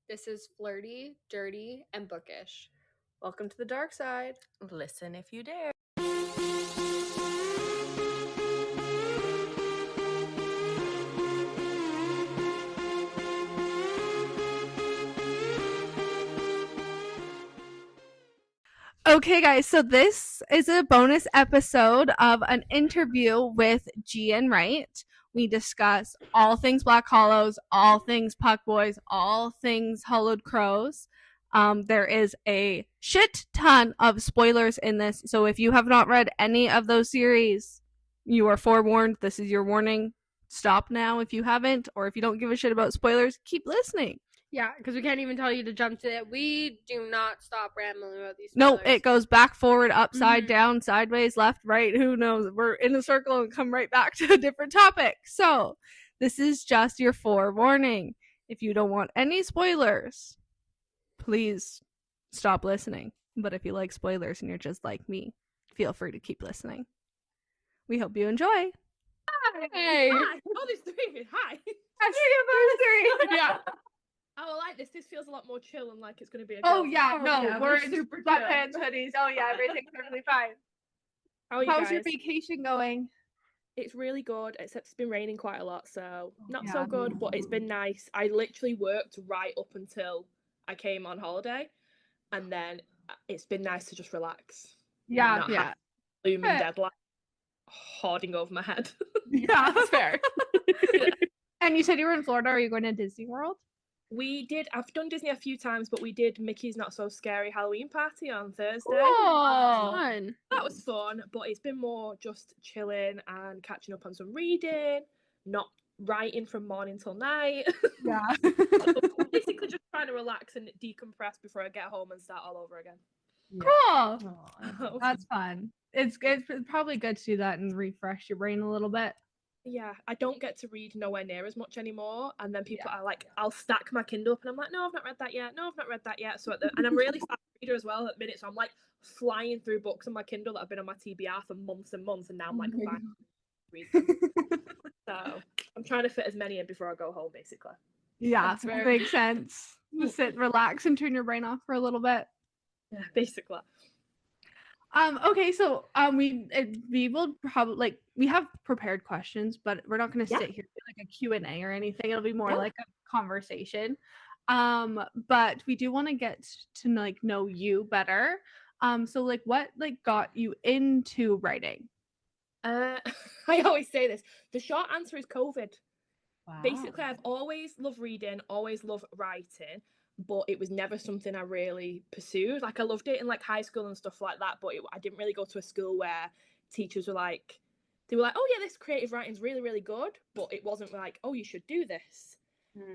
This is flirty, dirty, and bookish. Welcome to the dark side. Listen if you dare. Okay, guys, so this is a bonus episode of an interview with G and Wright. We discuss all things Black Hallows, all things Puck Boys, all things Hallowed Crows. There is a shit ton of spoilers in this, so if you have not read any of those series, you are forewarned. This is your warning. Stop now if you haven't, or if you don't give a shit about spoilers, keep listening. Yeah, because we can't even tell you to jump to it. We do not stop rambling about these No, spoilers. it goes back, forward, upside down, sideways, left, right. Who knows? We're in a circle and come right back to a different topic. So this is just your forewarning. If you don't want any spoilers, please stop listening. But if you like spoilers and you're just like me, feel free to keep listening. We hope you enjoy. Hey. Hi. Oh, there's three. Hi. Yeah. Oh, I like this. This feels a lot more chill and like it's going to be a Oh, girl yeah. side. No, Yeah, we're in super sweatpants, chill. hoodies. Oh, yeah. Everything's perfectly fine. How are you How's guys? your vacation going? It's really good, except it's been raining quite a lot, so not Yeah. so good, but it's been nice. I literally worked right up until I came on holiday, and then it's been nice to just relax. Yeah, not yeah. have looming Yeah. deadline hoarding over my head. Yeah, that's fair. And you said you were in Florida. Are you going to Disney World? I've done Disney a few times, but we did Mickey's Not So Scary Halloween party on Thursday. Cool. Fun. That was fun, but it's been more just chilling and catching up on some reading, not writing from morning till night. Yeah. Basically just trying to relax and decompress before I get home and start all over again. Cool. That's fun. It's probably good to do that and refresh your brain a little bit. Yeah, I don't get to read nowhere near as much anymore, and then people are like, I'll stack my Kindle up and I'm like, no, I've not read that yet. No, I've not read that yet. So and I'm really fast reader as well at the minute, so I'm like flying through books on my Kindle that have been on my TBR for months and months, and now I'm like, fine, read them. So I'm trying to fit as many in before I go home, basically. Yeah, makes sense. Just sit, relax, and turn your brain off for a little bit. Yeah, basically. Okay, so we will probably we have prepared questions, but we're not going to sit here like a Q&A or anything. It'll be more like a conversation. But we do want to get to know you better. So what got you into writing? I always say this. The short answer is COVID. Wow. Basically, I've always loved reading, always loved writing, but it was never something I really pursued. Like, I loved it in like high school and stuff like that, but I didn't really go to a school where teachers were like, oh yeah, this creative writing's really, really good, but it wasn't like, oh, you should do this.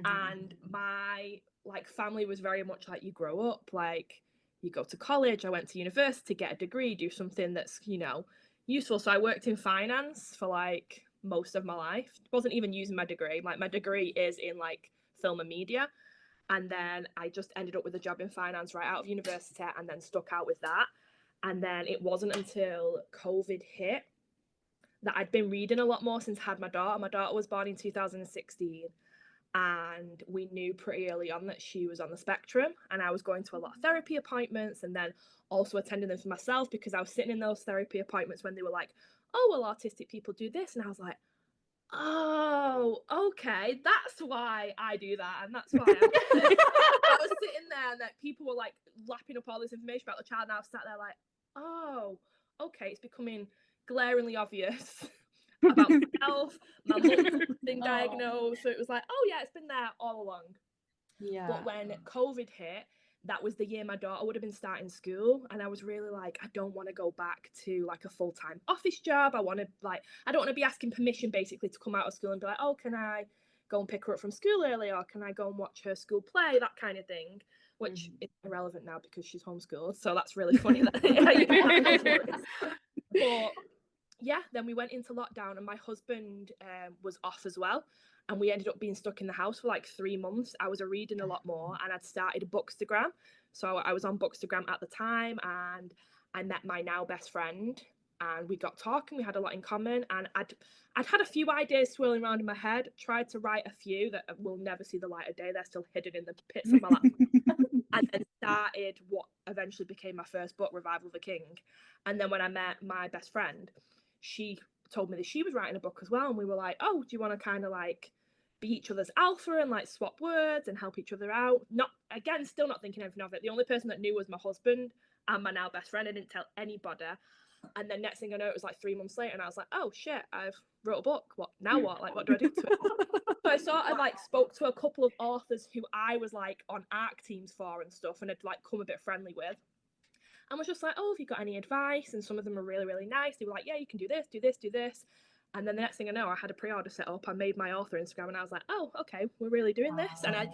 And my family was very much like, you grow up, like you go to college. I went to university, get a degree, do something that's useful. So I worked in finance for like most of my life. Wasn't even using my degree. Like, my degree is in like film and media, and then I just ended up with a job in finance right out of university, and then stuck out with that. And then it wasn't until COVID hit that I'd been reading a lot more since I had my daughter. My daughter was born in 2016, and we knew pretty early on that she was on the spectrum, and I was going to a lot of therapy appointments and then also attending them for myself, because I was sitting in those therapy appointments when they were like, oh, well, autistic people do this, and I was like, oh, okay, that's why I do that, and that's why I was sitting there, and like people were like lapping up all this information about the child, and I was sat there like, oh, okay, it's becoming glaringly obvious about myself. My mum's been diagnosed, so it was like, oh yeah, it's been there all along. Yeah. But when COVID hit, that was the year my daughter would have been starting school, and I was really like, I don't want to go back to like a full-time office job. I don't want to be asking permission basically to come out of school and be like, oh, can I go and pick her up from school early, or can I go and watch her school play, that kind of thing, which is irrelevant now because she's homeschooled, so that's really funny. But yeah, then we went into lockdown, and my husband was off as well, and we ended up being stuck in the house for like 3 months. I was reading a lot more, and I'd started a Bookstagram. So I was on Bookstagram at the time, and I met my now best friend, and we got talking. We had a lot in common, and I'd had a few ideas swirling around in my head, tried to write a few that will never see the light of day. They're still hidden in the pits of my laptop. And then started what eventually became my first book, Revival of the King. And then when I met my best friend, she told me that she was writing a book as well, and we were like, oh, do you want to kind of like be each other's alpha and like swap words and help each other out? Still not thinking anything of it. The only person that knew was my husband and my now best friend. I didn't tell anybody. And then next thing I know, it was like 3 months later, and I was like, oh shit, I've wrote a book. What now? What do I do to it? So I sort of like spoke to a couple of authors who I was like on ARC teams for and stuff, and had like come a bit friendly with, and was just like, oh, have you got any advice? And some of them are really, really nice. They were like, yeah, you can do this, do this, do this. And then the next thing I know, I had a pre-order set up. I made my author Instagram, and I was like, oh, okay, we're really doing this. And I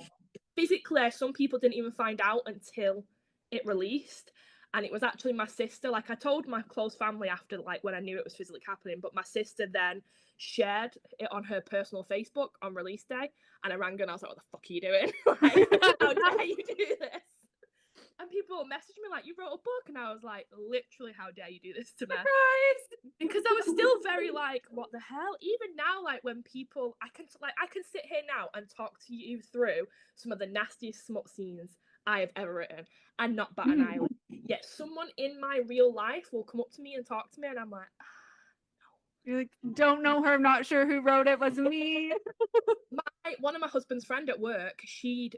physically, some people didn't even find out until it released. And it was actually my sister. Like, I told my close family after, like, when I knew it was physically happening, but my sister then shared it on her personal Facebook on release day. And I rang her and I was like, what the fuck are you doing? Like, how dare you do this? And people messaged me like, you wrote a book? And I was like, literally, how dare you do this to me? Surprise! Because I was still very like, what the hell? Even now, like, when people, I can sit here now and talk to you through some of the nastiest smut scenes I have ever written and not bat an eyelid. Yet someone in my real life will come up to me and talk to me, and I'm like, You're like, don't know her, I'm not sure who wrote it, was me. One of my husband's friend at work, she's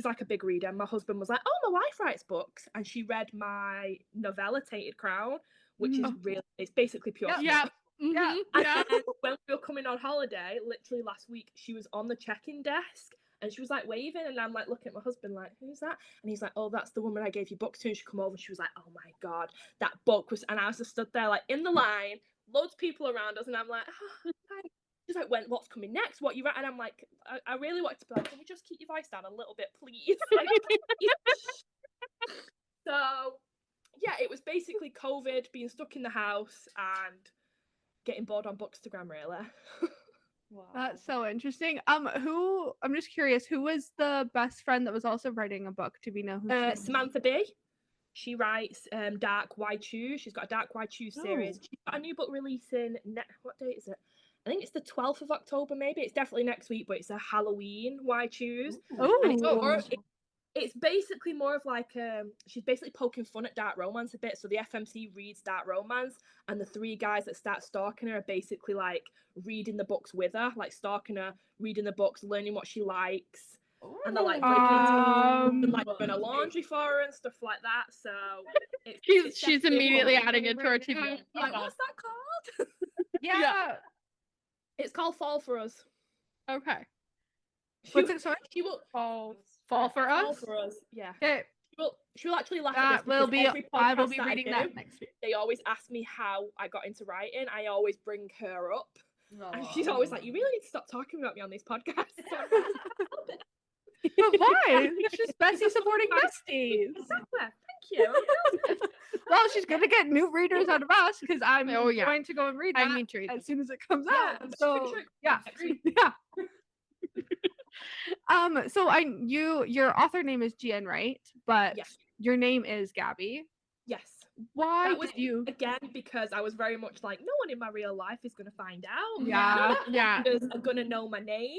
like a big reader. My husband was like, oh, my wife writes books, and she read my novella Tainted Crown, which is really, it's basically pure smut. Yeah. And then when we were coming on holiday, literally last week, she was on the check-in desk. And she was like waving, and I'm like looking at my husband like, who's that? And he's like, oh, that's the woman I gave you books to. And she come over and she was like, oh my God, that book was, and I was just stood there like in the line, loads of people around us, and I'm like, oh, hi. She's like, what's coming next? What you write? And I'm like, I really wanted to be like, can we just keep your voice down a little bit, please? Like, so yeah, it was basically COVID, being stuck in the house and getting bored on Bookstagram, really. Wow. That's so interesting. I'm just curious, who was the best friend that was also writing a book? Do we know who? Samantha B. She writes Dark Why Choose. She's got a Dark Why Choose series. She's got a new book releasing. What date is it? I think it's the 12th of October, maybe. It's definitely next week, but it's a Halloween Why Choose. Oh, it's basically more of like she's basically poking fun at dark romance a bit. So the FMC reads dark romance, and the 3 guys that start stalking her are basically like reading the books with her, like stalking her, reading the books, learning what she likes, and they're like breaking into like doing a laundry for her and stuff like that. So she's immediately adding it to her TV. Like, what's that called? yeah, it's called Fall for Us. Okay. What's it? Sorry, she will Fall for Us. Fall for Us. Yeah. Okay. She will actually laugh That at this. will be. I will be that reading that next week. They always ask me how I got into writing. I always bring her up, and she's always like, "You really need to stop talking about me on these podcasts." But why? It's just Bessie supporting besties. Exactly. Thank you. Well, she's gonna get new readers out of us because I'm going to go and read that I need to read as soon as it comes out. I'm So sure yeah. So your author name is Jen, right? But yes. Your name is Gabby. Yes. Why that was did you? Again, because I was very much like, no one in my real life is gonna find out. Yeah. Because I'm gonna know my name.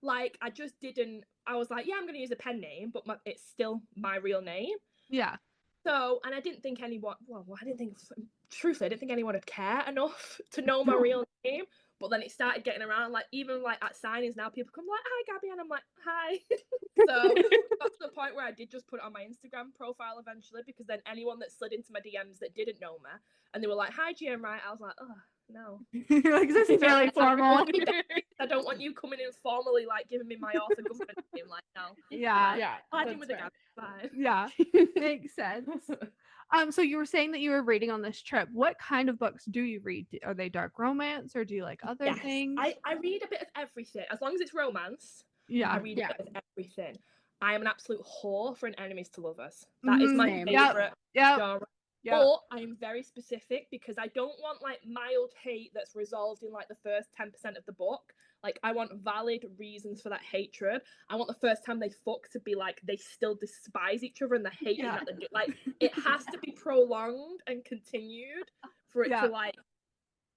Like, I just didn't. I was like, yeah, I'm gonna use a pen name, but it's still my real name. Yeah. So, and I didn't think anyone. Well, I didn't think. Truthfully, I didn't think anyone would care enough to know my real name. But then it started getting around, like, even like at signings now, people come like, hi Gabby, and I'm like, hi. So got to the point where I did just put it on my Instagram profile eventually, because then anyone that slid into my DMs that didn't know me and they were like, hi GM, right? I was like, oh no. Like, this is really formal. I don't want you coming in formally like giving me my author government name. Like, no. Yeah. Hiding with the Gabby. Fine. Yeah. Makes sense. So you were saying that you were reading on this trip. What kind of books do you read? Are they dark romance, or do you like other things? I read a bit of everything. As long as it's romance, I read a bit of everything. I am an absolute whore for an enemies to lovers. That is my favorite genre. But I'm very specific, because I don't want like mild hate that's resolved in like the first 10% of the book. Like, I want valid reasons for that hatred. I want the first time they fuck to be like they still despise each other and the hate that they do. Like, it has to be prolonged and continued for it to like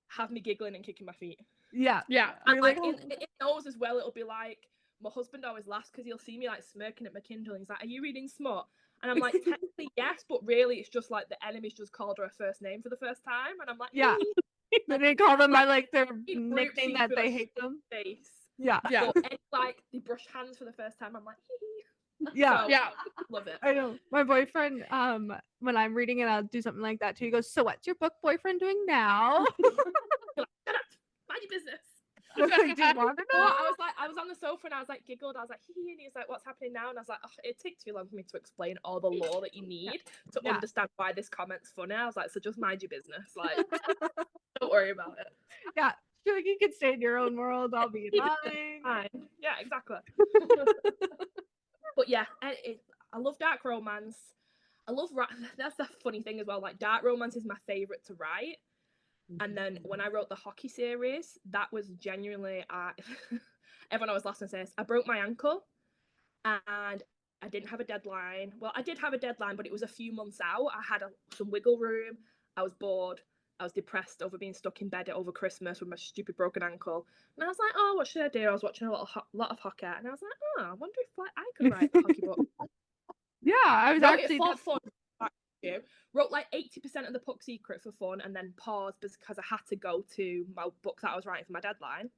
have me giggling and kicking my feet. Yeah. And like in those as well, it'll be like my husband always laughs because he'll see me like smirking at my Kindle and he's like, "Are you reading smut?" And I'm like, technically yes, but really it's just like the enemy's just called her a first name for the first time, and I'm like, yeah. But they call them by like their nickname that they hate them. Face. Yeah. But any, like they brush hands for the first time, I'm like, yeah. So, Yeah. love it. I know. My boyfriend, when I'm reading it, I'll do something like that too. He goes, "So what's your book boyfriend doing now?" Like, shut up, mind your business. I was like, "Do you want to know?" I was on the sofa and I was like giggled. I was like, hee, and he was like, "What's happening now?" And I was like, "Oh, it takes too long for me to explain all the lore that you need to understand why this comment's funny." I was like, "So just mind your business, like, don't worry about it." Yeah, feel like you can stay in your own world. I'll be in mine. Fine. Yeah, exactly. But yeah, I love dark romance. I love that's the funny thing as well. Like dark romance is my favorite to write. And then when I wrote the hockey series, that was genuinely everyone always laughs and says I broke my ankle, and I didn't have a deadline. Well, I did have a deadline, but it was a few months out. I had some wiggle room. I was bored. I was depressed over being stuck in bed over Christmas with my stupid broken ankle. And I was like, oh, what should I do? I was watching a lot of hockey, and I was like, oh, I wonder if like, I could write a hockey book. Yeah, I was Wrote actually it for fun. Wrote like 80% of the Puck Secret for fun, and then paused because I had to go to my book that I was writing for my deadline.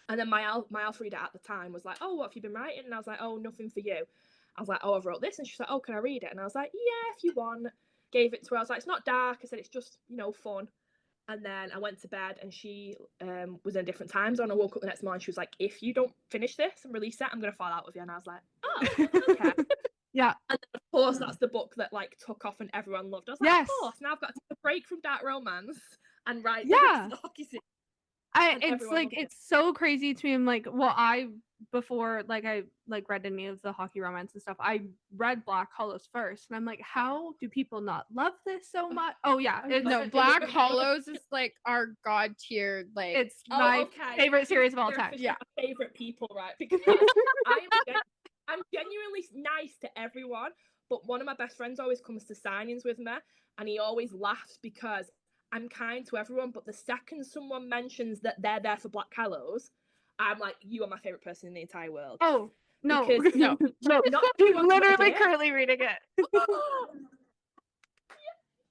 And then my alpha reader at the time was like, oh, what have you been writing? And I was like, oh, nothing for you. I was like, oh, I've wrote this. And she's like, oh, can I read it? And I was like, yeah, if you want. Gave it to her. I was like, it's not dark. I said, it's just, fun. And then I went to bed, and she was in a different time zone. I woke up the next morning. She was like, if you don't finish this and release it, I'm going to fall out with you. And I was like, oh, okay. Yeah. And then, of course, that's the book that like took off and everyone loved. I was like, of course, now I've got to take a break from dark romance and write the hockey series. It's so crazy to me. I'm like, well, before I read any of the hockey romance and stuff, I read Black Hallows first, and I'm like, how do people not love this so much? Oh yeah, Black Hallows is like our god tier, like it's my favorite series of all time. Yeah, my favorite people, right? Because I'm genuinely nice to everyone, but one of my best friends always comes to signings with me, and he always laughs because I'm kind to everyone, but the second someone mentions that they're there for Black Hallows, I'm like, you are my favorite person in the entire world. Oh, no. Because, no. She's literally currently reading it.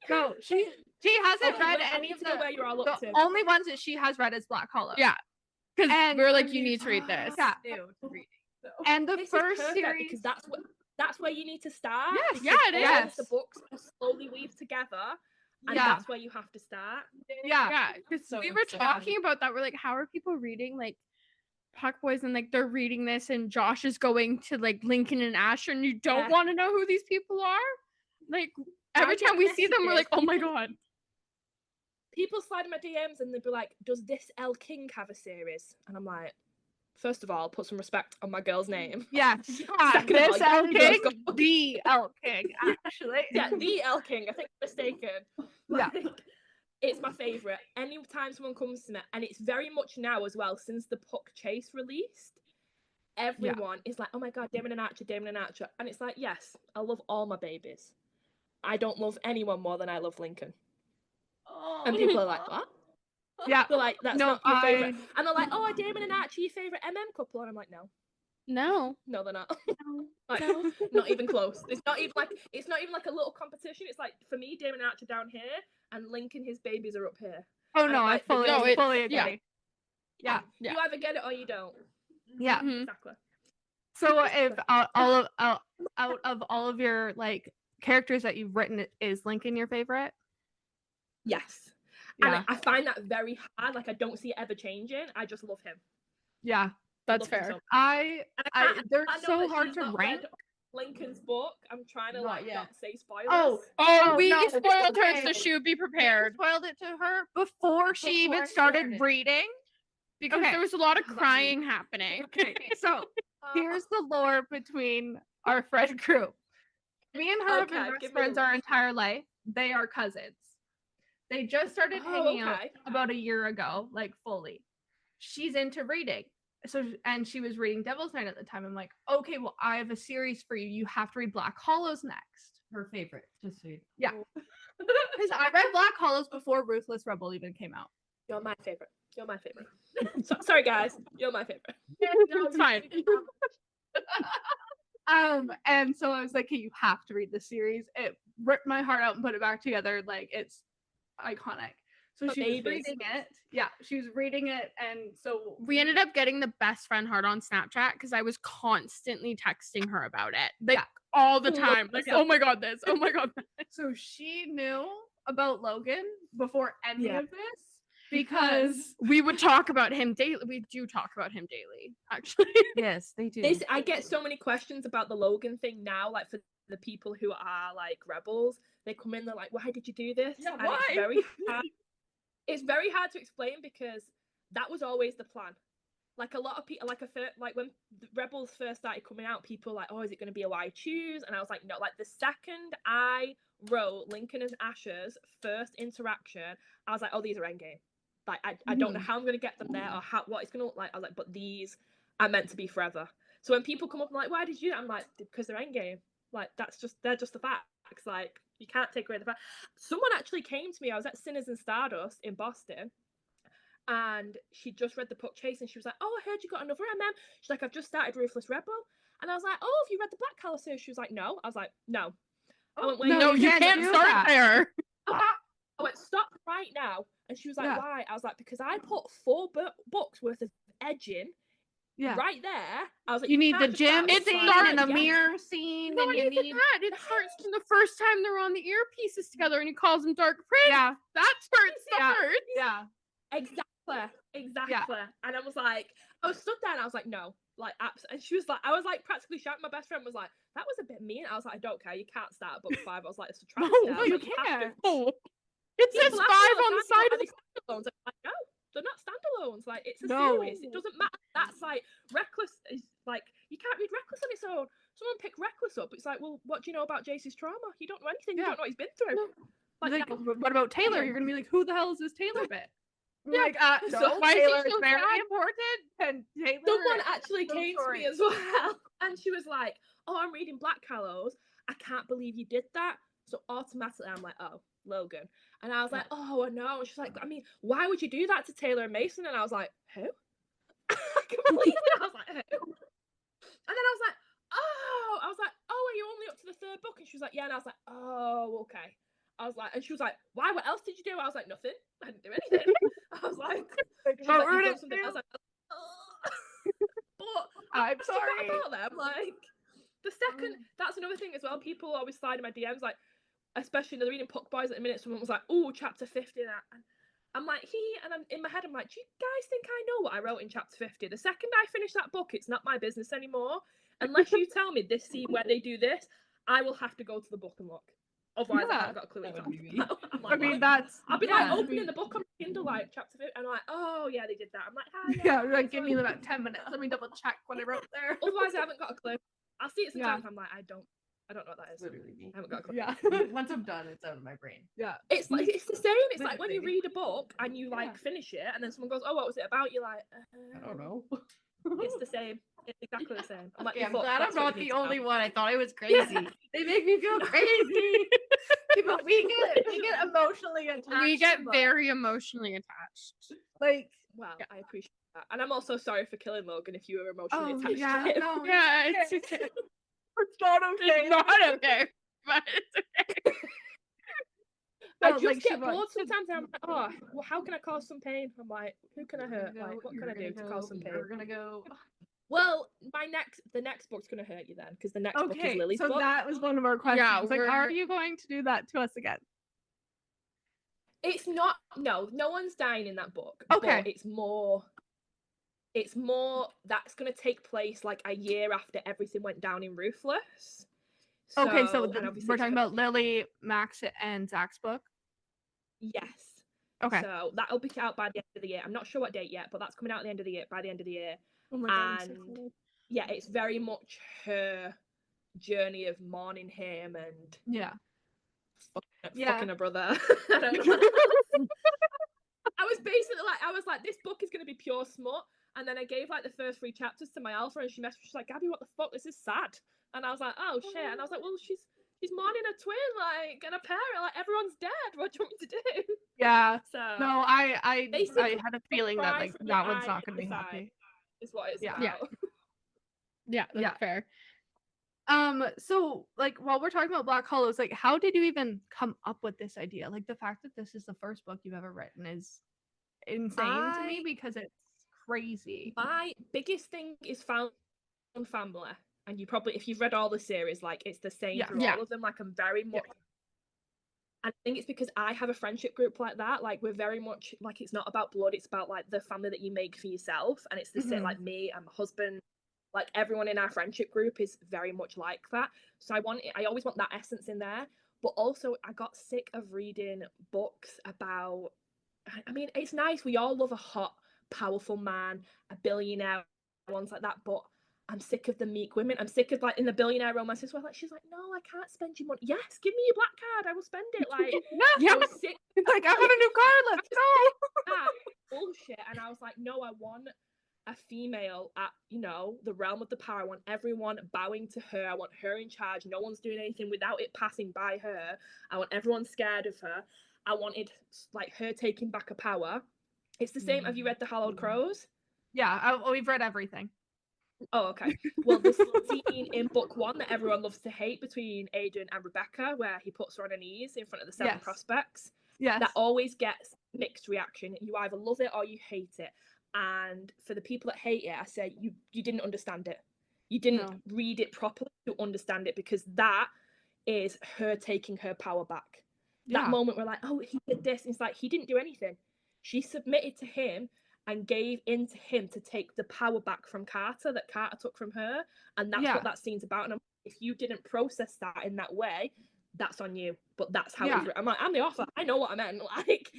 No, she hasn't read any of the only ones that she has read is Black Hallows. Yeah. Because we're like, you need to read this. Yeah. And the first series, because that's where you need to start. Yes, it is. The books slowly weave together, and that's where you have to start. Yeah, because we were talking about that. We're like, how are people reading like Puck Boys, and like they're reading this, and Josh is going to like Lincoln and Asher, and you don't want to know who these people are. Like every time we see them, we're like, oh my god. People slide in my DMs and they'd be like, does this Elle King have a series? And I'm like, first of all, put some respect on my girl's name. Yeah. Second this of all, Elle King, the Elle King, actually. Yeah, the Elle King. I think I'm mistaken. Yeah. It's my favourite. Anytime someone comes to me, and it's very much now as well, since the Puck Chase released, everyone is like, oh my god, Damon and Archer. And it's like, yes, I love all my babies. I don't love anyone more than I love Lincoln. Oh. And people are like, what? Yeah. They're like, that's not your favourite. And they're like, oh, are Damon and Archie your favourite couple? And I'm like, no, they're not. Like, no. Not even close. It's not even like a little competition. It's like, for me, Damon and Archie down here, and Lincoln, his babies are up here. Oh no, I fully agree. Yeah. You either get it or you don't. Yeah. Mm-hmm. Exactly. So if out of all of your like characters that you've written, is Lincoln your favorite? Yes. Yeah. And I find that very hard. Like, I don't see it ever changing. I just love him. Yeah, that's fair. They're so hard to rank. Lincoln's book. I'm trying to not say spoilers. We spoiled her, so she would be prepared. We spoiled it to her before she even started reading. Because there was a lot of crying happening. Okay, so here's the lore between our friend group. Me and her have been best friends our entire life. They are cousins. They just started hanging out about a year ago, like fully. She's into reading. And she was reading Devil's Night at the time. I'm like, okay, well, I have a series for you. You have to read Black Hallows next. her favorite. Just so you know. Yeah. Because I read Black Hallows before Ruthless Rebel even came out. You're my favorite. You're my favorite. Sorry, guys. You're my favorite. No, it's fine. And so I was like, hey, you have to read this series. It ripped my heart out and put it back together. Like, it's iconic. So she was reading it. Yeah, she was reading it. And so We ended up getting the best friend heart on Snapchat because I was constantly texting her about it. Like, all the time. Like, oh my God, this. Oh my God, that. So she knew about Logan before any of this. Because we would talk about him daily. We do talk about him daily, actually. Yes, they do. I get so many questions about the Logan thing now, like for the people who are like rebels. They come in, they're like, why did you do this? Yeah, and why? It's very hard. It's very hard to explain because that was always the plan. Like a lot of people, like when the rebels first started coming out, people were like, oh, is it going to be a why choose? And I was like, no. Like the second I wrote Lincoln and Asher's first interaction, I was like, oh, these are endgame. Like I don't know how I'm gonna get them there or what it's gonna look like. I was like, but these are meant to be forever. So when people come up and like, why did you do that? I'm like, because they're endgame. Like they're just the facts. Like you can't take away the fact. Someone actually came to me. I was at Sinners and Stardust in Boston, and she just read the Puck Chase, and she was like, oh, I heard you got another MM. She's like, I've just started Ruthless Rebel, and I was like, oh, have you read the Black Hallows series? She was like, no. I was like, no. I went, wait, No, you can't start there. I went, stop right now. And she was like, why? I was like, because I put 4 books worth of edging right there. I was like, you need the gym scene and the mirror scene. Not and you even need that. It starts from the first time they're on the earpieces together and he calls them Dark Prince. Yeah. That's where it starts. Yeah. Exactly. And I was like, I was stood there and I was like, no. Like, and she was like, I was like practically shouting. My best friend was like, that was a bit mean. I was like, I don't care. You can't start at book 5. I was like, it's a trap. No, you can't. Oh. It says 5 on the side of the standalones. I'm like, no, they're not standalones. Like, it's a series. It doesn't matter. That's like Reckless is like, you can't read Reckless on its own. Someone picked Reckless up. It's like, well, what do you know about Jace's trauma? You don't know anything. You don't know what he's been through. Like, what about Taylor? You're gonna be like, who the hell is this Taylor bit? Yeah. Like, So why Taylor is very important. And Taylor, someone actually came to me as well, and she was like, "Oh, I'm reading Black Hallows. I can't believe you did that." So automatically, I'm like, "Oh, Logan," and I was like, "Oh, I know." And she's like, "I mean, why would you do that to Taylor and Mason?" And I was like, "Who?" I couldn't believe it. I was like, "Who?" And then I was like, "Oh," are you only up to the 3rd book? And she was like, "Yeah." And I was like, "Oh, okay." I was like, and she was like, "Why? What else did you do?" I was like, "Nothing. I didn't do anything." I was like, "You've done something." I was like, but I'm sorry. about them. Like the second, that's another thing as well. People always slide in my DMs, like, especially they're reading Puck Boys at the minute. Someone was like, "Oh, chapter 50." And I'm like, and I'm in my head, I'm like, "Do you guys think I know what I wrote in chapter 50? The second I finish that book, it's not my business anymore. Unless you tell me this scene where they do this, I will have to go to the book and look. Otherwise, I haven't got a clue." I mean, that's. I'll be like opening the book on Kindle, like chapter 50, and I'm like, "Oh yeah, they did that." I'm like, yeah, like give me about 10 minutes. Let me double check what I wrote there. Otherwise, I haven't got a clue. I'll see it sometimes. I'm like, I don't know what that is. Literally me. I haven't got a clue. Yeah. Once I'm done, it's out of my brain. Yeah. It's like it's the same. It's like when you read a book and you like finish it, and then someone goes, "Oh, what was it about?" You're like, I don't know. It's the same. It's exactly the same. I'm like, I'm glad I'm not the only one. I thought I was crazy. They make me feel crazy. But we get emotionally attached. We get very emotionally attached. Like, well, I appreciate that, and I'm also sorry for killing Logan if you were emotionally attached to him. No, It's not okay. It's not okay. But it's okay. I just get bored sometimes. And I'm like, oh, well, how can I cause some pain? I'm like, who can I hurt? Like, what can I do to cause some pain? We're gonna go. Well, the next book's gonna hurt you then, because the next book is Lily's book. So that was one of our questions. Yeah, like, are you going to do that to us again? It's not. No one's dying in that book. Okay. But it's more that's gonna take place like a year after everything went down in Ruthless. Okay, so we're talking about Lily, Max, and Zach's book? Yes. Okay. So that'll be out by the end of the year. I'm not sure what date yet, but that's coming out at the end of the year. By the end of the year. Oh my God, and yeah, it's very much her journey of mourning him and fucking her brother. I was like, this book is gonna be pure smut. And then I gave like the first 3 chapters to my alpha, and she messaged me. She's like, "Gabby, what the fuck? This is sad." And I was like, "Oh shit!" And I was like, "Well, she's He's mourning a twin, like, and a parent, like, everyone's dead. What do you want me to do? Yeah. So No, I basically, had a feeling that cry like from that your one's eye not to gonna the be side happy. is what it's Yeah. about. Yeah, that's Yeah. fair. So like while we're talking about Black Hollows, like how did you even come up with this idea? Like the fact that this is the first book you've ever written is insane to me because it's crazy. My biggest thing is found family, and you probably, if you've read all the series, like it's the same through all of them. Like I'm very much, I think it's because I have a friendship group like that. Like we're very much like, it's not about blood, it's about like the family that you make for yourself, and it's the same. Like me and my husband, like everyone in our friendship group is very much like that. So I always want that essence in there. But also I got sick of reading books about, I mean, it's nice, we all love a hot, powerful man, a billionaire, ones like that, but I'm sick of the meek women. I'm sick of like in the billionaire romances where like she's like, no, I can't spend your money. Yes, give me your black card, I will spend it. Like, Yeah. I was sick. It's like, I have a new car, let's go. That bullshit. And I was like, no, I want a female at, you know, the realm of the power. I want everyone bowing to her. I want her in charge. No one's doing anything without it passing by her. I want everyone scared of her. I wanted like her taking back a power. It's the same. Have you read the Hallowed Crows? Yeah, we've read everything. Oh, okay. Well, this scene in book 1 that everyone loves to hate between Aidan and Rebecca, where he puts her on her knees in front of the 7 prospects. Yes. That always gets mixed reaction. You either love it or you hate it. And for the people that hate it, I say you didn't understand it. You didn't read it properly to understand it, because that is her taking her power back. That moment we're like, oh, he did this. And it's like, he didn't do anything. She submitted to him and gave in to him to take the power back from Carter that Carter took from her. And that's what that scene's about. And if you didn't process that in that way, that's on you. But that's how it's written. I'm like, I'm the author. I know what I meant. Like,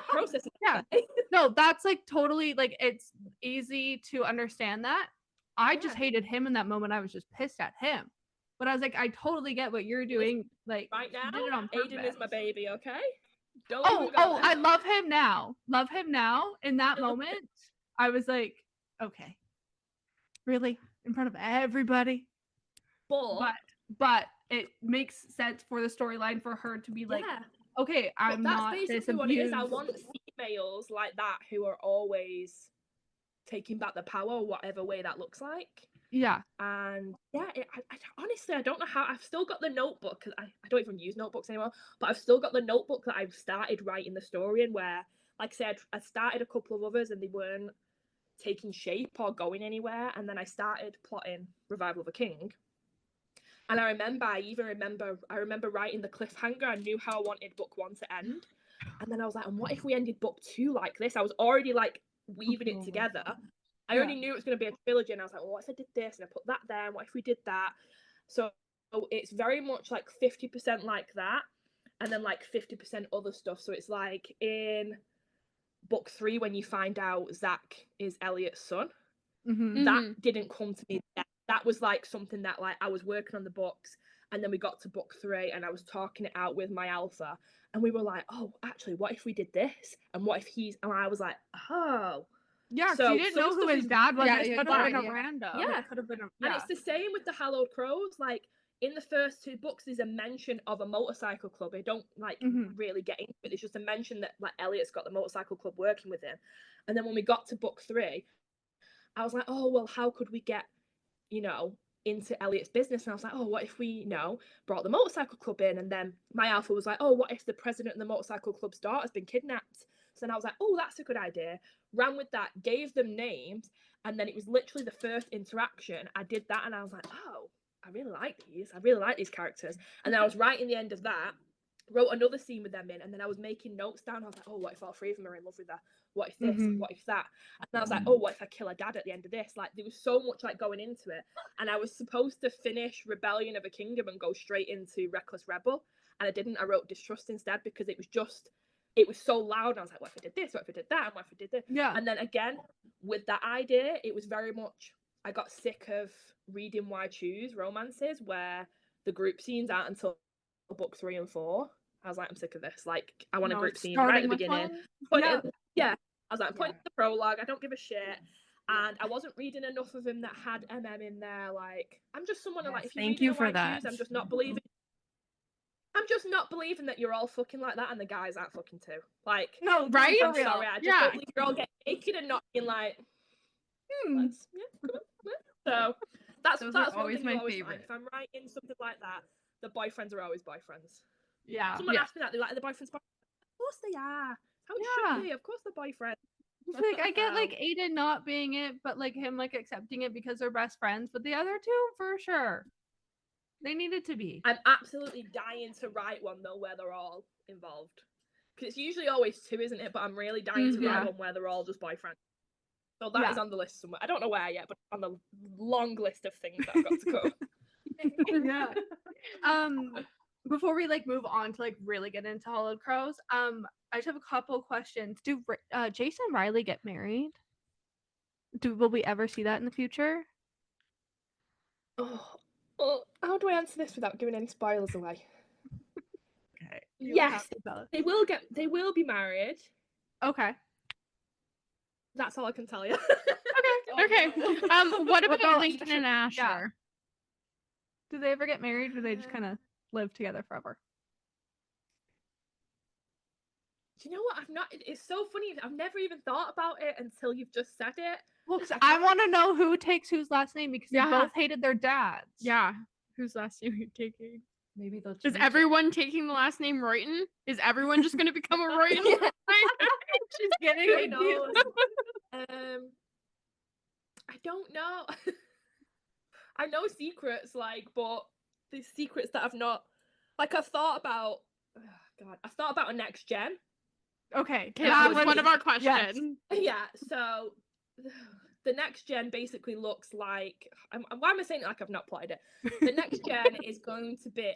process it. No, that's like totally, like, it's easy to understand that. I just hated him in that moment. I was just pissed at him. But I was like, I totally get what you're doing. Like, right now, did it on Aidan is my baby, okay? Oh, I love him now. Love him now. In that moment, I was like, okay, really? In front of everybody? But it makes sense for the storyline for her to be like, okay, I'm not this abused. What it is. I want females like that who are always taking back the power, whatever way that looks like. Yeah. And I honestly, I don't know how. I've still got the notebook, because I don't even use notebooks anymore, but I've still got the notebook that I've started writing the story in, where, like I said, I started a couple of others and they weren't taking shape or going anywhere. And then I started plotting Revival of a King. And I remember writing the cliffhanger. I knew how I wanted book 1 to end. And then I was like, and what if we ended book 2 like this? I was already like weaving it together. I already knew it was going to be a trilogy, and I was like, well, what if I did this and I put that there, and what if we did that? So it's very much like 50% like that, and then like 50% other stuff. So it's like in book 3, when you find out Zach is Elliot's son, that didn't come to me yet. That was like something that like I was working on the books, and then we got to book 3 and I was talking it out with my alpha, and we were like, oh, actually, what if we did this? And what if he's, and I was like, oh. Yeah, so you didn't know who his dad was. It could have been a random. Yeah. It could have been and it's the same with the Hallowed Crows. Like in the first 2 books, there's a mention of a motorcycle club. I don't like really get into it. It's just a mention that like Elliot's got the motorcycle club working with him. And then when we got to book 3, I was like, oh, well, how could we get, you know, into Elliot's business? And I was like, oh, what if we, you know, brought the motorcycle club in? And then my alpha was like, oh, what if the president of the motorcycle club's daughter has been kidnapped? So then I was like, oh, that's a good idea. Ran with that, gave them names, and then it was literally the first interaction. I did that, and I was like, oh, I really like these. I really like these characters. And then I was writing the end of that, wrote another scene with them in, and then I was making notes down. I was like, oh, what if all 3 of them are in love with her? What if this? What if that? And then I was like, oh, what if I kill her dad at the end of this? Like, there was so much like going into it. And I was supposed to finish Rebellion of a Kingdom and go straight into Reckless Rebel, and I didn't. I wrote Distrust instead, because it was so loud. And I was like, what if I did this? What if I did that? And what if I did this? Yeah. And then again, with that idea, it was very much, I got sick of reading Why Choose romances where the group scenes aren't until book 3 and 4. I was like, I'm sick of this. Like, I want a group scene right at the beginning. I was like, I'm putting the prologue. I don't give a shit. And I wasn't reading enough of him that had MM in there. Like, I'm just someone who, like, if you're Thank reading you a for Why that. Choose, I'm just not believing I'm just not believing that you're all fucking like that and the guys aren't fucking too. Like, No, right? I'm sorry, I just don't believe you're all getting naked and not being like, let's, come on. So that's always my always favorite. find. If I'm writing something like that, the boyfriends are always boyfriends. Yeah. Someone asked me that, they're like, the boyfriends. Of course they are. How should be? Of course they're boyfriends. Like, I get like Aiden not being it, but like him like accepting it because they're best friends. But the other two, for sure, they needed to be. I'm absolutely dying to write one though where they're all involved, because it's usually always two, isn't it? But I'm really dying to write one where they're all just boyfriends. So that is on the list somewhere. I don't know where yet, but on the long list of things that I've got to go. Yeah. Before we like move on to like really get into Hallowed Crows, I just have a couple questions. Do Jason and Riley get married? Will we ever see that in the future? Oh, how do I answer this without giving any spoilers away? Okay. Yes, they will be married. Okay. That's all I can tell you. Okay. What about Lincoln and Asher? Yeah. Do they ever get married, or do they just kind of live together forever? Do you know what? It's so funny. I've never even thought about it until you've just said it. Well, because I want to know who takes whose last name, because they both hated their dads. Yeah. Whose last name are you taking? Maybe they'll. Is everyone taking the last name Royton? Is everyone just going to become a Royton? She's getting I don't know. I know secrets, like, but the secrets that I've not, like, I've thought about. Oh God, I've thought about a next gen. Okay, that was one of our questions. Yes. Yeah, so the next gen basically looks like. Why am I saying it like I've not plotted it? The next gen is going to be,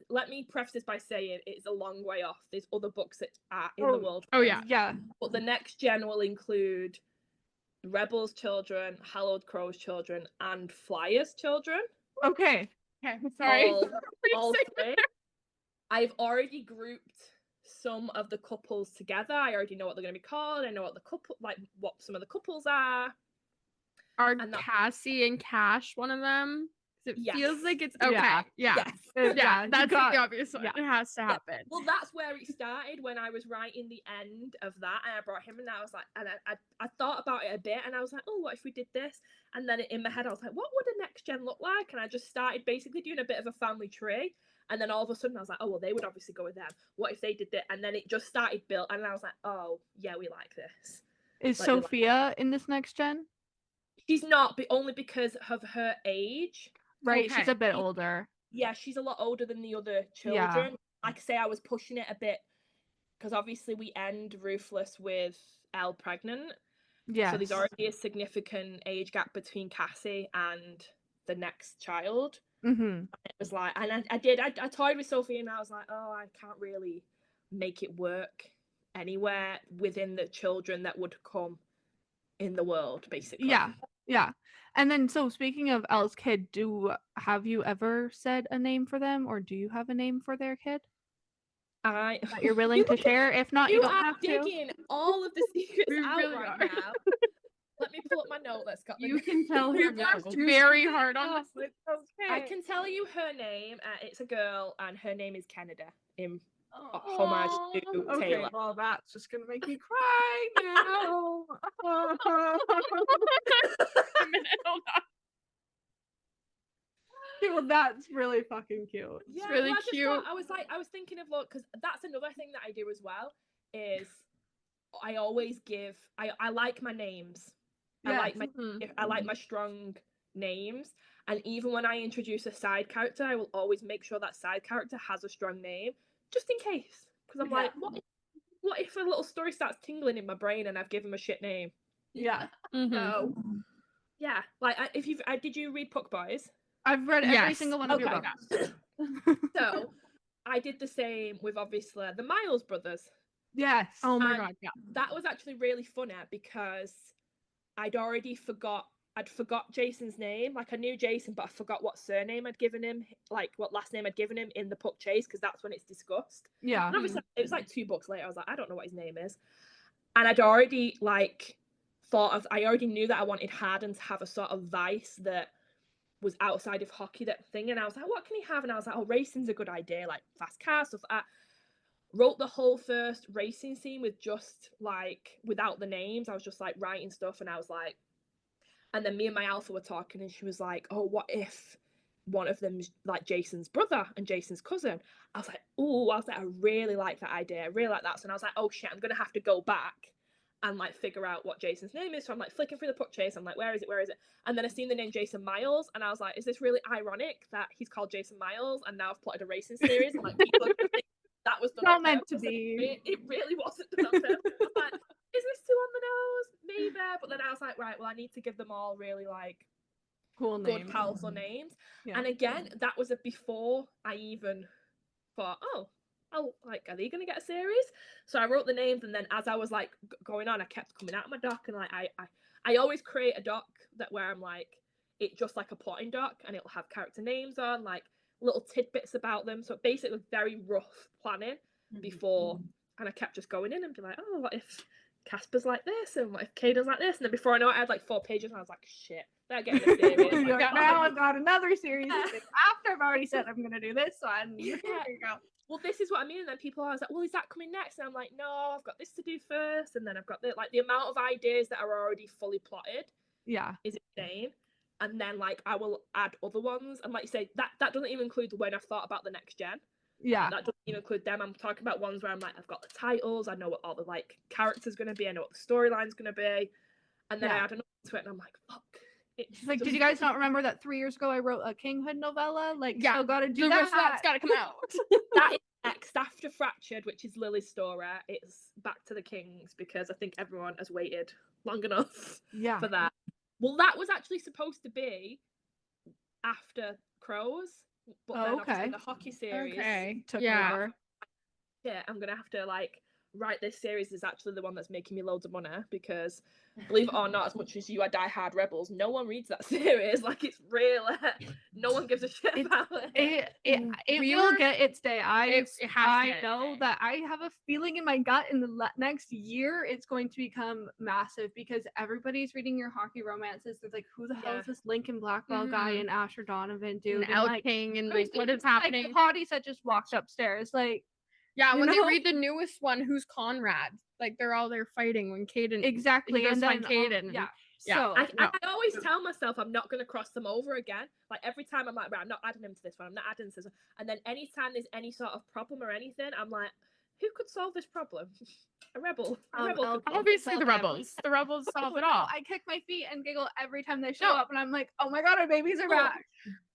let me preface this by saying it's a long way off. There's other books that are in the world. Oh yeah, yeah. But the next gen will include Rebels' children, Hallowed Crows' children, and Flyers' children. Okay, sorry. All three. I've already grouped some of the couples together. I already know what they're going to be called. I know what what some of the couples are. Are Cassie and Cash one of them? It feels like it's okay. Yeah. That's the obvious one. It has to happen. Well, that's where it started when I was writing the end of that, and I brought him, and I was like, and I thought about it a bit, and I was like, oh, what if we did this? And then in my head, I was like, what would a next gen look like? And I just started basically doing a bit of a family tree. And then all of a sudden I was like, oh, well, they would obviously go with them. What if they did that? And then it just started built, and I was like, oh, yeah, we like this. Is Sophia in this next gen? She's not, but only because of her age. Right, she's a bit older. Yeah, she's a lot older than the other children. Yeah. Like I say, I was pushing it a bit because obviously we end Ruthless with Elle pregnant. Yeah. So there's already a significant age gap between Cassie and the next child. Mm-hmm. It was like, and I toyed with Sophie, and I was like, oh, I can't really make it work anywhere within the children that would come in the world, basically. Yeah. And then, so speaking of Elle's kid, have you ever said a name for them, or do you have a name for their kid that you're willing to share? If not, you don't have to. You are digging all of the secrets out really right now. Let me pull up my note. You can tell her very hard on this. Okay. I can tell you her name. It's a girl, and her name is Canada. In homage to Taylor. Well, that's just gonna make me cry now. Well, that's really fucking cute. Yeah, it's really cute. I was thinking of because that's another thing that I do as well. Is I always give. I like my names. Yes. I like my strong names, and even when I introduce a side character, I will always make sure that side character has a strong name, just in case. Because I'm like, what if a little story starts tingling in my brain and I've given him a shit name? Yeah. Mm-hmm. So, yeah. Like, did you read Puck Boys? I've read every single one of your books. So, I did the same with obviously the Miles brothers. Yes. Oh my god. Yeah. That was actually really funny because I'd forgot Jason's name. Like, I knew Jason, but I forgot what surname I'd given him, like what last name I'd given him in the Puck Chase, because that's when it's discussed. Yeah. And obviously, it was like 2 books later. I was like, I don't know what his name is. And I'd already I already knew that I wanted Harden to have a sort of vice that was outside of hockey, that thing, and I was like, what can he have? And I was like, oh, racing's a good idea, like fast cars, stuff like that. Wrote the whole first racing scene with just like without the names. I was just like writing stuff, and I was like, and then me and my alpha were talking, and she was like, oh, what if one of them's like Jason's brother and Jason's cousin? I was like, oh, I was like, I really like that idea. I really like that. So I was like, oh shit, I'm gonna have to go back and like figure out what Jason's name is. So I'm like flicking through the puck chase. I'm like, where is it? Where is it? And then I seen the name Jason Miles, and I was like, is this really ironic that he's called Jason Miles? And now I've plotted a racing series. And like people are thinking that was done Not meant to purpose. be. It really wasn't done on purpose. I was like, is this too on the nose? Maybe. But then I was like, right, well, I need to give them all really like Cool good, names. powerful names. Yeah. And again, that was before I even thought, oh, like, are they going to get a series? So I wrote the names, and then as I was like going on, I kept coming out of my doc, and like I always create a doc where I'm like, it just like a plotting doc, and it'll have character names on, like little tidbits about them. So basically very rough planning before, and I kept just going in and be like, oh, what if Casper's like this, and what if Caden's like this? And then before I know it, I had like 4 pages, and I was like, shit, they're getting a series. Like, now I've got another series after I've already said I'm going to do this one. Yeah. There you go. Well, this is what I mean. And then people are always like, well, is that coming next? And I'm like, no, I've got this to do first. And then I've got the amount of ideas that are already fully plotted Yeah. is insane. And then like I will add other ones. And like you say, that doesn't even include when I've thought about the next gen. Yeah. That doesn't even include them. I'm talking about ones where I'm like, I've got the titles, I know what all the like characters going to be, I know what the storyline's going to be. And then I add another to it, and I'm like, fuck. She's like, did you guys not remember that 3 years ago I wrote a King Hood novella? Like, Yeah, still gotta do The that. rest of that's got to come out. That is next after Fractured, which is Lily's story. It's back to the Kings because I think everyone has waited long enough Yeah. for that. Well, that was actually supposed to be after Crows, but then obviously the hockey series took Yeah. over. Yeah, I'm gonna have to like write this series is actually the one that's making me loads of money because believe it or not, as much as you are Die Hard Rebels, no one reads that series. Like it's real. No one gives a shit about it. It We will were- get its day. it has to I get its know day. that I have a feeling in my gut in the next year it's going to become massive because everybody's reading your hockey romances. They're like, who the hell is this Lincoln Blackwell guy and Asher Donovan dude? And El like, King and who's like what this, is happening? hotties that just walked upstairs. Like, Yeah, you when they know? read the newest one, who's Conrad? Like they're all there fighting when Caden exactly. he goes And find then, Caden. yeah. Yeah. So, I always tell myself I'm not going to cross them over again. Like every time I'm like, right, I'm not adding him to this one. I'm not adding to this one. And then anytime there's any sort of problem or anything, I'm like, who could solve this problem? A rebel. A rebel could solve Obviously Tell the them. rebels. The rebels solve it no, all. I kick my feet and giggle every time they show No. up, and I'm like, oh my god, our babies are back.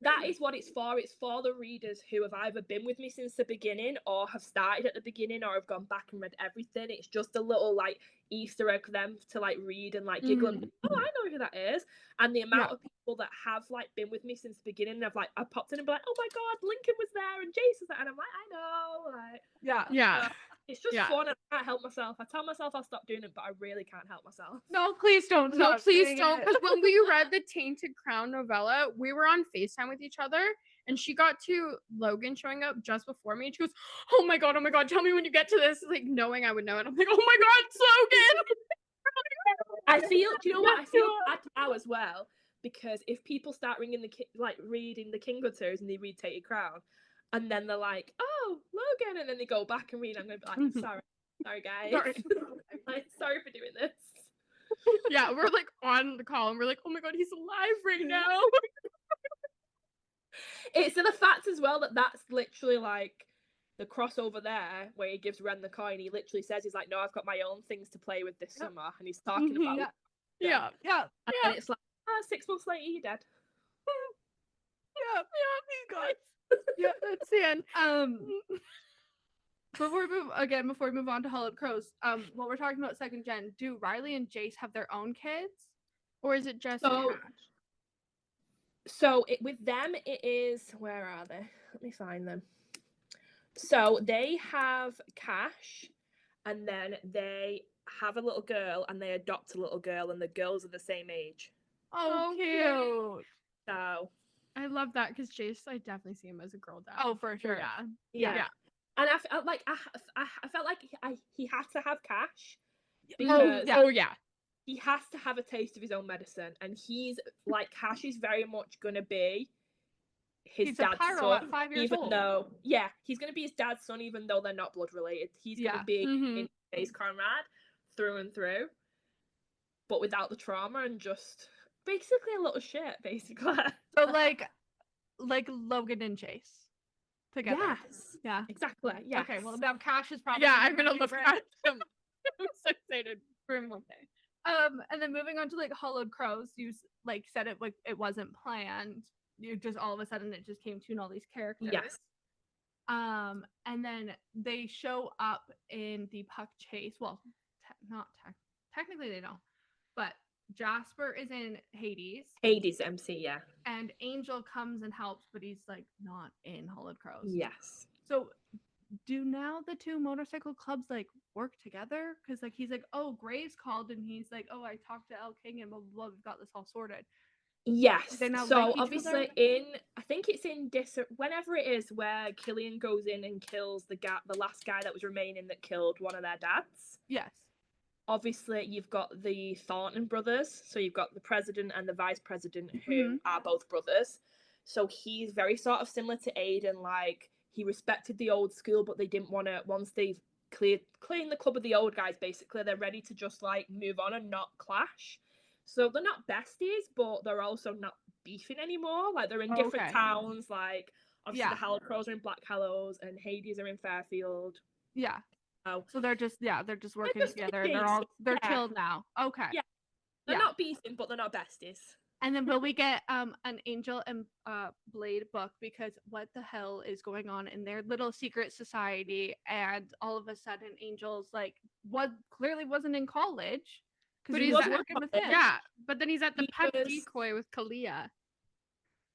That is what it's for. It's for the readers who have either been with me since the beginning or have started at the beginning or have gone back and read everything. It's just a little like Easter egg for them to like read and like giggle and oh, I know who that is. And the amount of people that have like been with me since the beginning and have like I popped in and be like, oh my god, Lincoln was there and Jace was there, and I'm like, I know, like Yeah. it's just fun and I can't help myself. I tell myself I'll stop doing it, but I really can't help myself. No, please don't. No, stop please doing don't. it. Because when we read the Tainted Crown novella, we were on FaceTime with each other, and she got to Logan showing up just before me, and she goes, oh my god, tell me when you get to this. Like, knowing I would know it. I'm like, oh my god, it's Logan! I feel, do you know what? I feel bad now as well because if people start reading the King Hood series and they read Tainted Crown, and then they're like, "Oh, Logan," and then they go back and read, I'm gonna be like, "Sorry, guys, I'm like, sorry for doing this." Yeah, we're like on the call, and we're like, "Oh my god, he's alive right now!" It's the fact as well that that's literally like the crossover there where he gives Ren the coin. He literally says he's like, no, I've got my own things to play with this summer, and he's talking about Yeah. and it's like 6 months later you're dead. He's gone. Yeah, that's the end. Before we move on to Hallowed Crows, what we're talking about second gen, do Riley and Jace have their own kids? Or is it just So with them, it is, where are they? Let me find them. So they have Cash, and then they have a little girl, and they adopt a little girl, and the girls are the same age. Oh, cute. So I love that because Jace, I definitely see him as a girl dad. Oh, for sure. yeah. And I felt like he had to have Cash Oh because yeah. he has to have a taste of his own medicine, and he's like Cash is very much gonna be his He's dad's a pyro son, at 5 years even old. though he's gonna be his dad's son, even though they're not blood related. He's gonna be in his Conrad through and through, but without the trauma and just basically a little shit, basically. So like Logan and Chase together. Yes. Yeah. Exactly. Yeah. Okay. Well, now Cash is probably. Yeah, I'm gonna look favorite. at them. I'm so excited for him one day. And then moving on to like Hallowed Crows, you like said it like it wasn't planned. You just all of a sudden it just came to and all these characters. Yes. And then they show up in the Puck chase. Well, technically they don't, but Jasper is in Hades. Hades MC, yeah. And Angel comes and helps, but he's like not in Hallowed Crows. Yes. So do now the two motorcycle clubs like work together? Because like he's like, oh, Graves called and he's like, oh, I talked to El King and blah blah blah. We've got this all sorted. Yes. They now So like each obviously other? I think it's in whenever it is where Killian goes in and kills the last guy that was remaining that killed one of their dads. Yes. Obviously, you've got the Thornton brothers. So you've got the president and the vice president who are both brothers. So he's very sort of similar to Aiden. Like, he respected the old school, but they didn't want to, once they've cleaned the club of the old guys, basically, they're ready to just, like, move on and not clash. So they're not besties, but they're also not beefing anymore. Like, they're in different towns. Like, obviously, the Hallowed Crows are in Black Hallows and Hades are in Fairfield. Yeah. Oh. So they're just working together and they're chilled now. Okay. Yeah. They're not beefing, but they're not besties. And then will we get an Angel and Blade book, because what the hell is going on in their little secret society? And all of a sudden Angel's like clearly wasn't in college, but he's working with him. Yeah, but then he's at the pet decoy with Kalia.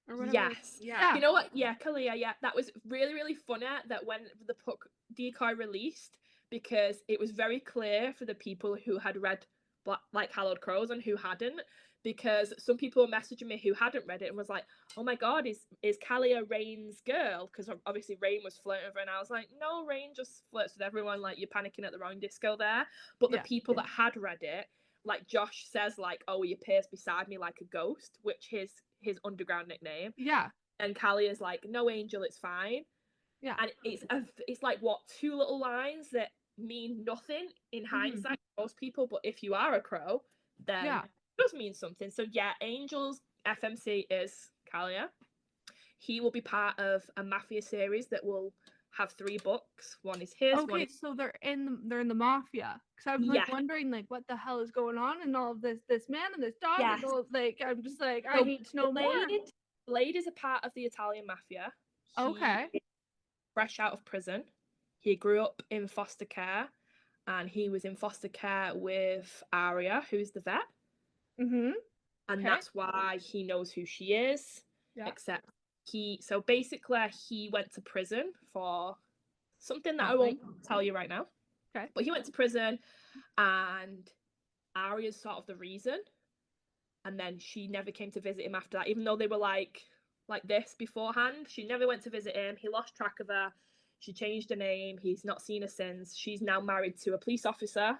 Or whatever. Yes. Yeah. You know what? Yeah, Kalia, yeah. That was really, really funny that when the Puck decoy released, because it was very clear for the people who had read Hallowed Crows and who hadn't, because some people were messaging me who hadn't read it and was like, oh my god, is Kalia Rain's girl? Because obviously Rain was flirting with her, and I was like, no, Rain just flirts with everyone, like, you're panicking at the wrong disco there. But the people that had read it, like Josh says, like, oh, he appears beside me like a ghost, which is his underground nickname. Yeah. And Kalia's like, no, Angel, it's fine. Yeah. And it's like, what, 2 little lines that mean nothing in hindsight to most people, but if you are a crow, then it does mean something. So yeah, Angel's FMC is Kalia. He will be part of a Mafia series that will have 3 books. One is his. Okay, so they're in the Mafia. Because I'm like wondering, like, what the hell is going on and all of this man and this dog. Yes. And all, like, I'm just like, I need to know more. Blade is a part of the Italian Mafia. Okay. He is fresh out of prison. He grew up in foster care, and he was in foster care with Aria, who's the vet. And that's why he knows who she is. Yeah. Except so basically he went to prison for something that I won't tell you right now. Okay. But he went to prison, and Aria's sort of the reason. And then she never came to visit him after that, even though they were like this beforehand. She never went to visit him. He lost track of her. She changed her name. He's not seen her since. She's now married to a police officer.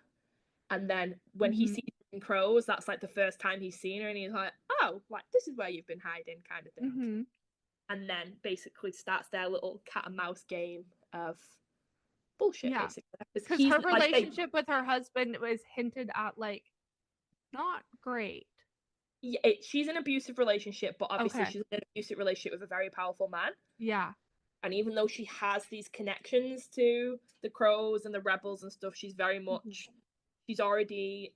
And then when he sees her in Crows, that's like the first time he's seen her, and he's like, oh, like, this is where you've been hiding, kind of thing. And then basically starts their little cat and mouse game of bullshit, basically. Because her relationship with her husband was hinted at, like, not great. Yeah, she's in an abusive relationship, but obviously she's in an abusive relationship with a very powerful man. Yeah. And even though she has these connections to the Crows and the rebels and stuff, she's very much, she's already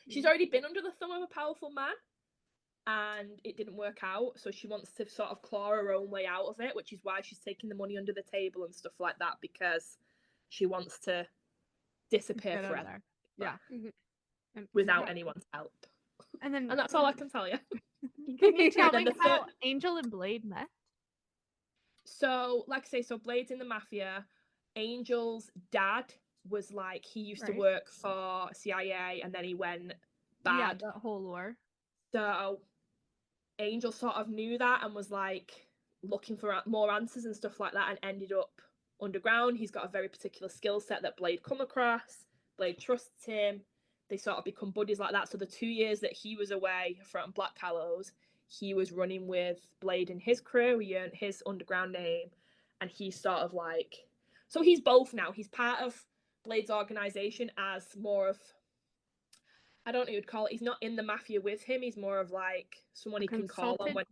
been under the thumb of a powerful man, and it didn't work out. So she wants to sort of claw her own way out of it, which is why she's taking the money under the table and stuff like that, because she wants to disappear forever. Yeah. Without anyone's help. And that's all I can tell you. Can you tell me how Angel and Blade met? So, like I say, so Blade's in the Mafia. Angel's dad was like, he used to work for CIA, and then he went bad. Yeah, that whole lore. So Angel sort of knew that and was like looking for more answers and stuff like that, and ended up underground. He's got a very particular skill set that Blade come across. Blade trusts him. they sort of become buddies like that. So the 2 years that he was away from Black Hallows, he was running with Blade and his crew. He earned his underground name, and he's sort of like, so he's both now. He's part of Blade's organization as more of, I don't know what you'd call it. He's not in the mafia with him. He's more of like someone he can call on when,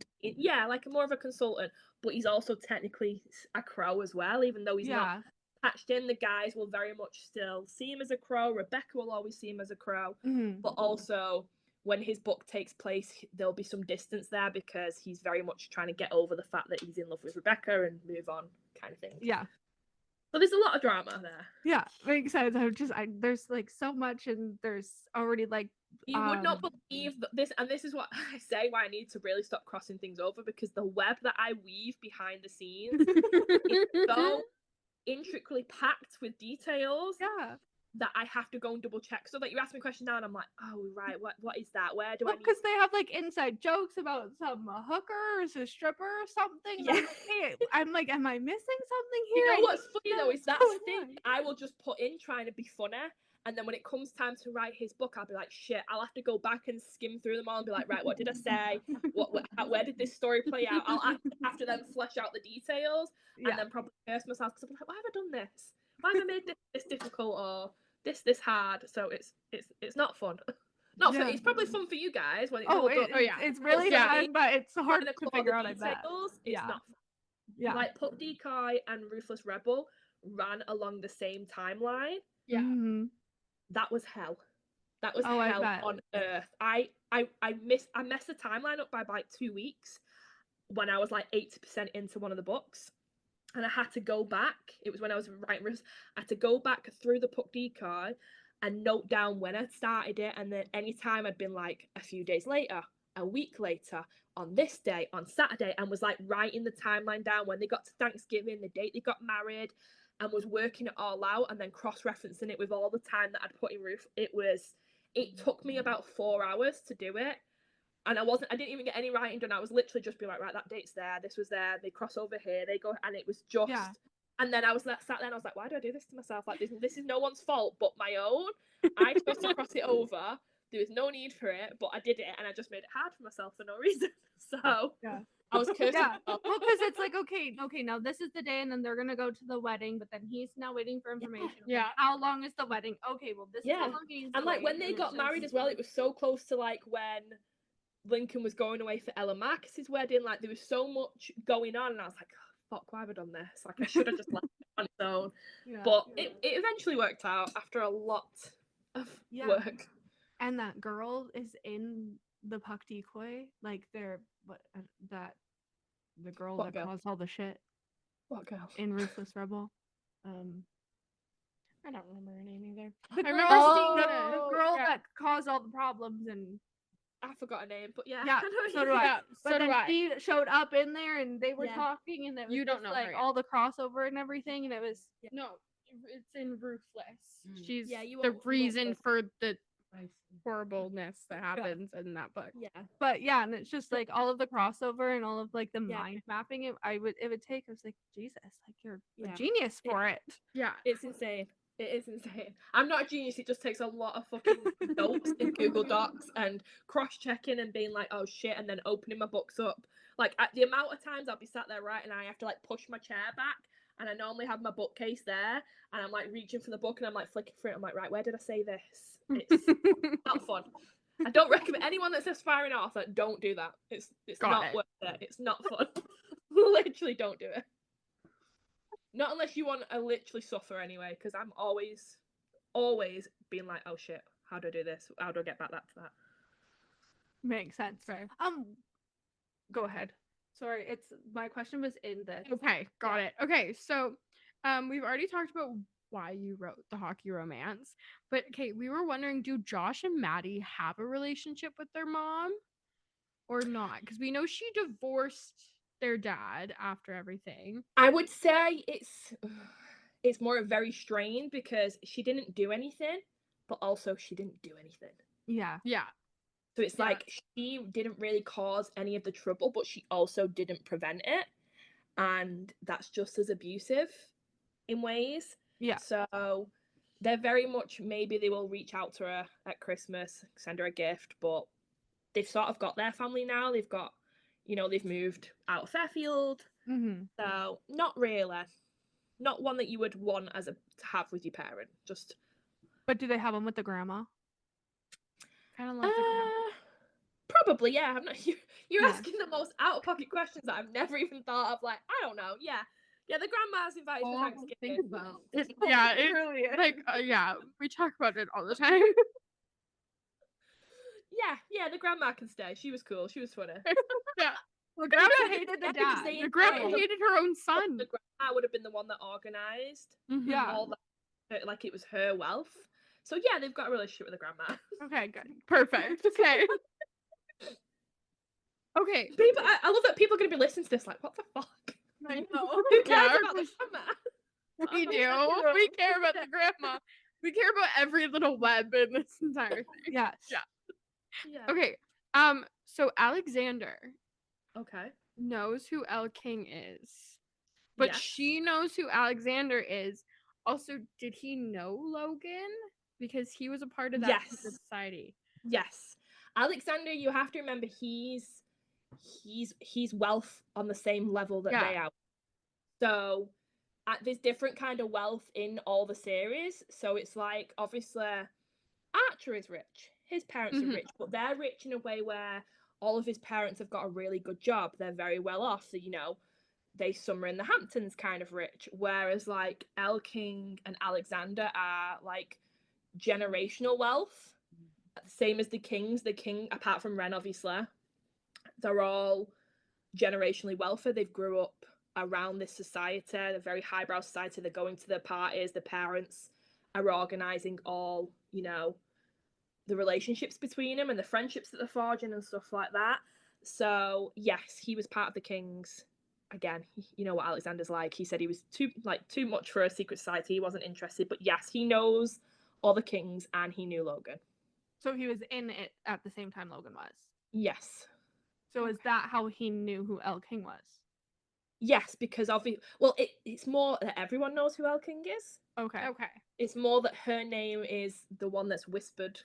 like more of a consultant. But he's also technically a crow as well, even though he's not patched in. The guys will very much still see him as a crow. Rebecca will always see him as a crow. But also, when his book takes place, there'll be some distance there because he's very much trying to get over the fact that he's in love with Rebecca and move on, kind of thing. Yeah. So there's a lot of drama there. Yeah, makes sense. There's like so much, and there's already like you would not believe this, and this is what I say why I need to really stop crossing things over, because the web that I weave behind the scenes is so intricately packed with details. Yeah. That I have to go and double check. So that you ask me a question now and I'm like, oh right, what is that? Where do I need because they have like inside jokes about some hooker or a stripper or something. Yeah. I'm like, am I missing something here? You know what's funny though is that's the thing I will just put in trying to be funny, and then when it comes time to write his book, I'll be like, shit, I'll have to go back and skim through them all and be like, right, what did I say? Where did this story play out? I'll have to then flesh out the details and then probably curse myself because I'm like, why have I done this? Why have I made this difficult or this hard? So it's not fun. Not fun. It's probably fun for you guys when it's all done. It's really fun, but it's hard to figure out. I bet it's not fun. Yeah, like Puck Decoy and Ruthless Rebel ran along the same timeline. Yeah, that was hell. That was hell on earth. I messed the timeline up by like 2 weeks when I was like 80% into one of the books. And I had to go back. It was when I was writing. I had to go back through the Puck Decoy and note down when I'd started it. And then any time I'd been like a few days later, a week later, on this day, on Saturday, and was like writing the timeline down when they got to Thanksgiving, the date they got married, and was working it all out and then cross-referencing it with all the time that I'd put in Ruth. It took me about 4 hours to do it. And I didn't even get any writing done. I was literally just being like, right, that date's there, this was there, they cross over here, they go, and it was just, and then I was sat there and I was like, why do I do this to myself? Like, this is no one's fault but my own. I chose to cross it over. There was no need for it, but I did it, and I just made it hard for myself for no reason. So I was cursing. Well, because it's like, okay, now this is the day, and then they're gonna go to the wedding, but then he's now waiting for information. Yeah. Like, how long is the wedding? Okay, well, this is how long he's and like when they got married as well, it was so close to like when Lincoln was going away for Ella Marcus's wedding. Like there was so much going on, and I was like, oh, fuck, why have I done this? Like I should have just left it on its own. But it eventually worked out after a lot of work. And that girl is in the Puck Decoy, like the girl that caused all the shit. What girl? In Ruthless Rebel. I don't remember her name either. The girl that caused all the problems, and I forgot her name, but yeah. So do I. But then she showed up in there, and they were talking, and it was you don't know like her all the crossover and everything, and it was no, it's in Ruthless. She's you the reason for the horribleness that happens in that book. But and it's just like all of the crossover and all of like the mind mapping. It would take. I was like, Jesus, like you're a genius for it. Yeah, it's insane. It is insane. I'm not a genius. It just takes a lot of fucking notes in Google Docs and cross-checking and being like, oh shit, and then opening my books up. Like at the amount of times I'll be sat there writing, and I have to like push my chair back, and I normally have my bookcase there, and I'm like reaching for the book, and I'm like flicking through it. I'm like, right, where did I say this? It's not fun. I don't recommend anyone that's aspiring author, don't do that. It's not worth it. It's not fun. Literally don't do it. Not unless you want to literally suffer anyway, because I'm always being like, oh shit, how do I do this? How do I get back to that? Makes sense. Right. Go ahead. Sorry, my question was in this. Okay, got it. Okay, so we've already talked about why you wrote the hockey romance, but okay, we were wondering, do Josh and Maddie have a relationship with their mom or not? Because we know she divorced their dad after everything. I would say it's more very strained because she didn't do anything, but also she didn't do anything. Yeah. So it's like she didn't really cause any of the trouble, but she also didn't prevent it, and that's just as abusive in ways. Yeah. So they're very much, maybe they will reach out to her at Christmas, send her a gift, but they've sort of got their family now. They've got, they've moved out of Fairfield. Mm-hmm. So not really. Not one that you would want to have with your parent. Just. But do they have them with the grandma? Kind of like the grandma. Probably, yeah. I'm not. You're asking the most out of pocket questions that I've never even thought of. Like, I don't know. Yeah, the grandma's invited for Thanksgiving. Think about. Yeah, it really is. Like, we talk about it all the time. Yeah, the grandma can stay. She was cool. She was funny. Yeah. Well, grandma hated the dad. The grandma hated her own son. The grandma would have been the one that organised all that, like it was her wealth. So yeah, they've got a relationship with the grandma. Okay, good. Perfect. Okay. Okay. People, I love that people are going to be listening to this like, what the fuck? I know. Who cares about the grandma? We do. We care about the grandma. We care about every little web in this entire thing. Yes. Yeah. Okay. So Alexander knows who El King is. But she knows who Alexander is. Also, did he know Logan? Because he was a part of that society. Yes. Alexander, you have to remember he's wealth on the same level that they are. So there's different kind of wealth in all the series. So it's like, obviously, Archer is rich. His parents are rich, but they're rich in a way where all of his parents have got a really good job. They're very well off. So, they summer in the Hamptons kind of rich. Whereas like El King and Alexander are like generational wealth. Same as the Kings. The King, apart from Ren, obviously, they're all generationally wealthy. They've grew up around this society, a very highbrow society. They're going to their parties. The parents are organising all, the relationships between them and the friendships that they're forging and stuff like that. So yes, he was part of the Kings. Again, you know what Alexander's like. He said he was too much for a secret society. He wasn't interested. But yes, he knows all the Kings and he knew Logan. So he was in it at the same time Logan was? Yes. So is that how he knew who El King was? Yes, because it's more that everyone knows who El King is. Okay. It's more that her name is the one that's whispered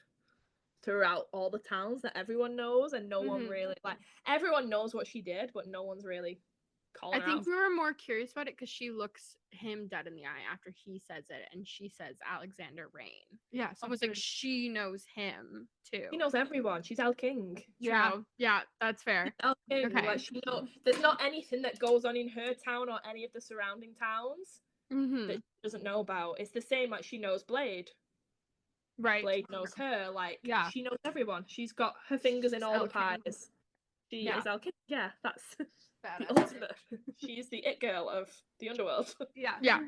throughout all the towns that everyone knows, and no one really, everyone knows what she did, but no one's really calling her out. I think we were more curious about it because she looks him dead in the eye after he says it, and she says Alexander Rain. Yeah, so I was like, she knows him too. She knows everyone. She's El King. Yeah, that's fair. El King. Okay. Like, there's not anything that goes on in her town or any of the surrounding towns that she doesn't know about. It's the same, like she knows Blade. Right. Blade knows her. Like, she knows everyone. She's got her fingers in all the pies. She is El King. Yeah, that's the ultimate. She is the it girl of the underworld. Yeah.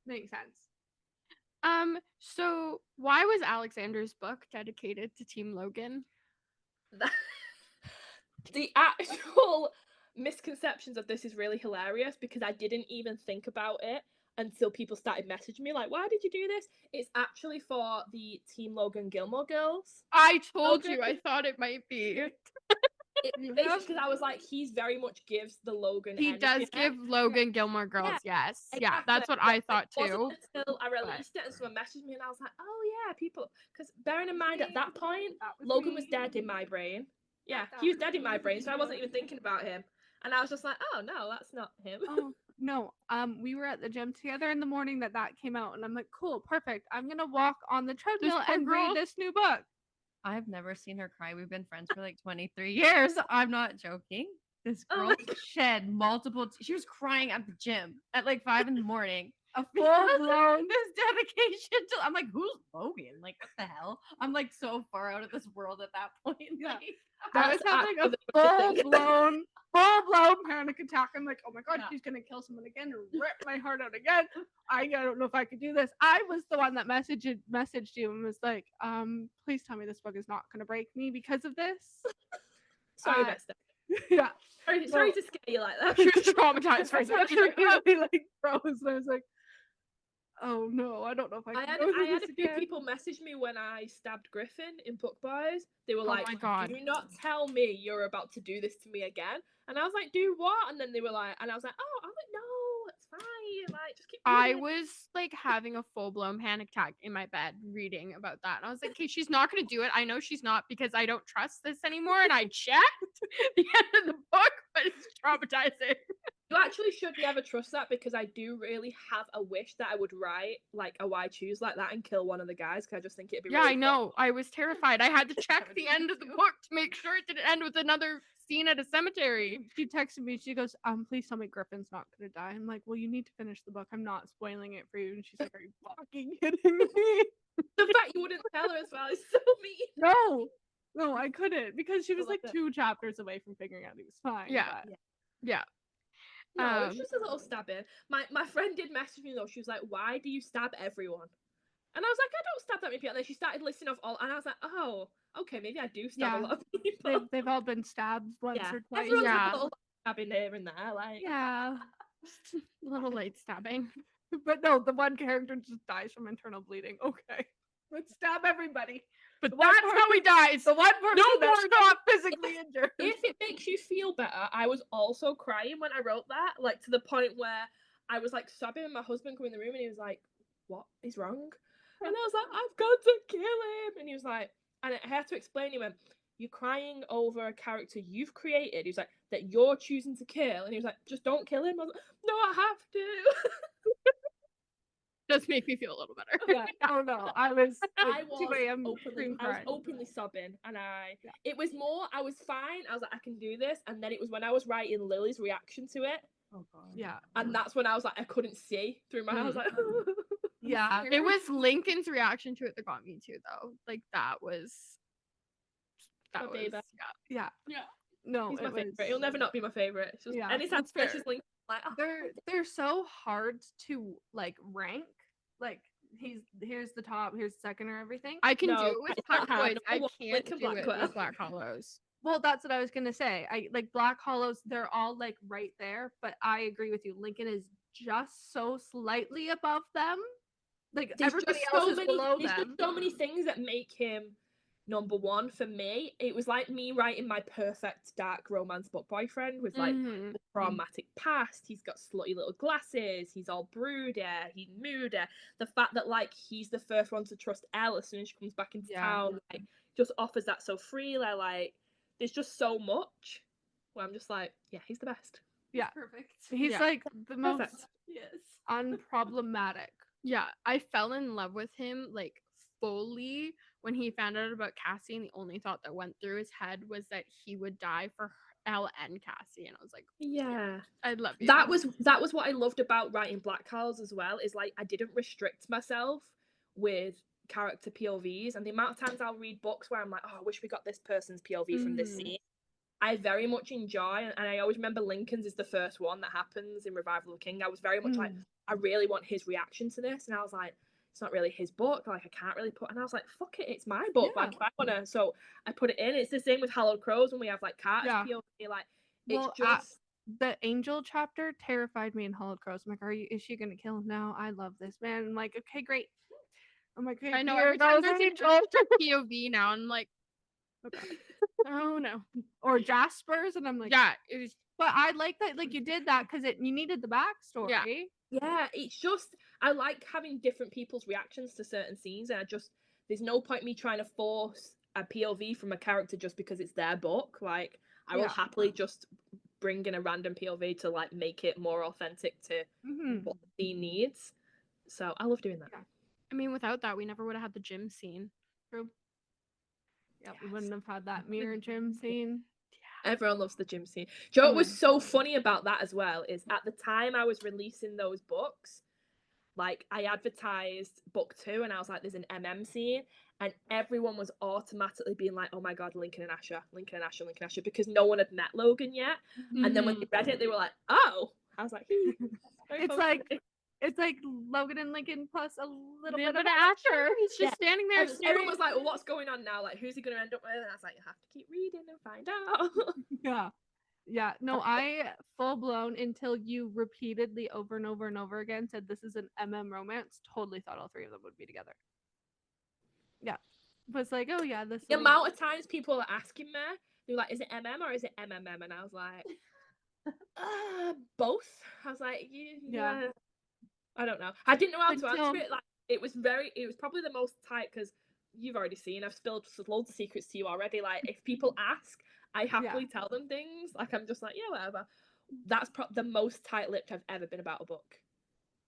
Makes sense. So why was Alexander's book dedicated to Team Logan? The actual misconceptions of this is really hilarious because I didn't even think about it until people started messaging me like, why did you do this? It's actually for the Team Logan Gilmore Girls. I told you I thought it might be. Because I was like, he's very much gives the Logan He energy. does give Logan Gilmore Girls, yes. Exactly. Yeah, that's what I thought too. It wasn't until I released it and someone messaged me and I was like, oh yeah, people. Because bearing in mind at that point, Logan was dead in my brain. Yeah, he was dead in my brain, so I wasn't even thinking about him. And I was just like, oh no, that's not him. Oh no, we were at the gym together in the morning that came out, and I'm like, cool, perfect. I'm gonna walk on the treadmill and read this new book. I've never seen her cry. We've been friends for like 23 years. I'm not joking. This girl shed multiple. She was crying at the gym at like 5 a.m. A full-blown this dedication to. I'm like, who's Logan? Like, what the hell? I'm like so far out of this world at that point. Like, I was having a full-blown panic attack. I'm like, oh my god, she's gonna kill someone again and rip my heart out again. I don't know if I could do this. I was the one that messaged you and was like, please tell me this book is not gonna break me because of this. Sorry, Vesta. Yeah. Sorry to scare you like that. She was traumatized for a second. She like froze, and I was like, oh no, I don't know if I can I had a few people message me when I stabbed Griffin in Book Boys. They were like, my God. Do not tell me you're about to do this to me again. And I was like, do what? And then they were like, and I was like, oh, I'm like, no, it's fine. Like, just keep I reading. was like having a full-blown panic attack in my bed reading about that. And I was like, okay, she's not going to do it. I know she's not because I don't trust this anymore. And I checked the end of the book, but it's traumatizing. You actually should never trust that, because I do really have a wish that I would write like a Why Choose like that and kill one of the guys, because I just think it'd be Yeah, really I know. I was terrified. I had to check the end of the book to make sure it didn't end with another scene at a cemetery. She texted me. She goes, please tell me Griffin's not gonna die. I'm like, well, you need to finish the book. I'm not spoiling it for you. And she's like, are you fucking kidding me? The fact you wouldn't tell her as well is so mean. No, I couldn't, because she was love like it. 2 chapters away from figuring out he was fine. Yeah. but- Yeah. No, it's just a little stabbing. My friend did message me though. She was like, "Why do you stab everyone?" And I was like, "I don't stab that many people." And then she started listing off all, and I was like, "Oh, okay, maybe I do stab Yeah. a lot of people." They've all been stabbed once Yeah, or twice. everyone's Yeah. had a little stabbing here and there, like. Yeah. A little late stabbing. But no, the one character just dies from internal bleeding. Okay. Let's stab everybody. But The one that's how he dies. The one person No that's more not physically injured. If it makes you feel better, I was also crying when I wrote that, like to the point where I was like sobbing, and my husband came in the room and he was like, "What is wrong?" And I was like, "I've got to kill him." And he was like, and I had to explain. He went, "You're crying over a character you've created." He was like, "that you're choosing to kill." And he was like, "Just don't kill him." I was like, "No, I have to." Does make me feel a little better. Yeah. Oh no, I was I like, was 2 a.m. openly, openly sobbing, and it was more, I was fine. I was like, I can do this. And then it was when I was writing Lily's reaction to it, Oh god. Yeah. and that's when I was like, I couldn't see through my. I was like, Yeah. It was Lincoln's reaction to it that got me too, though. Like that was My baby. Yeah. Yeah. No, he's it my was. favorite. He'll never not be my favorite. It's just, Yeah, anytime that's fair. it's just Lincoln, like, oh, They're so hard to like rank. Like here's the top, here's the second, or everything. I can No, do it with it's not Puck hard. Boys. I No, can't Lincoln do it Blackwell. with Black Hollows. Well, that's what I was gonna say. I like Black Hollows. They're all like right there, but I agree with you. Lincoln is just so slightly above them. Like there's everybody just else so is many, below there's them. just so many things that make him number one for me. It was like me writing my perfect dark romance book boyfriend with like Mhm. a traumatic past. He's got slutty little glasses. He's all broody. He's moody. The fact that like he's the first one to trust Elle as soon as she comes back into town, like just offers that so freely. Like there's just so much where I'm just like, yeah, he's the best. Yeah, Perfect. he's Yeah. like the most Perfect. Yes. unproblematic. Yeah, I fell in love with him like fully when he found out about Cassie, and the only thought that went through his head was that he would die for Elle and Cassie, and I was like, Yeah. I love you. That was what I loved about writing Black Hallows as well, is like I didn't restrict myself with character POVs, and the amount of times I'll read books where I'm like, oh, I wish we got this person's POV from this Mhm. scene. I very much enjoy, and I always remember Lincoln's is the first one that happens in Revival of the King. I was very much like, I really want his reaction to this, and I was like, it's not really his book, like I can't really put, and I was like, fuck it, it's my book, Yeah. like if I wanna, so I put it in. It's the same with Hallowed Crows when we have like Carter's Yeah. POV, like Well, it's just the angel chapter terrified me in Hallowed Crows. I'm like, is she gonna kill him now? I love this man. I'm like, okay, great. I'm like, okay, I know here every time goes there's Angel. an extra POV now, I'm like, Okay. oh no. Or Jasper's, and I'm like, Yeah, it was. But I like that, like you did that because you needed the backstory. yeah, it's just I like having different people's reactions to certain scenes, and there's no point me trying to force a POV from a character just because it's their book. Like I will Yeah. happily just bring in a random POV to like make it more authentic to what the scene needs. So I love doing that. Yeah. I mean, without that, we never would have had the gym scene. True. Yeah, we Yes. wouldn't have had that mirror gym scene. Everyone loves the gym scene. Do you know what was so funny about that as well is at the time I was releasing those books, like I advertised book 2 and I was like, there's an MM scene, and everyone was automatically being like, oh my god, Lincoln and Asher, because no one had met Logan yet. And then when they read it, they were like, oh. I was like, It's like Logan and Lincoln plus a little bit of Asher. He's just Yeah. standing there And staring. everyone was like, well, what's going on now? Like, who's he going to end up with? And I was like, you have to keep reading and find out. Yeah. No, I full blown until you repeatedly over and over and over again said this is an MM romance. Totally thought all 3 of them would be together. Yeah, was like, oh yeah, this. The amount of times people are asking me, they're like, is it MM or is it MMM? And I was like, both. I was like, yeah. I don't know. I didn't know how to Until- answer it. Like, it was probably the most tight because you've already seen. I've spilled loads of secrets to you already. Like, if people ask, I happily tell them things. Like, I'm just like, yeah, whatever. That's the most tight-lipped I've ever been about a book.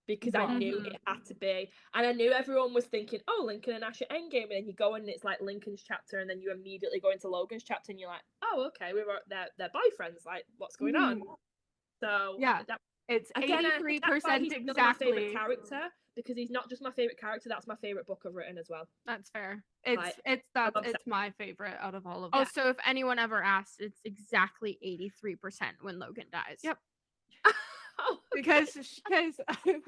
Because I knew it had to be. And I knew everyone was thinking, oh, Lincoln and Ash are Endgame. And then you go in and it's like Lincoln's chapter. And then you immediately go into Logan's chapter and you're like, oh, okay, they're boyfriends. Like, what's going on? So, yeah. It's 83% exactly. exactly. My favorite character, because he's not just my favorite character, that's my favorite book I've written as well. That's fair. It's my favorite out of all of them. Oh, so if anyone ever asks, it's exactly 83% when Logan dies. Yep. Oh, Because I didn't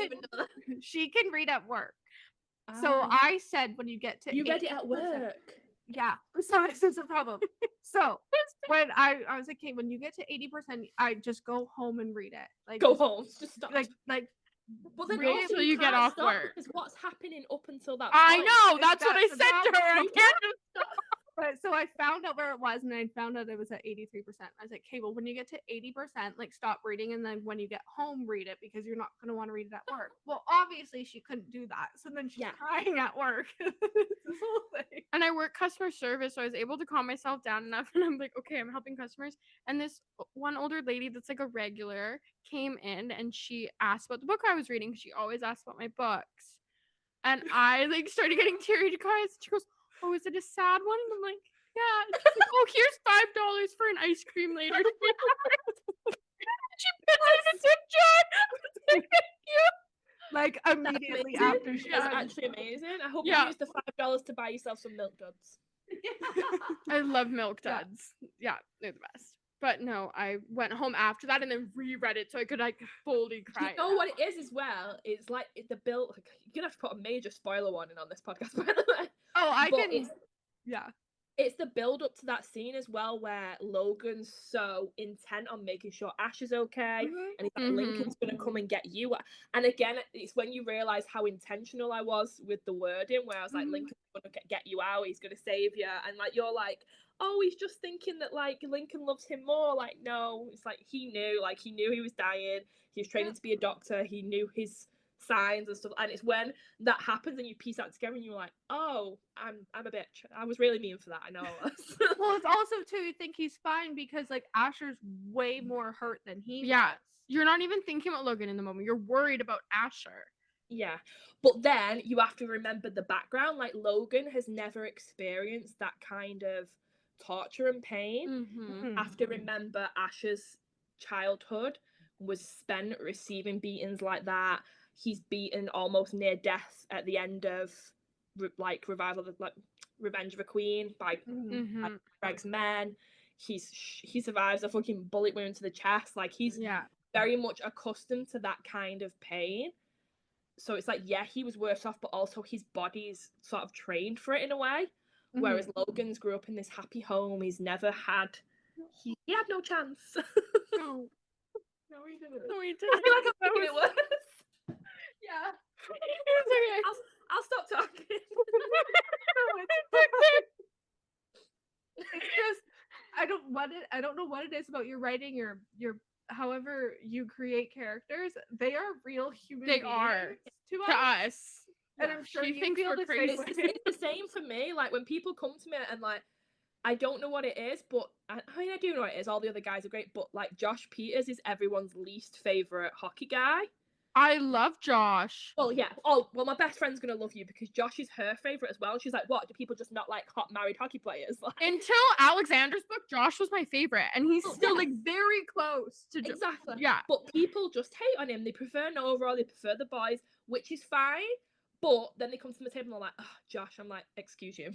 even know that. she can read at work. So I said when you get to you read it at work. Yeah. So this is a problem. So when I was like, okay, when you get to 80%, I just go home and read it. Like go home. Just stop. Like but then read also until you get off stop work. because what's happening up until that I point? know. That's what I the said to her. I problem. can't just stop. But so I found out where it was, and I found out it was at 83%. I was like, okay, well, when you get to 80%, like stop reading, and then when you get home, read it because you're not going to want to read it at work. Well, obviously she couldn't do that, so then she's crying at work. This whole thing. And I work customer service, so I was able to calm myself down enough. And I'm like, okay, I'm helping customers. And this one older lady that's like a regular came in, and she asked about the book I was reading. She always asks about my books, and I like started getting teary-eyed. And she goes, oh, is it a sad one? And I'm like, yeah. And she's like, oh, here's $5 for an ice cream later. She puts it in a tip jar. Thank you. Like immediately after she That's actually amazing. I hope you use the $5 to buy yourself some milk duds. I love milk duds. Yeah, they're the best. But no, I went home after that and then reread it so I could like fully cry. You know what it is as well? It's like the build. Like, you're gonna have to put a major spoiler warning on this podcast, by the way. Oh, I but can. Yeah. It's the build up to that scene as well, where Logan's so intent on making sure Ash is okay, and he's like, Lincoln's gonna come and get you. And again, it's when you realize how intentional I was with the wording, where I was like, Lincoln's gonna get you out, he's gonna save you, and like you're like, oh, he's just thinking that like Lincoln loves him more. Like, no, it's like he knew he was dying. He was training to be a doctor. He knew his signs and stuff, and it's when that happens and you piece that together and you're like, oh, I'm a bitch. I was really mean for that. I know I was. Well, it's also too, you think he's fine because like Asher's way more hurt than he was. You're not even thinking about Logan in the moment. You're worried about Asher. Yeah, but then you have to remember the background. Like, Logan has never experienced that kind of torture and pain. Mm-hmm. Have to remember Asher's childhood was spent receiving beatings like that. He's beaten almost near death at the end of Revival of Revenge of a Queen by Greg's men. He survives a fucking bullet wound to the chest. Like, he's very much accustomed to that kind of pain. So it's like, yeah, he was worse off, but also his body's sort of trained for it in a way. Whereas Logan's grew up in this happy home. He's never had. He had no chance. No, he didn't. No, he I feel like I'm making it worse. Yeah. It's okay. I'll stop talking. It's just I don't know what it is about your writing, your however you create characters. They are real human beings. They are to us. And I'm sure she you thinks feel we're the crazy. same. It's the same for me. Like, when people come to me and like, I don't know what it is, but I mean, I do know what it is. All the other guys are great, but like Josh Peters is everyone's least favorite hockey guy. I love Josh. Well, yeah. Oh, well, my best friend's gonna love you because Josh is her favorite as well. She's like, what? Do people just not like hot married hockey players? Like, until Alexander's book, Josh was my favorite, and he's still like very close to exactly. Yeah, but people just hate on him. They prefer Nova, or they prefer the boys, which is fine. But then they come to the table and they're like, oh, Josh. I'm like, excuse you.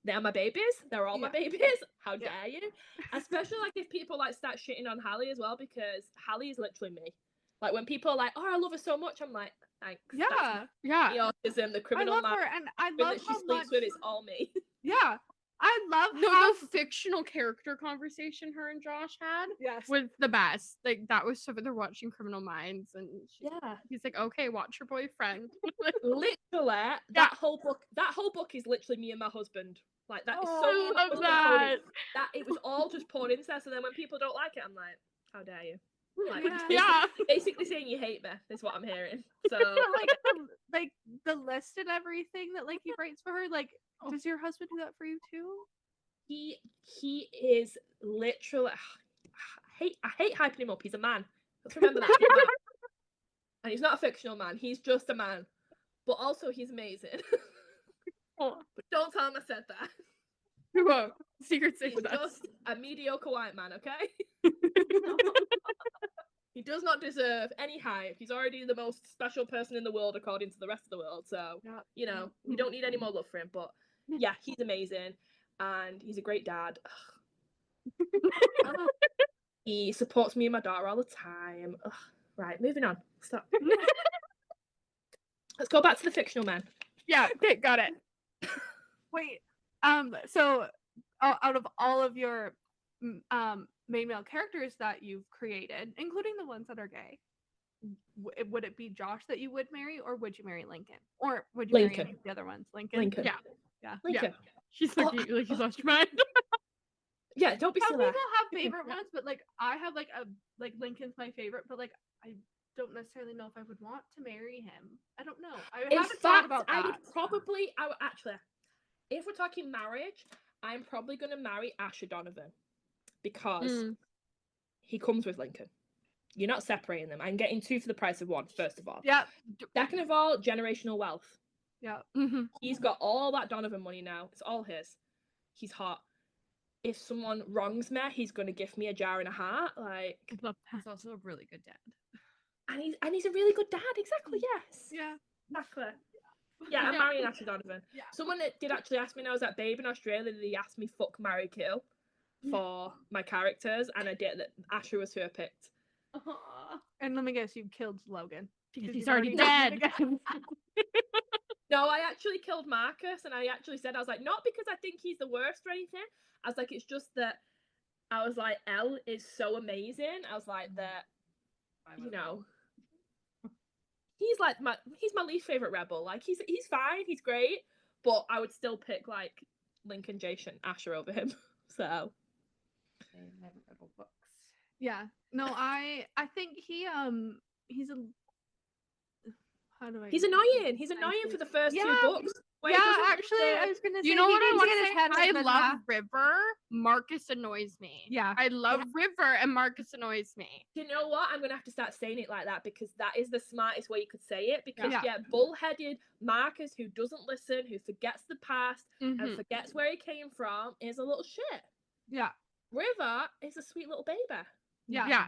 They're my babies. They're all my babies. How dare you? Especially like if people like start shitting on Hallie as well, because Hallie is literally me. Like, when people are like, oh, I love her so much, I'm like, thanks. Yeah. The autism, the criminal I love her, and I love that she how sleeps much. with is all me. Yeah, I love how the fictional character conversation her and Josh had yes was the best. Like, that was so they're watching Criminal Minds, and he's like, okay, watch your boyfriend. Literally, that whole book is literally me and my husband. Like, that is so. I love that. That it was all just poured into us, and then when people don't like it, I'm like, how dare you? Like, Yeah. basically saying you hate me is what I'm hearing. So like the list and everything that like he writes for her. Like, does your husband do that for you too? he is literally. I hate hyping him up. He's a man. Let's remember that. He's a man. And he's not a fictional man. He's just a man. But also, he's amazing. But don't tell him I said that. We won't. Secret He's safe. just a mediocre white man, okay? He does not deserve any hype. He's already the most special person in the world according to the rest of the world. So, you know, we don't need any more love for him. But yeah, he's amazing. And he's a great dad. He supports me and my daughter all the time. Ugh. Right, moving on. Stop. Let's go back to the fictional men. Yeah, okay, got it. Wait, so out of all of your main male characters that you've created, including the ones that are gay, would it be Josh that you would marry, or would you marry Lincoln, or would you marry any of the other ones? Lincoln. Yeah. Lincoln. She's like, like he's lost your mind. Yeah, don't be Some silly. people have favorite ones, but like I have like Lincoln's my favorite, but like I don't necessarily know if I would want to marry him. I don't know. I haven't thought about that. I would actually, if we're talking marriage, I'm probably going to marry Asher Donovan because he comes with Lincoln. You're not separating them. I'm getting 2 for the price of 1, first of all. Yeah. Second of all, generational wealth. Yeah. He's got all that Donovan money now. It's all his. He's hot. If someone wrongs me, he's going to give me a jar and a heart. Like, he's also a really good dad. And he's a really good dad. Exactly. Yes. Yeah. Exactly. Yeah, I'm marrying Asher Donovan. Yeah. Someone that did actually ask me when I was at Babe in Australia, they asked me fuck, marry, kill for my characters, and I did that. Asher was who I picked. And let me guess, you killed Logan. Because he's already dead. No, I actually killed Marcus, and I actually said, I was like, not because I think he's the worst or anything. I was like, it's just that I was like, Elle is so amazing. I was like, that, you know, he's my least favorite rebel. Like, he's fine, he's great, but I would still pick like Lincoln, Jason, Asher over him. So rebel books. Yeah. No, I think he's a. How do I? He's annoying. He's annoying for the first 2 books. Yeah, actually, I was gonna say. You know what I want get to his say? head I up love River. Marcus annoys me. Yeah. I love River, and Marcus annoys me. You know what? I'm gonna have to start saying it like that because that is the smartest way you could say it. Because bullheaded Marcus who doesn't listen, who forgets the past and forgets where he came from, is a little shit. Yeah. River is a sweet little baby. Yeah.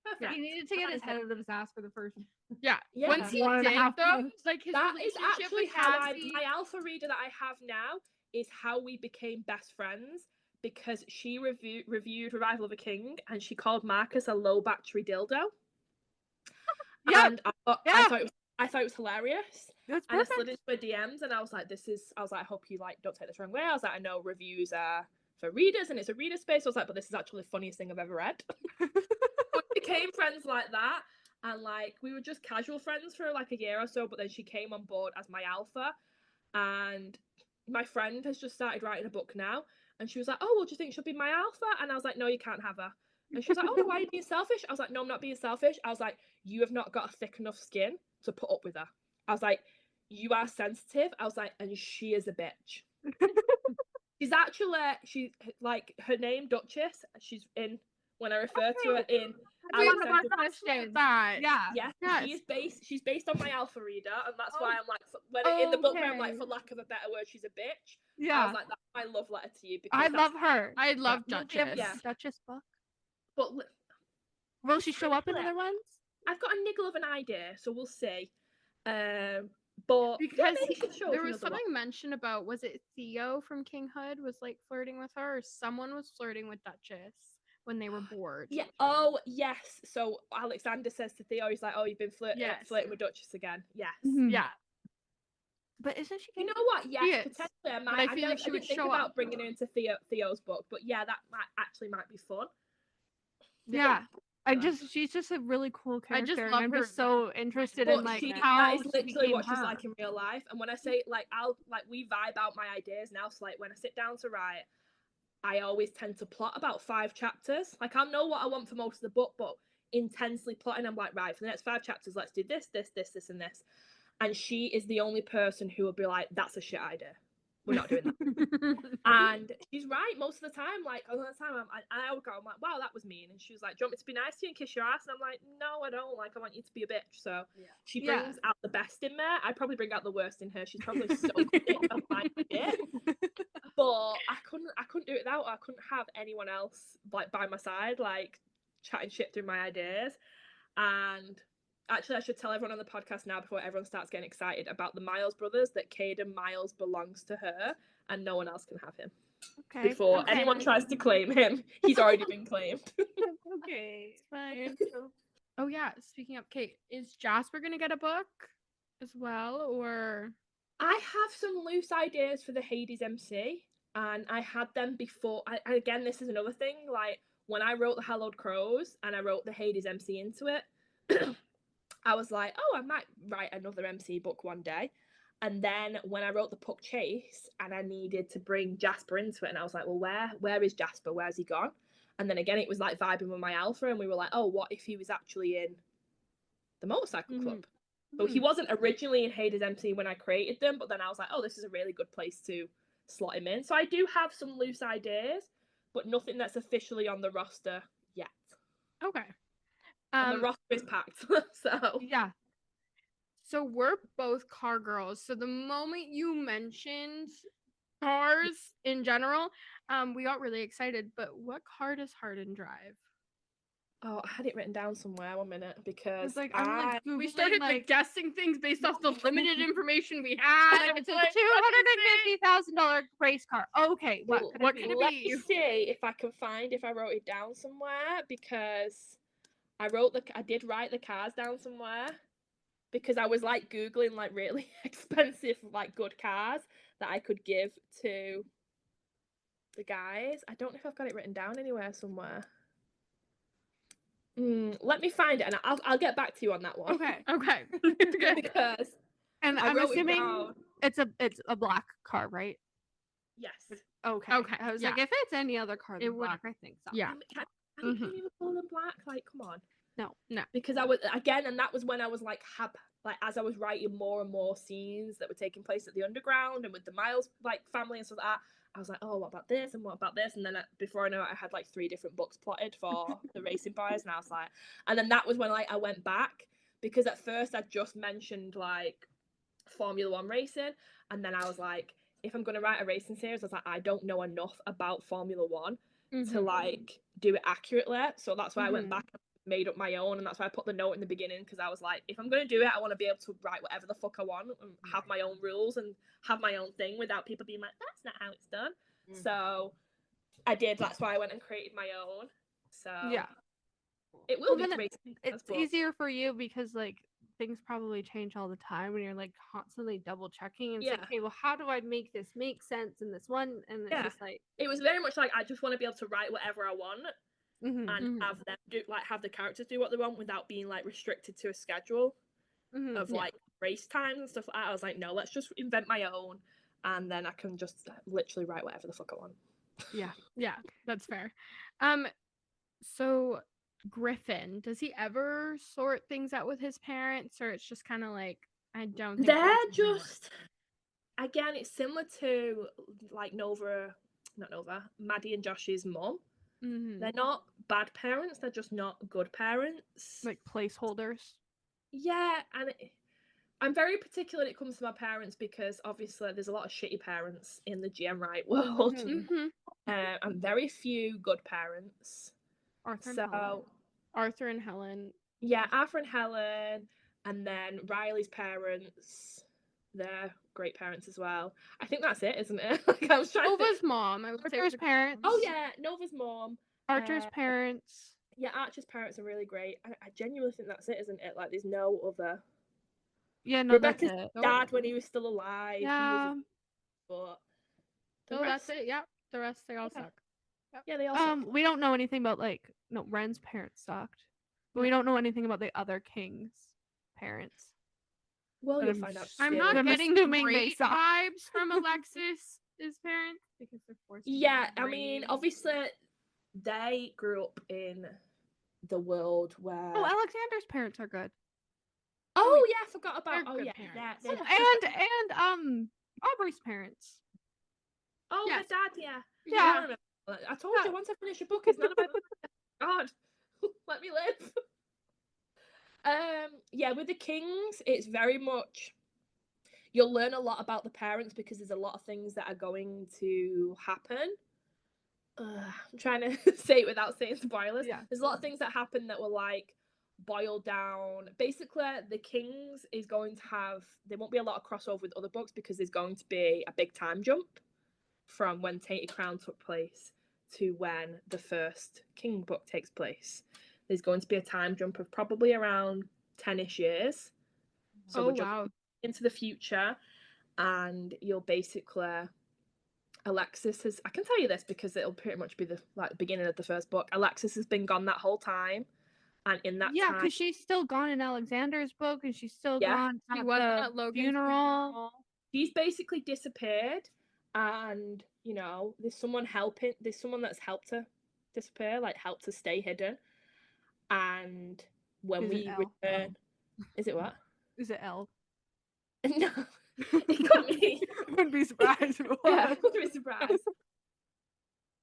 Perfect. He needed to get his head out of his ass for the first. Yeah. Once he did, though, like his that is relationship actually with how Cassie. my alpha reader that I have now is how we became best friends because she reviewed Revival of a King and she called Marcus a low battery dildo. And I thought it was hilarious. That's and I perfect. slid into her DMs and I was like, I hope you like don't take this the wrong way. I was like, I know reviews are for readers and it's a reader space. I was like, but this is actually the funniest thing I've ever read. We became friends like that. And like we were just casual friends for like a year or so, but then she came on board as my alpha. And my friend has just started writing a book now. And she was like, oh, well, do you think she'll be my alpha? And I was like, no, you can't have her. And she was like, oh, why are you being selfish? I was like, no, I'm not being selfish. I was like, you have not got a thick enough skin to put up with her. I was like, you are sensitive. I was like, and she is a bitch. She's like, her name, Duchess, she's in, when I refer to her in she's based on my alpha reader, and that's why I'm like, in the book where I'm like, for lack of a better word, she's a bitch. I was like, that's my love letter to you because I love her. I love Duchess. Duchess book. But will she show up in other ones? I've got a niggle of an idea, so we'll see. But because there was something mentioned about, was it Theo from King Hood was like flirting with her, or someone was flirting with Duchess when they were bored. Yeah. Oh yes. So Alexander says to Theo, he's like, "Oh, you've been flirting with Duchess again." Yes. Yeah. But isn't she? You know what? Yes, potentially. I feel like she would think about bringing her into Theo's book, but yeah, that might be fun. Yeah. She's just a really cool character. I'm just so interested in like how that is literally what she's like in real life. And when I say we vibe out my ideas now. So like when I sit down to write, I always tend to plot about 5 chapters. Like I'll know what I want for most of the book, but intensely plotting. I'm like, right, for the next 5 chapters, let's do this, this, this, this, and this. And she is the only person who will be like, that's a shit idea. We're not doing that. And she's right most of the time. Like, a lot of the time, I would go, I'm like, wow, that was mean. And she was like, do you want me to be nice to you and kiss your ass? And I'm like, no, I don't. Like, I want you to be a bitch. So she brings out the best in me. I probably bring out the worst in her. She's probably so good at my shit. But I couldn't do it without her. I couldn't have anyone else like by my side, like chatting shit through my ideas. And actually, I should tell everyone on the podcast now before everyone starts getting excited about the Miles brothers that Caden Miles belongs to her and no one else can have him. Okay. Before anyone tries to claim him, he's already been claimed. Okay, fine. Oh yeah, speaking of Kate, is Jasper gonna get a book as well, or? I have some loose ideas for the Hades MC, and I had them before. Again, this is another thing. Like when I wrote the Hallowed Crows and I wrote the Hades MC into it, I was like, oh, I might write another MC book one day. And then when I wrote the Puck Chase and I needed to bring Jasper into it, and I was like, well, where is Jasper? Where's he gone? And then again, it was like vibing with my alpha, and we were like, oh, what if he was actually in the motorcycle club? So he wasn't originally in Hades MC when I created them, but then I was like, oh, this is a really good place to slot him in. So I do have some loose ideas, but nothing that's officially on the roster yet. Okay. And the roster is packed. So yeah. So we're both car girls. So the moment you mentioned cars in general, we got really excited. But what car does Hardin drive? Oh, I had it written down somewhere. 1 minute, because we started like guessing things based off the limited information we had. It's a $250,000 race car. Okay, what can it let be? Me see if I can find if I wrote it down somewhere, because I did write the cars down somewhere, because I was like Googling like really expensive like good cars that I could give to the guys. I don't know if I've got it written down anywhere somewhere. Let me find it, and I'll get back to you on that one. Okay. Because I'm assuming it's a black car, right? Yes. Okay. I was like, if it's any other car than black, I think so. Yeah. Can you call them black? Like, come on. No. Because I was and that was when I was like as I was writing more and more scenes that were taking place at the underground and with the Miles like family and stuff like that. I was like, oh, what about this and what about this? And then before I know it, I had like 3 different books plotted for the racing boys, and I was like, and then that was when like I went back, because at first I just mentioned like Formula 1 racing, and then I was like, if I'm going to write a racing series, I was like, I don't know enough about Formula 1 to like do it accurately, so that's why I went back and made up my own, and that's why I put the note in the beginning, because I was like, if I'm going to do it, I want to be able to write whatever the fuck I want and have my own rules and have my own thing without people being like, that's not how it's done. So I did. That's why I went and created my own. So yeah, it will be great. It's easier for you because like things probably change all the time when you're like constantly double checking and saying, okay, well, how do I make this make sense in this one? And it's just like, it was very much like I just want to be able to write whatever I want. And have them have the characters do what they want without being like restricted to a schedule of like race times and stuff like that. I was like, no, let's just invent my own, and then I can just literally write whatever the fuck I want. Yeah, that's fair. So Griffin, does he ever sort things out with his parents, or it's just kind of like, I don't think they're just again, it's similar to like Maddie and Josh's mum. They're not bad parents, they're just not good parents. Like placeholders. Yeah, and I'm very particular when it comes to my parents, because obviously there's a lot of shitty parents in the GM Wright world. And very few good parents. Arthur and Helen. Yeah, Arthur and Helen, and then Riley's parents. They're great parents as well. I think that's it, isn't it? Like, I was trying Nova's mom. Archer's parents. Oh yeah, Nova's mom. Archer's parents. Yeah, Archer's parents are really great. I genuinely think that's it, isn't it? Like, there's no other. Yeah, no. Rebecca's dad when he was still alive. Yeah. That's it. Yeah, the rest they all suck. Yep. Yeah, they all suck. We don't know anything about Ren's parents sucked, but we don't know anything about the other king's parents. Well, you'll find out. I'm not getting great vibes from Alexis's parents because they're forced. Yeah, I mean, obviously, they grew up in the world where. Oh, Alexander's parents are good. Oh yeah, I forgot about. They're Oh good yeah, parents. And Aubrey's parents. Oh, Yes. her dad. Yeah. Yeah. I told you once I finish a book, it's none of my God. Let me live. Yeah, with the Kings, it's very much you'll learn a lot about the parents because there's a lot of things that are going to happen. I'm trying to say it without saying spoilers. Yeah. There's a lot of things that happen that were like boiled down. Basically, the Kings is going to have there won't be a lot of crossover with other books because there's going to be a big time jump from when Tainted Crown took place to when the first King book takes place. There's going to be a time jump of probably around 10-ish years. So we'll jump into the future, and you'll basically Alexis has I can tell you this because it'll pretty much be the beginning of the first book. Alexis has been gone that whole time, and in that time, Yeah, because she's still gone in Alexander's book, and she's still gone She at wasn't the at Logan's funeral. she's basically disappeared, and you know there's someone that's helped her disappear, like helped her stay hidden. And when Is it we Elle? return, is it what? Is it Elle? No, it could be. Wouldn't be surprised. Yeah, wouldn't be surprised.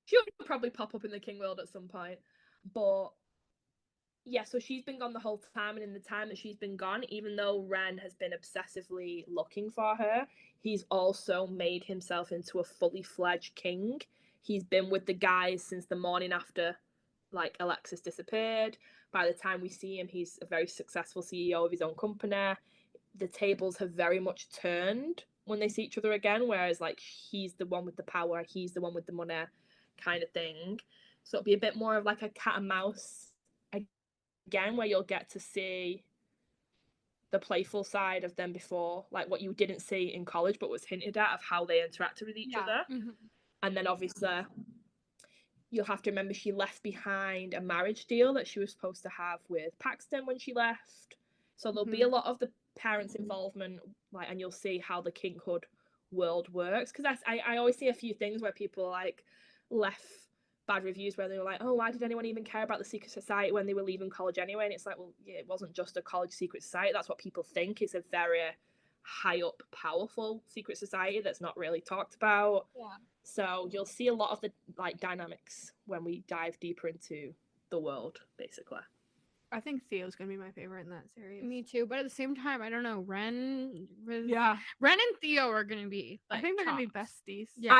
She'll probably pop up in the King world at some point, but yeah, so she's been gone the whole time, and in the time that she's been gone, even though Ren has been obsessively looking for her, he's also made himself into a fully fledged king. He's been with the guys since the morning after, like, Alexis disappeared. By the time we see him, he's a very successful CEO of his own company. The tables have very much turned when they see each other again, whereas, like, he's the one with the power, he's the one with the money kind of thing. So it'll be a bit more of like a cat and mouse again, where you'll get to see the playful side of them before, like what you didn't see in college but was hinted at of how they interacted with each other. Mm-hmm. And then obviously you'll have to remember she left behind a marriage deal that she was supposed to have with Paxton when she left. So there'll be a lot of the parents' involvement, like, and you'll see how the kinghood world works. Because I always see a few things where people like left bad reviews where they were like, oh, why did anyone even care about the secret society when they were leaving college anyway? And it's like, well, yeah, it wasn't just a college secret society. That's what people think. It's a very high up, powerful secret society that's not really talked about. Yeah. So you'll see a lot of the like dynamics when we dive deeper into the world, basically. I think Theo's gonna be my favorite in that series. Me too, but at the same time, I don't know. Ren and Theo are gonna be. I think they're gonna be besties. Yeah.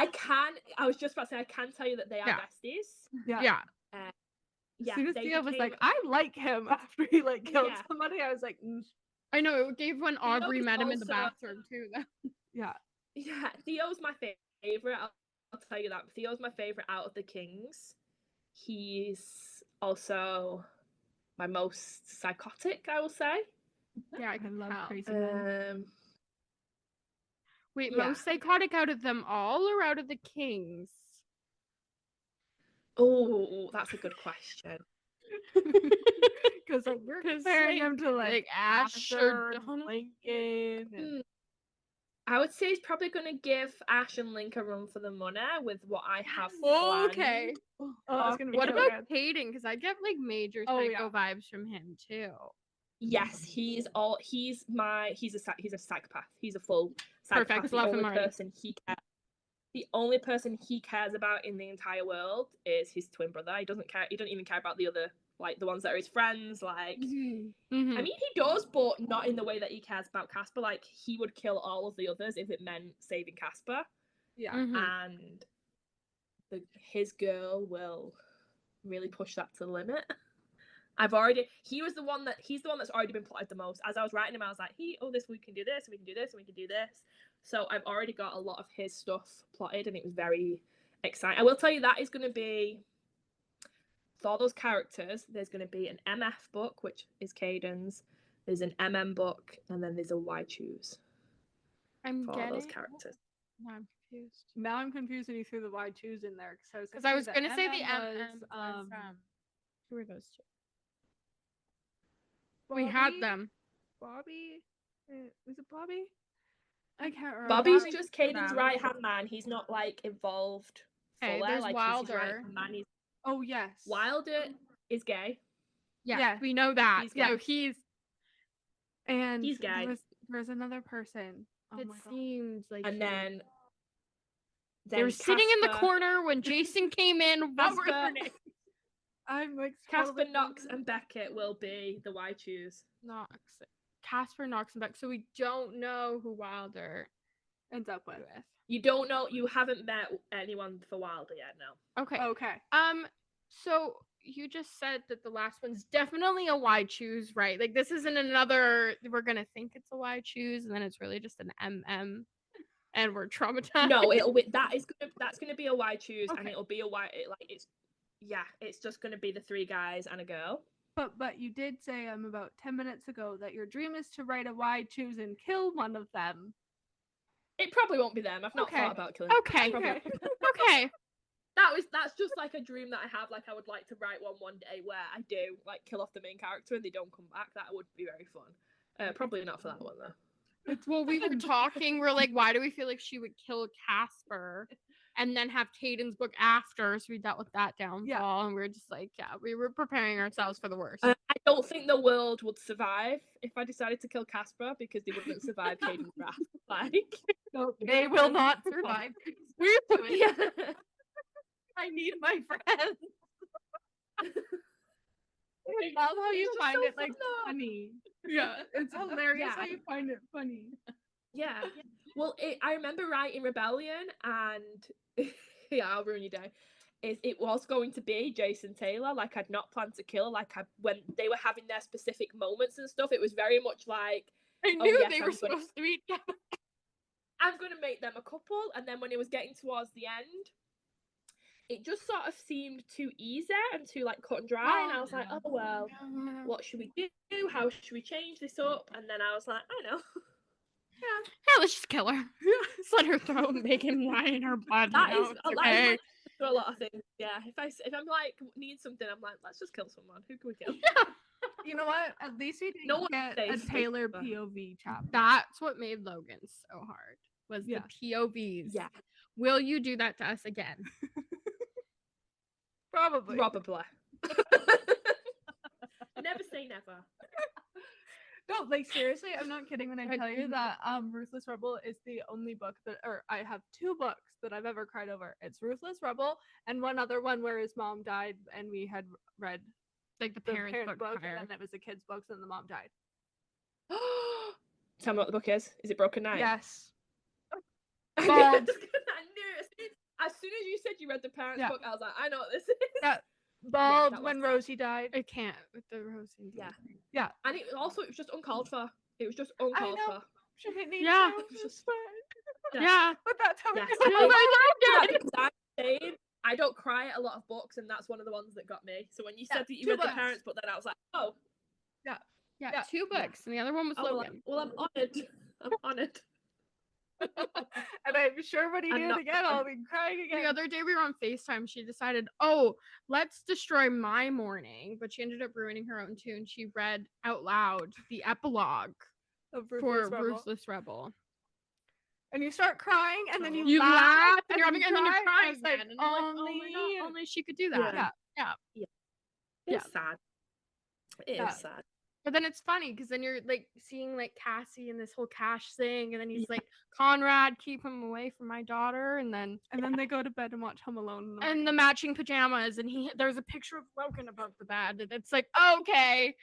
I was just about to say I can tell you that they are besties. Yeah. As soon as Theo was like, I like him after he like killed somebody, I was like, I know it gave when Aubrey met him in the bathroom too. Though. Yeah. Theo's my favorite. I'll tell you that. Theo's my favorite out of the Kings. He's also my most psychotic, I will say. Yeah, I love crazy men. Wait, most psychotic out of them all or out of the Kings? Oh, that's a good question. Because like we're comparing him to like Ash or Lincoln. And... I would say he's probably going to give Ash and Link a run for the money with what I have planned. Okay. What about Caden? Because I get like major psycho vibes from him too. Yes, he's a psychopath. He's a full psychopath. Perfect. Love him already. The only person he cares about in the entire world is his twin brother. He doesn't care. He doesn't even care about the other, like the ones that are his friends. Like, I mean, he does, but not in the way that he cares about Casper. Like, he would kill all of the others if it meant saving Casper. Yeah, and his girl will really push that to the limit. He's the one that's already been plotted the most. As I was writing him, I was like, we can do this, and we can do this, and we can do this. So I've already got a lot of his stuff plotted, and it was very exciting. I will tell you that is going to be, for all those characters, there's going to be an MF book, which is Caden's, there's an MM book, and then there's a Why Choose. For all those characters. No, I'm confused. Now I'm confused when you threw the Why Choose in there. Because I was going to say the MM was, who are those two? Bobby? We had them. Bobby? Was it Bobby? I can't remember. Bobby's just Caden's right-hand man. He's not, like, involved fully. There's like, Wilder. Man. Oh, yes. Wilder is gay. Yes, we know that. He's So gay. And He's gay. There's another person. Oh It my God. seems like And then they were sitting in the Casper- corner when Jason came in. What were their Casper- names? I'm like Casper, totally Knox, and Beckett will be the why choose. Knox, Casper, Knox, and Beck. So we don't know who Wilder ends up with. You don't know. You haven't met anyone for Wilder yet. No. Okay. Okay. So you just said that the last one's definitely a why choose, right? Like this isn't another. We're gonna think it's a why choose, and then it's really just an MM, and we're traumatized. No, that's gonna be a why choose, and it'll be a why. It's just gonna be the 3 guys and a girl. But you did say about 10 minutes ago that your dream is to write a why choose and kill one of them. It probably won't be them. I've not thought about killing. Okay. Probably- Okay. That's just like a dream that I have. Like I would like to write one day where I do like kill off the main character and they don't come back. That would be very fun. Probably not for that one though. Well, we were talking. We're like, why do we feel like she would kill Casper, and then have Tayden's book after? So we dealt with that downfall, and we were just like, yeah, we were preparing ourselves for the worst. I don't think the world would survive if I decided to kill Casper because they wouldn't survive Tayden's wrath. Like, No, they will not survive. yeah. I need my friends. I love how you just find so it like fun, though. funny. Yeah. It's hilarious Yeah. how you find it funny. Yeah. Well, I remember writing Rebellion, and yeah, I'll ruin your day. It was going to be Jason Taylor. Like I'd not planned to kill. When they were having their specific moments and stuff, it was very much like I knew yes, they were supposed to be. I'm going to make them a couple. And then when it was getting towards the end, it just sort of seemed too easy and too like cut and dry. And I was like, oh well, what should we do? How should we change this up? And then I was like, I know. Yeah, let's just kill her. Just let her throw bacon right in her blood. That you is know, it's that okay. is for a lot of things. Yeah, if I'm like need something, I'm like, let's just kill someone. Who can we kill? You know what? At least we didn't No one get a says Taylor but- POV chapter. That's what made Logan so hard. Was Yeah. the POVs. Yeah, Will you do that to us again? Probably. probably. Never say never. No, like seriously, I'm not kidding when I tell you that Ruthless Rebel is the only book I have 2 books that I've ever cried over. It's Ruthless Rebel and one other one where his mom died and we had read Like the the parents' parent book book prior. and then it was the kids' books and the mom died. Tell me what the book is. Is it Broken Night? Yes. I knew Bald. it. As soon as you said you read the parents' Yeah. book, I was like, I know what this is. Yeah. Bald that when was- Rosie died. I can't with the Rosie. Yeah. And it was just uncalled for. It was just uncalled know. for. She didn't need Yeah. to. It's just- Yeah. But that's how Yes. it I is. know. Oh Because I'm saying I don't cry at a lot of books, and that's one of the ones that got me. So when you said that you 2 read books. the parents' book, then I was like, oh, Yeah, Yeah. 2 books, and the other one was well, Logan. I'm honored. I'm honored. And I'm sure when he I'm did not it again, I'll be crying The again. other day we were on FaceTime. She decided, oh, let's destroy my morning. But she ended up ruining her own too. And she read out loud the epilogue Of for Ruthless Rebel. Ruthless Rebel. And you start crying and then You laugh and you're and having, and then you're cry, crying and it's like, again. And I'm like, oh my only- God, only she could do that. Yeah. Yeah. It's sad. It Yeah. is sad. But then it's funny because then you're like seeing like Cassie and this whole Cash thing, and then he's like, Conrad, keep him away from my daughter, and then they go to bed and watch Home Alone. in the and the morning. matching pajamas, and there's a picture of Logan above the bed, and it's like, okay,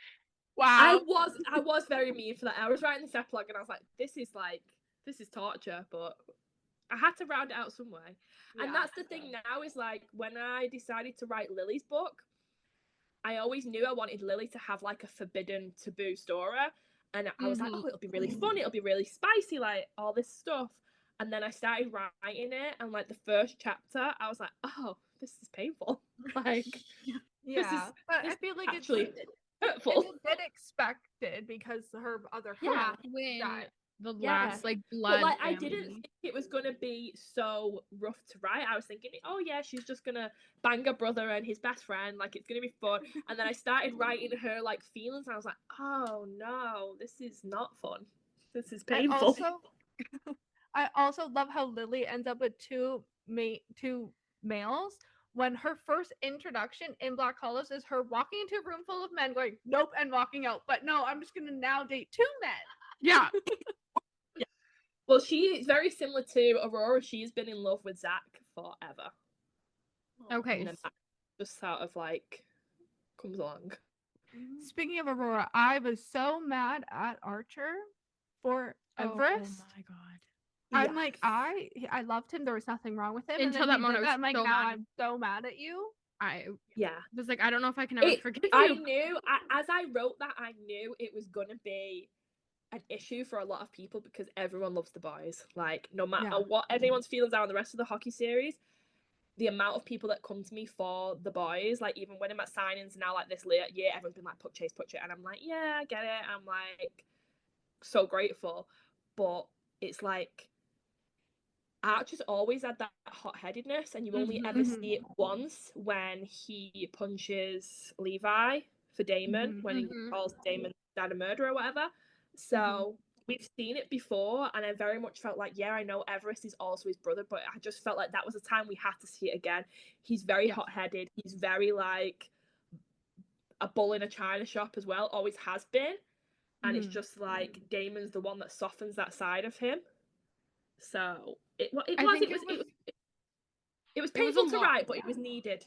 I wow. was very mean for that. I was writing this epilogue and I was like, this is torture, but I had to round it out some way. And Yeah. that's the thing now is like when I decided to write Lily's book, I always knew I wanted Lily to have like a forbidden taboo story. And I was like, oh, it'll be really fun, it'll be really spicy, like all this stuff. And then I started writing it, and like the first chapter, I was like, oh, this is painful. Like, Yeah, but I this feel like actually it's hurtful. a bit expected because her other Yeah. half When died. the Yeah. last like blood. But like I family. didn't think it was gonna be so rough to write. I was thinking, oh yeah, she's just gonna bang her brother and his best friend, like it's gonna be fun. And then I started writing her like feelings, and I was like, oh no, this is not fun. This is painful. I also love how Lily ends up with two males, when her first introduction in Black Hallows is her walking into a room full of men going, nope, and walking out. But no, I'm just going to now date 2 men. Yeah. Yeah. Well, she is very similar to Aurora. She's been in love with Zach forever. Okay. And then that just sort of like comes along. Speaking of Aurora, I was so mad at Archer for Everest. Oh my god. I'm like, I loved him. There was nothing wrong with him. Until that moment, I'm like, so now mad. I'm so mad at you. I Yeah. was like, I don't know if I can ever forgive you. I knew, as I wrote that, I knew it was going to be an issue for a lot of people because everyone loves the boys. Like, no matter what anyone's feelings are on the rest of the hockey series, the amount of people that come to me for the boys, like, even when I'm at signings now, like this late year, everyone's been like, Puck Chase. And I'm like, yeah, I get it. I'm like, so grateful. But it's like, Archer's always had that hot-headedness, and you only ever see it once when he punches Levi for Damon, when he calls Damon dad a murderer or whatever. So we've seen it before, and I very much felt like, yeah, I know Everest is also his brother, but I just felt like that was a time we had to see it again. He's very hot-headed. He's very like a bull in a china shop as well, always has been. And it's just like Damon's the one that softens that side of him. So it was painful to write, but it was needed.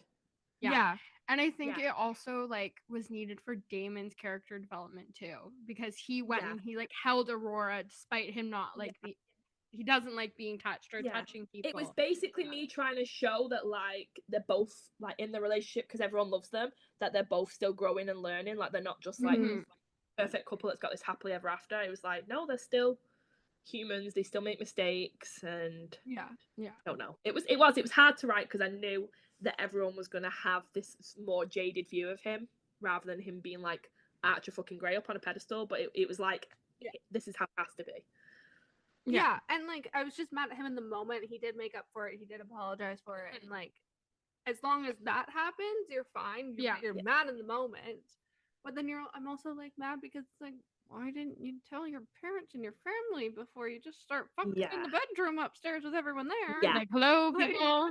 Yeah. And I think it also like was needed for Damon's character development too, because he went and he like held Aurora despite him not like he doesn't like being touched or touching people. It was basically me trying to show that like they're both like in the relationship because everyone loves them, that they're both still growing and learning, like they're not just like perfect couple that's got this happily ever after. It was like, no, they're still humans, they still make mistakes, and I don't know, it was hard to write because I knew that everyone was going to have this more jaded view of him rather than him being like Archer fucking Grey up on a pedestal, but it was like this is how it has to be. And like I was just mad at him in the moment. He did make up for it, he did apologize for it, and like as long as that happens, you're fine. You're mad in the moment, but then I'm also like mad because it's like, why didn't you tell your parents and your family before you just start fucking in the bedroom upstairs with everyone there? Yeah. Like, hello, people.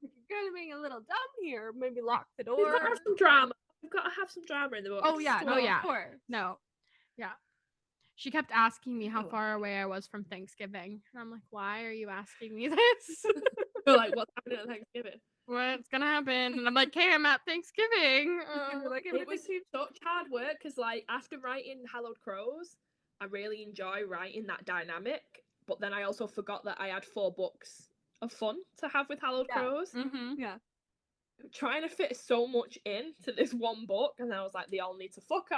You're kind of being a little dumb here. Maybe lock the door. We've got to have some drama. We've got to have some drama in the book. Oh yeah, of course. No. Yeah. She kept asking me how far away I was from Thanksgiving. And I'm like, why are you asking me this? We're like, what's happening at Thanksgiving? What's gonna happen? And I'm like, hey, I'm at Thanksgiving. Like, it was such hard work because like after writing Hallowed Crows, I really enjoy writing that dynamic, but then I also forgot that I had 4 books of fun to have with Hallowed Crows. Trying to fit so much into this one book, and then I was like, they all need to fuck her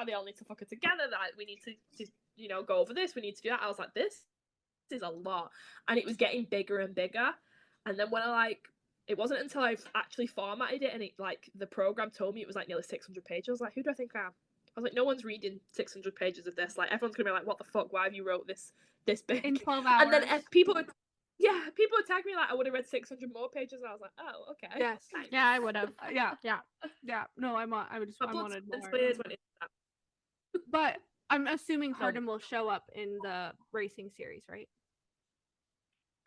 together, that we need to go over this, we need to do that. I was like, this is a lot, and it was getting bigger and bigger. And then when it wasn't until I actually formatted it and it like the program told me it was like nearly 600 pages. I was like, who do I think I am? I was like, no one's reading 600 pages of this. Like, everyone's gonna be like, what the fuck? Why have you wrote this big in 12 hours? And then people would tag me like I would have read 600 more pages. And I was like, oh, okay. Yes. Nice. Yeah, I would have. Yeah. No, I wanted more. That. But I'm assuming Harden will show up in the racing series, right?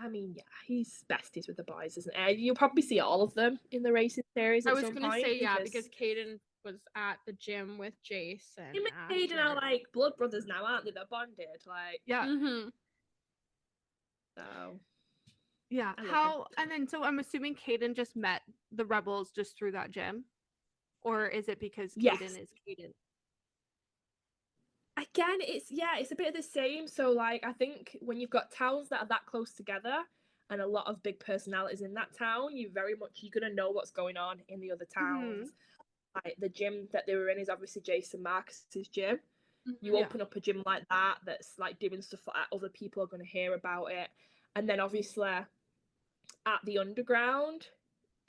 I mean, yeah, he's besties with the boys, isn't he? You'll probably see all of them in the racing series. I was gonna say because Caden was at the gym with Jace and him and Caden are like blood brothers now, aren't they? They're bonded, like So yeah. How and then so I'm assuming Caden just met the rebels just through that gym, or is it because Caden is Caden? Again, it's a bit of the same. So like I think when you've got towns that are that close together and a lot of big personalities in that town, you're gonna know what's going on in the other towns. Like the gym that they were in is obviously Jason Marcus's gym. You open up a gym like that that's like doing stuff like that, other people are gonna hear about it. And then obviously at the underground,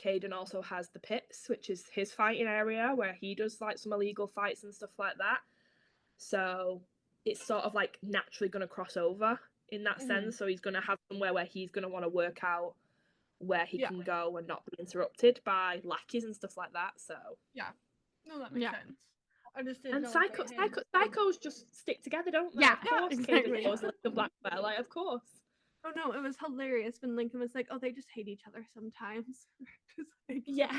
Caden also has the pits, which is his fighting area where he does like some illegal fights and stuff like that. So it's sort of like naturally going to cross over in that sense. So he's going to have somewhere where he's going to want to work out where he can go and not be interrupted by lackeys and stuff like that. So no, that makes sense. I just didn't and know psychos just stick together, don't they? Yeah, of course. exactly. Caden goes like the black bear, like of course. Oh no, it was hilarious when Lincoln was like, "Oh, they just hate each other sometimes." Just like, Yeah,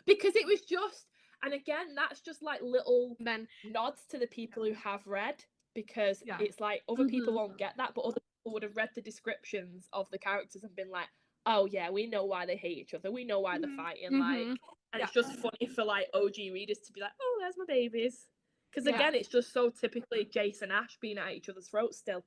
because it was just, and again, that's just like little Then nods to the people who have read, because Yeah. it's like other people won't get that, but other people would have read the descriptions of the characters and been like, oh yeah, we know why they hate each other, we know why they're fighting, like, and it's just funny for like OG readers to be like, oh, there's my babies, because again, it's just so typically Jace and Ash being at each other's throats still,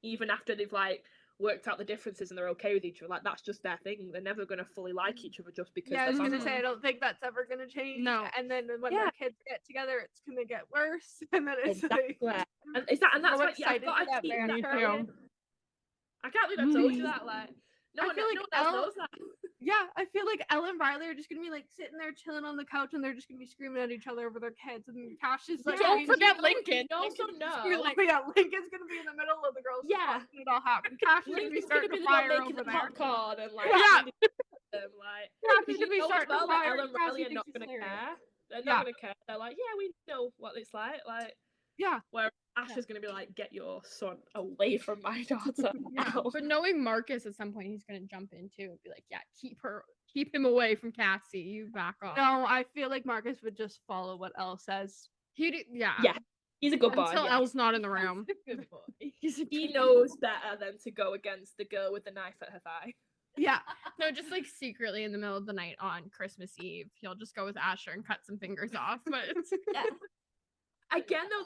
even after they've like worked out the differences and they're okay with each other. Like, that's just their thing. They're never gonna fully like each other just because. yeah, I was they're gonna family. say I don't think that's ever gonna change. No. And then when their kids get together, it's gonna get worse. And then it's Exactly. like, And is that, and that's so why excited I've for got that to keep banter. that going. I can't believe I told you that. Like, no I one, feel like no one else knows that. Yeah, I feel like Elle and Riley are just gonna be like sitting there chilling on the couch, and they're just gonna be screaming at each other over their kids. And Cash is like, Don't forget Lincoln. You also know. Yeah, Lincoln's gonna be in the middle of the girls. Yeah. Watching it all happen. Cash is gonna be Lincoln's gonna starting be to the one fire making over the there. popcorn and like, Yeah. like, Cash because is gonna be you know as starting to well that fire. Elle and Cassie Riley are thinks not it's gonna hilarious. care. They're not gonna care. They're like, yeah, we know what it's like. Like, Yeah. where Ash is gonna be like, get your son away from my daughter. Ow. But knowing Marcus at some point, he's gonna jump into and be like, yeah, keep him away from Cassie. You back off. No, I feel like Marcus would just follow what Elle says. Yeah. He's a good boy. Until Yeah. Elle's not in the room. Good boy. He knows better than to go against the girl with the knife at her thigh. Yeah. No, just like secretly in the middle of the night on Christmas Eve, he'll just go with Asher and cut some fingers off. But Yeah. Again, though,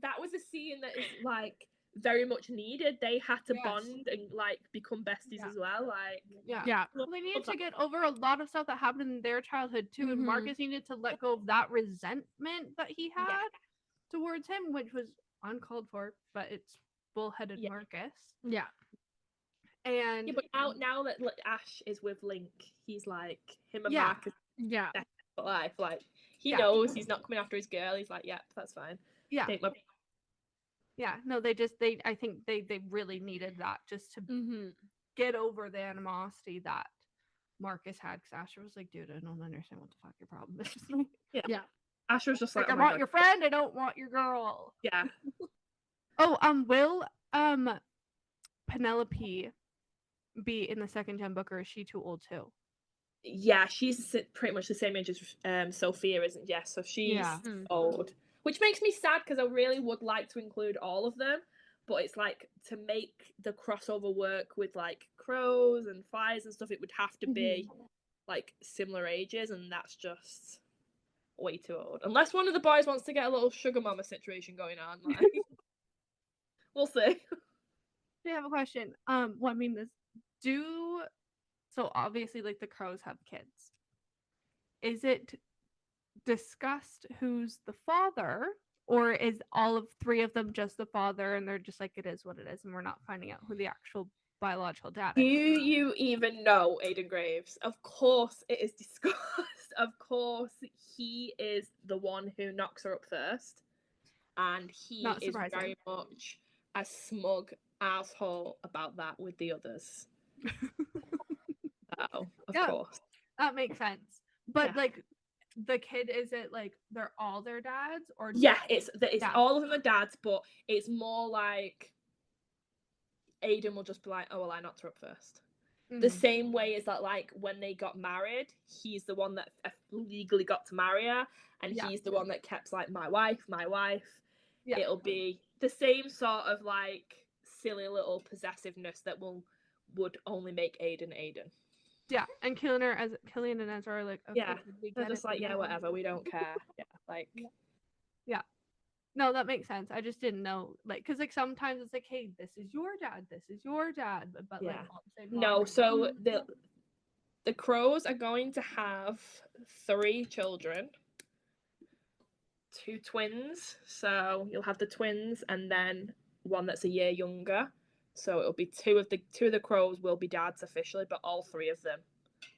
that was a scene that is like very much needed. They had to bond and like become besties as well. Like, yeah. Well, they needed to get over a lot of stuff that happened in their childhood too, and Mhm. Marcus needed to let go of that resentment that he had towards him, which was uncalled for, but it's bullheaded Marcus. Yeah. And yeah, but now that Ash is with Link, he's like him and Yeah. Marcus Yeah. for life. Like, he Yeah. knows he's not coming after his girl. He's like, yep, that's fine. yeah, Take my yeah. No, I think they really needed that just to Mm-hmm. get over the animosity that Marcus had, because Asher was like, dude, I don't understand what the fuck your problem is. yeah. Ash was just like, I oh my want God. your friend, I don't want your girl. Yeah. Oh, will Penelope be in the second gen book, or is she too old too? Yeah, she's pretty much the same age as Sophia, isn't? Yeah, so she's old, which makes me sad because I really would like to include all of them, but it's like, to make the crossover work with like crows and flies and stuff, it would have to be like similar ages, and that's just way too old. Unless one of the boys wants to get a little sugar mama situation going on, like, we'll see. I have a question. Well, I mean, so obviously, like, the crows have kids. Is it discussed who's the father, or is all of three of them just the father, and they're just like, it is what it is, and we're not finding out who the actual biological dad Do is? you even know Aidan Graves? Of course it is discussed. Of course he is the one who knocks her up first, and he is very much a smug asshole about that with the others. So, of course. That makes sense. But like, the kid, is it like they're all their dads, or it's all of them are dads, but it's more like Aidan will just be like, oh well, I knocked her up first. The same way as that, like, when they got married, he's the one that legally got to marry her, and he's the one that kept like, my wife. Yeah. It'll be the same sort of like silly little possessiveness that would only make Aidan. Yeah, and Killian and Ezra are like, okay, they're just like, yeah, whatever, we don't care. Yeah, like, yeah. No, that makes sense. I just didn't know, like, because like sometimes it's like, hey, this is your dad, but like, all the same no. So the crows are going to have 3 children, 2 twins. So you'll have the twins, and then one that's a year younger. So it'll be two of the crows will be dads officially, but all 3 of them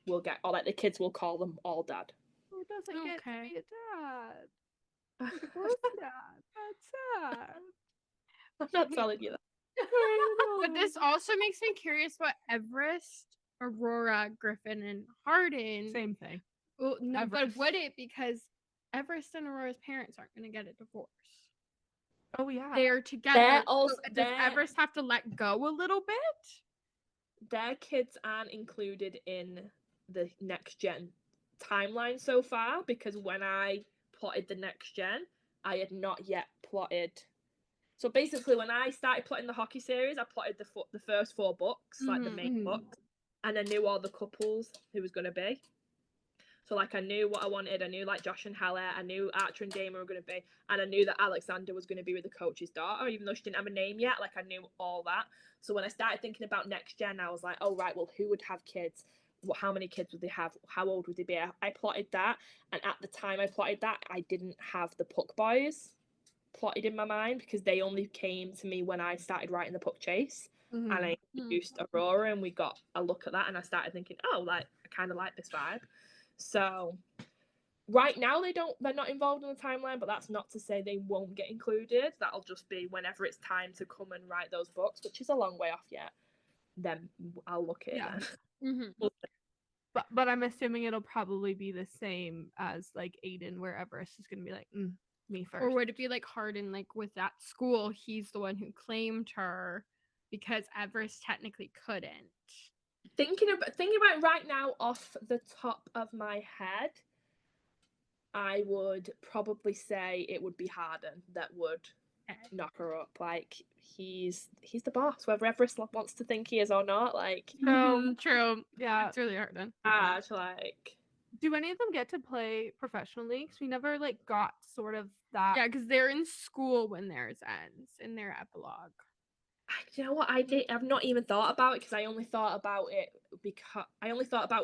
will get, or like the kids will call them all dad. Who doesn't get to be a dad? That's sad. I'm not telling you that. But this also makes me curious what Everest, Aurora, Griffin, and Hardin. Same thing. Well, no, but would it, because Everest and Aurora's parents aren't going to get a divorce. Oh yeah, they're together. Does Everest have to let go a little bit? their kids aren't included in the next gen timeline so far, because when I plotted the next gen, I had not yet plotted. So basically, when I started plotting the hockey series, I plotted the first 4 books, like the main books, and I knew all the couples who was going to be. So like I knew what I wanted. I knew like Josh and Hella. I knew Archer and Damon were going to be, and I knew that Alexander was going to be with the coach's daughter, even though she didn't have a name yet. Like I knew all that. So when I started thinking about next gen, I was like, oh right, well who would have kids? How many kids would they have? How old would they be? I plotted that, and at the time I plotted that, I didn't have the Puck Boys plotted in my mind, because they only came to me when I started writing the Puck Chase, and I introduced Aurora, and we got a look at that, and I started thinking, oh, like I kind of like this vibe. So right now they're not involved in the timeline, but that's not to say they won't get included. That'll just be whenever it's time to come and write those books, which is a long way off yet. Then I'll look at it then. But I'm assuming it'll probably be the same as like Aiden, where Everest is gonna be like, me first. Or would it be like Hardin, like with that school, he's the one who claimed her because Everest technically couldn't. Thinking about it right now off the top of my head, I would probably say it would be Hardin that would knock her up. Like he's the boss, whether Everest wants to think he is or not. Like True. Yeah, it's really Hardin. Like, do any of them get to play professionally? Because we never like got sort of that. Yeah, because they're in school when theirs ends in their epilogue. You know what? I've not even thought about it, because I only thought about it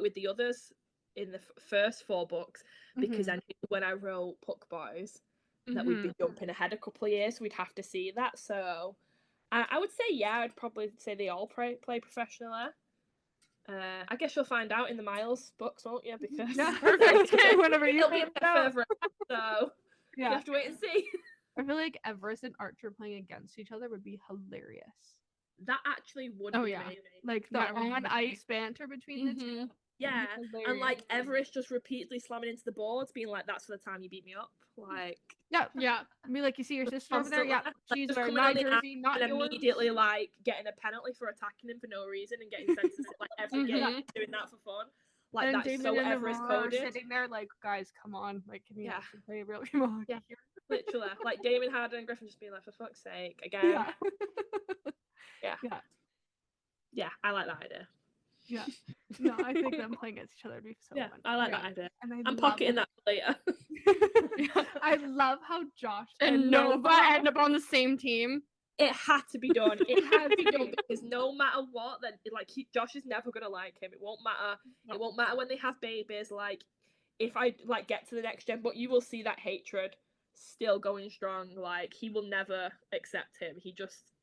with the others in the first 4 books, because I knew when I wrote Puck Boys that we'd be jumping ahead a couple of years, so we'd have to see that. So I would say, yeah, I'd probably say they all play professionally. I guess you'll find out in the Miles books, won't you? Because whenever it'll be further out, so you have to wait and see. I feel like Everest and Archer playing against each other would be hilarious. That actually would be amazing. Like the on ice banter between the two. Yeah, and like Everest just repeatedly slamming into the boards, being like, "That's for the time you beat me up." Like, yeah. I mean, like, you see your sister over there. Yeah, she's just wearing coming my on jersey, not and yours. immediately like getting a penalty for attacking him for no reason and getting sent to like every game, doing that for fun. Like and that's Damon so and Everest Aurora coded. sitting there like, guys, come on, like, can we actually play a real game of hockey here? Literally, like Damon, Hardin, and Griffin just being like, for fuck's sake, again. Yeah, I like that idea. Yeah. No, I think them playing against each other would be so fun. I like that idea. And I'm pocketing that for later. I love how Josh and Nova end up on the same team. It had to be done. It had to be done, because no matter what, then like Josh is never gonna like him. It won't matter. It won't matter when they have babies. Like if I like get to the next gen, but you will see that hatred still going strong. Like he will never accept him. He just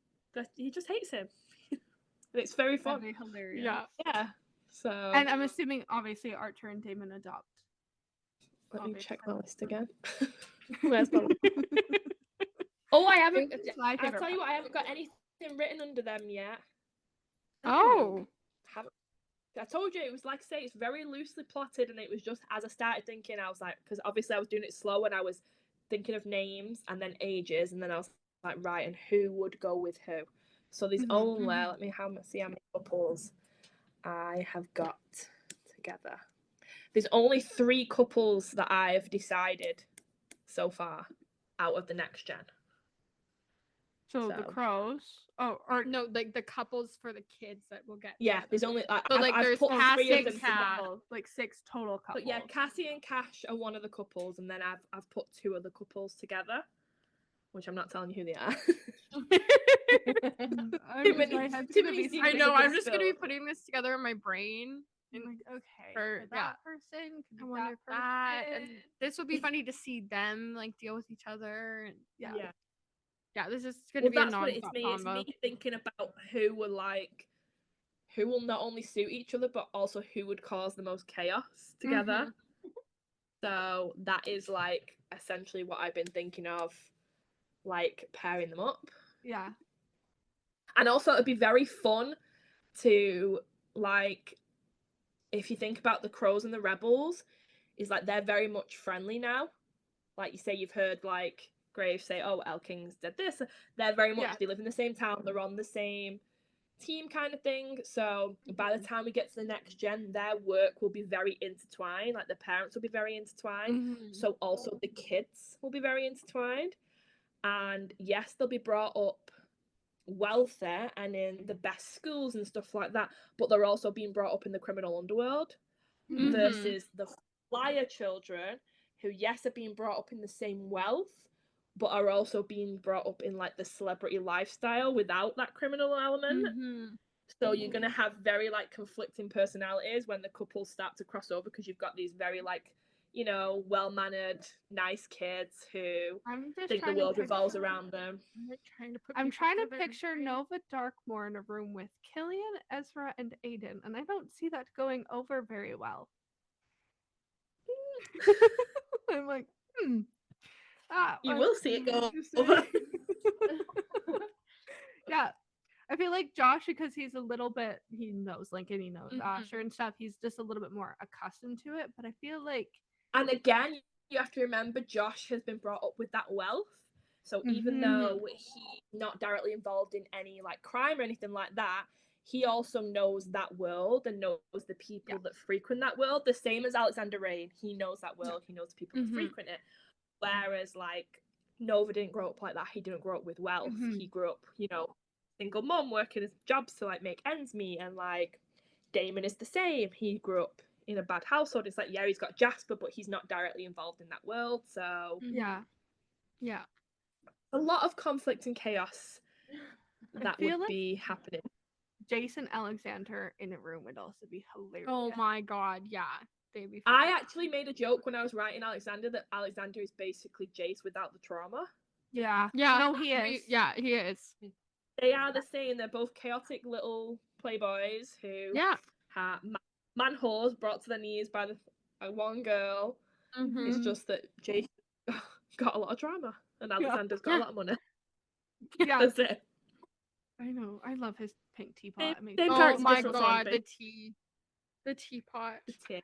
hates him. And it's very fun. That'd be hilarious. Yeah. So. And I'm assuming obviously Archer and Damon adopt. Let me check my list again. Where's my list? Oh, I haven't. I'll tell you what, I haven't got anything written under them yet. Oh. I told you, it was like I say, it's very loosely plotted, and it was just as I started thinking, I was like, because obviously I was doing it slow, and I was thinking of names and then ages, and then I was like, right, and who would go with who? So there's only, let me see how many couples I have got together. There's only 3 couples that I've decided so far out of the next gen. So the Crows. Oh, or no, like the couples for the kids that will get. Yeah, there's only there's Cassie and Cash, like 6 total couples. But yeah, Cassie and Cash are one of the couples, and then I've put 2 other couples together, which I'm not telling you who they are. I know. I'm just gonna be putting this together in my brain. And like, okay, for that person, and this would be funny to see them like deal with each other. And yeah, this is gonna be a non-stop combo. It's me thinking about who will not only suit each other, but also who would cause the most chaos together. So that is like essentially what I've been thinking of, like pairing them up. Yeah. And also it'd be very fun to, like, if you think about the Crows and the Rebels, is like they're very much friendly now. Like you say, you've heard like Graves say, oh, El King's did this. They're very much, they live in the same town, they're on the same team kind of thing. So by the time we get to the next gen, their work will be very intertwined. Like the parents will be very intertwined. So also the kids will be very intertwined. And yes, they'll be brought up wealthy and in the best schools and stuff like that, but they're also being brought up in the criminal underworld versus the flyer children who, yes, are being brought up in the same wealth, but are also being brought up in like the celebrity lifestyle without that criminal element. So you're going to have very like conflicting personalities when the couples start to cross over, because you've got these very like, you know, well-mannered, nice kids who think the world revolves around them. I'm trying to picture Nova Darkmoor in a room with Killian, Ezra, and Aiden, and I don't see that going over very well. I'm like, you will see it go over. Yeah. I feel like Josh, because he's a little bit, he knows Lincoln, he knows Asher and stuff, he's just a little bit more accustomed to it. But I feel like... And again, you have to remember Josh has been brought up with that wealth. So even though he's not directly involved in any like crime or anything like that, he also knows that world and knows the people that frequent that world. The same as Alexander Rain. He knows that world. He knows the people that frequent it. Whereas like Nova didn't grow up like that. He didn't grow up with wealth. He grew up, you know, single mom working his jobs to like make ends meet. And like Damon is the same. He grew up in a bad household. It's like, yeah, he's got Jasper, but he's not directly involved in that world. So yeah, a lot of conflict and chaos that would like be happening. Jason Alexander in a room would also be hilarious. Oh my god, yeah. They'd be I actually made a joke when I was writing Alexander that Alexander is basically Jace without the trauma. Yeah. No, he is. He is. They are the same. They're both chaotic little playboys who have man whores brought to their knees by the one girl. It's just that Jace got a lot of trauma and Alexander's got a lot of money. Yeah. That's it. I know. I love his pink teapot. Oh my god, the tea. The teapot. The tea.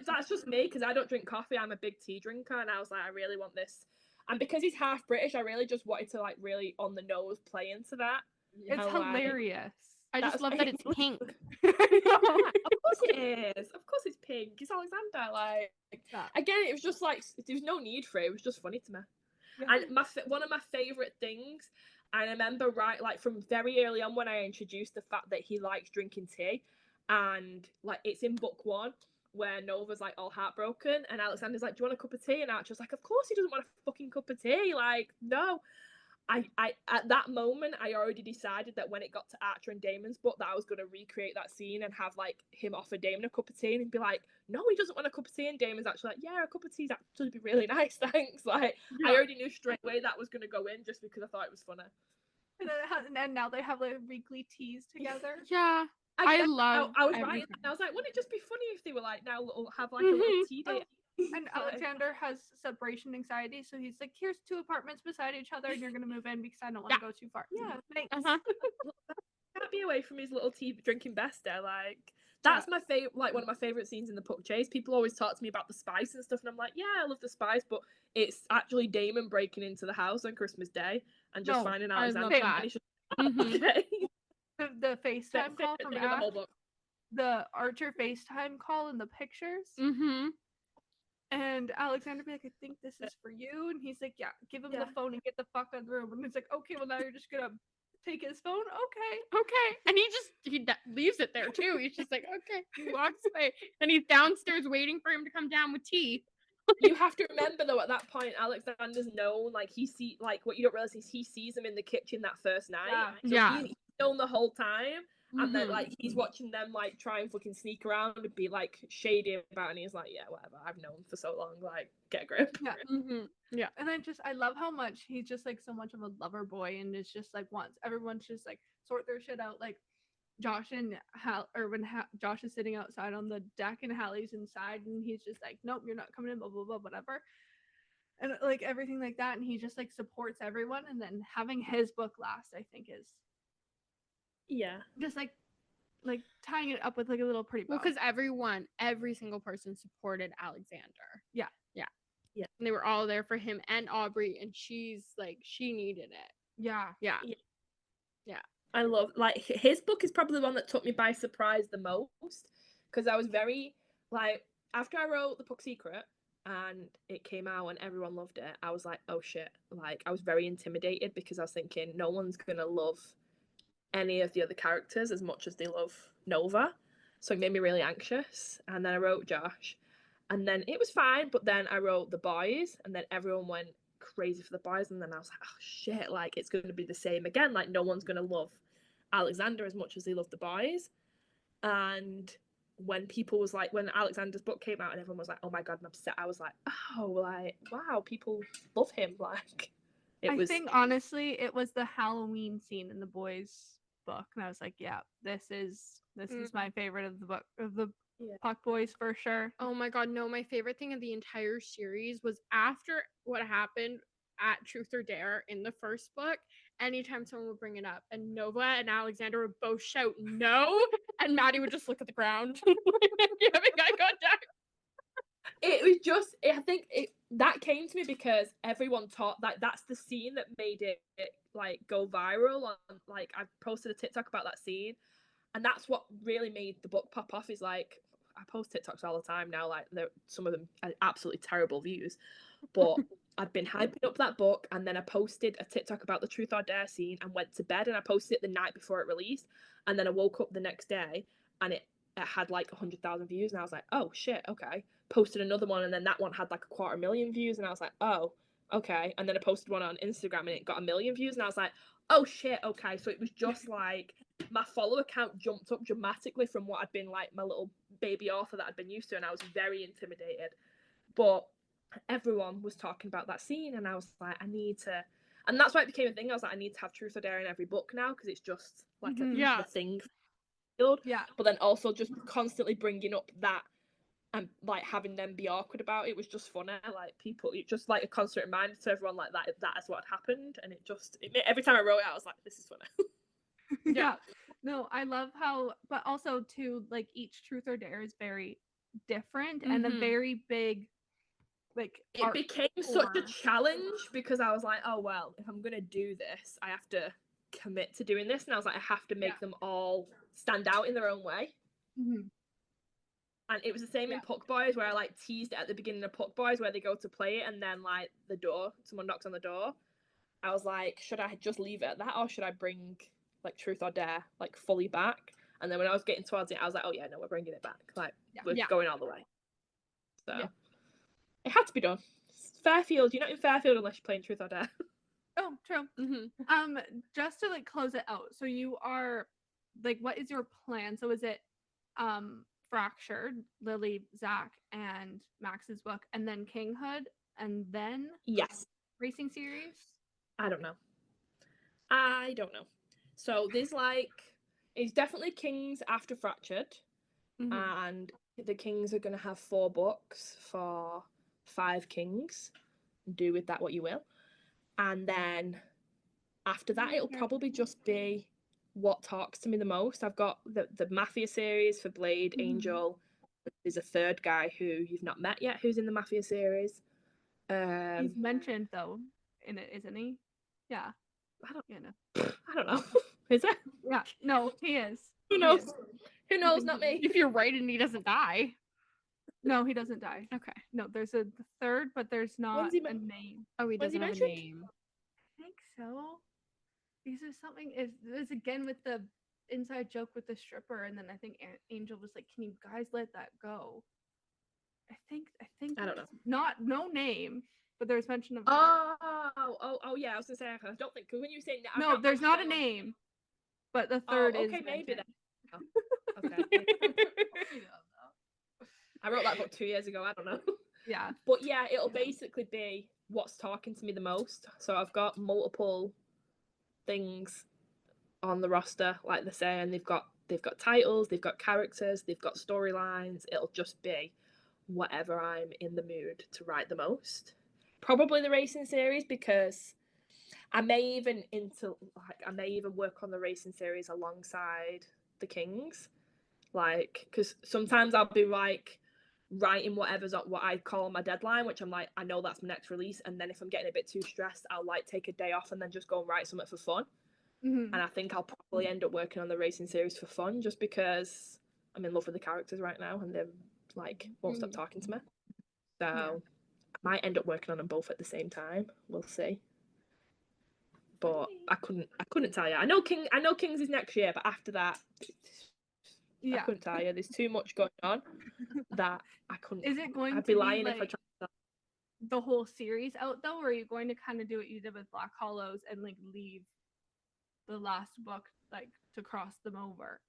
That's just me, because I don't drink coffee. I'm a big tea drinker, and I was like, I really want this. And because he's half British, I really just wanted to like really on the nose play into that. It's hilarious. I just love that it's pink. Yeah, of course it is. Of course it's pink. It's Alexander. Like again, it was just like there was no need for it. It was just funny to me. And one of my favorite things, and I remember like from very early on when I introduced the fact that he likes drinking tea, and like it's in book 1 where Nova's like all heartbroken and Alexander's like, do you want a cup of tea? And Archer's like, of course he doesn't want a fucking cup of tea. Like, no. I at that moment I already decided that when it got to Archer and Damon's book that I was going to recreate that scene and have like him offer Damon a cup of tea and be like, no, he doesn't want a cup of tea, and Damon's actually like, yeah, a cup of tea's actually be really nice, thanks. Like I already knew straight away that was going to go in just because I thought it was funny. And now they have like weekly teas together. Yeah. I was writing and I was like, wouldn't it just be funny if they were like, now have like a little tea date? And Alexander has separation anxiety, so he's like, here's 2 apartments beside each other and you're gonna move in because I don't want to go too far. Yeah, thanks. Can't be away from his little tea drinking bester. Like that's my favorite, like one of my favorite scenes in the book chase. People always talk to me about the spice and stuff, and I'm like, yeah, I love the spice, but it's actually Damon breaking into the house on Christmas Day and just finding Alexander. Okay. The FaceTime call from the Archer FaceTime call in the pictures. And Alexander be like, I think this is for you. And he's like, yeah, give him the phone and get the fuck out of the room. And he's like, okay, well now you're just gonna take his phone? Okay. And he leaves it there too. He's just like, okay. He walks away. And he's downstairs waiting for him to come down with tea. You have to remember though, at that point, Alexander's known, like what you don't realize is he sees him in the kitchen that first night. So he's known the whole time. And then like he's watching them like try and fucking sneak around and be like shady about it, and he's like, yeah, whatever, I've known for so long, like get a grip. Yeah. And I love how much he's just like so much of a lover boy, and it's just like wants everyone to just like sort their shit out. Like Josh and Josh is sitting outside on the deck and Hallie's inside, and he's just like, nope, you're not coming in, blah blah blah, whatever. And like everything like that, and he just like supports everyone, and then having his book last, I think is just like tying it up with like a little pretty bow. Well, because every single person supported Alexander. Yeah. And they were all there for him and Aubrey, and she's like, she needed it. Yeah. I love, like, his book is probably the one that took me by surprise the most, because I was very, like, after I wrote The Puck Secret and it came out and everyone loved it, I was like, oh shit, like, I was very intimidated because I was thinking no one's gonna love any of the other characters as much as they love Nova, so it made me really anxious. And then I wrote Josh, and then it was fine, but then I wrote the boys, and then everyone went crazy for the boys, and then I was like, oh shit, like, it's going to be the same again, like, no one's going to love Alexander as much as they love the boys. And when people was like, when Alexander's book came out and everyone was like, oh my god, I'm upset, I was like, oh, like, wow, people love him. Like, I think honestly it was the Halloween scene in the boys book, and I was like, yeah, this is my favorite of the book, of the Puck Boys, for sure. Oh my god, no, my favorite thing of the entire series was after what happened at Truth or Dare in the first book. Anytime someone would bring it up, and Nova and Alexander would both shout no, and Maddie would just look at the ground giving eye contact. It was just, I think that came to me because everyone taught, like, that's the scene that made it like go viral. On, like, I posted a TikTok about that scene, and that's what really made the book pop off. Is like, I post TikToks all the time now, like, some of them are absolutely terrible views, but I'd been hyping up that book, and then I posted a TikTok about the Truth or Dare scene and went to bed, and I posted it the night before it released, and then I woke up the next day and it had like 100,000 views, and I was like, oh shit, okay. Posted another one, and then that one had like 250,000 views, and I was like, oh, okay. And then I posted one on Instagram and it got 1 million views, and I was like, oh shit, okay. So it was just like my follower count jumped up dramatically from what had been like my little baby author that I'd been used to, and I was very intimidated. But everyone was talking about that scene, and I was like, I need to, and that's why it became a thing. I was like, I need to have Truth or Dare in every book now, because it's just like a thing. Yeah. But then also just constantly bringing up that and like having them be awkward about it was just funny. Like, people, it's just like a constant reminder to everyone, like, that is what had happened, and every time I wrote it, I was like, this is funny. Yeah. No, I love how, but also too, like, each Truth or Dare is very different and a very big, like, it became such a challenge because I was like, oh well, if I'm gonna do this, I have to commit to doing this, and I was like, I have to make them all stand out in their own way. And it was the same in Puck Boys, where I like teased it at the beginning of Puck Boys, where they go to play it and then like someone knocks on the door. I was like, should I just leave it at that, or should I bring like Truth or Dare like fully back? And then when I was getting towards it, I was like, oh yeah, no, we're bringing it back. Like, we're going all the way. So it had to be done. Fairfield, you're not in Fairfield unless you're playing Truth or Dare. Oh, true. Just to like close it out, so you are like, what is your plan? So is it Fractured, Lily, Zach, and Max's book, and then Kinghood, and then racing series? I don't know. So there's like, it's definitely Kings after Fractured, and the Kings are going to have 4 books for 5 Kings. Do with that what you will. And then after that, it'll probably just be what talks to me the most. I've got the Mafia series for Blade, Angel. There's a third guy who you've not met yet who's in the Mafia series. He's mentioned though in it, isn't he? Yeah. I don't know. Is it? Yeah. No, he is. Who knows? Who knows? Not me. If you're right and he doesn't die. No, he doesn't die. Okay. No, there's a third, but there's not a name. Oh, he doesn't have a name. I think so. Because there's something, is again with the inside joke with the stripper, and then I think Angel was like, can you guys let that go? I think I don't know. No name, but there's mention of oh yeah, I was gonna say, I don't think, because when you say no, there's not a name, but the third is okay, maybe that. Okay. I wrote that book 2 years ago, I don't know. Yeah. But yeah, it'll basically be what's talking to me the most. So I've got multiple things on the roster, like they're saying, they've got titles, they've got characters, they've got storylines. It'll just be whatever I'm in the mood to write the most. Probably the racing series, because I may even work on the racing series alongside the Kings, like, because sometimes I'll be like writing whatever's what I call my deadline, which I'm like, I know that's my next release, and then if I'm getting a bit too stressed, I'll like take a day off and then just go and write something for fun. And I think I'll probably end up working on the racing series for fun, just because I'm in love with the characters right now and they're like won't stop talking to me. So I might end up working on them both at the same time. We'll see. But I couldn't tell you. I know Kings is next year, but after that, I couldn't tell you. There's too much going on that I couldn't. Is it going I'd to be lying like if I tried to. the whole series out though, or are you going to kind of do what you did with Black Hallows and like leave the last book like to cross them over,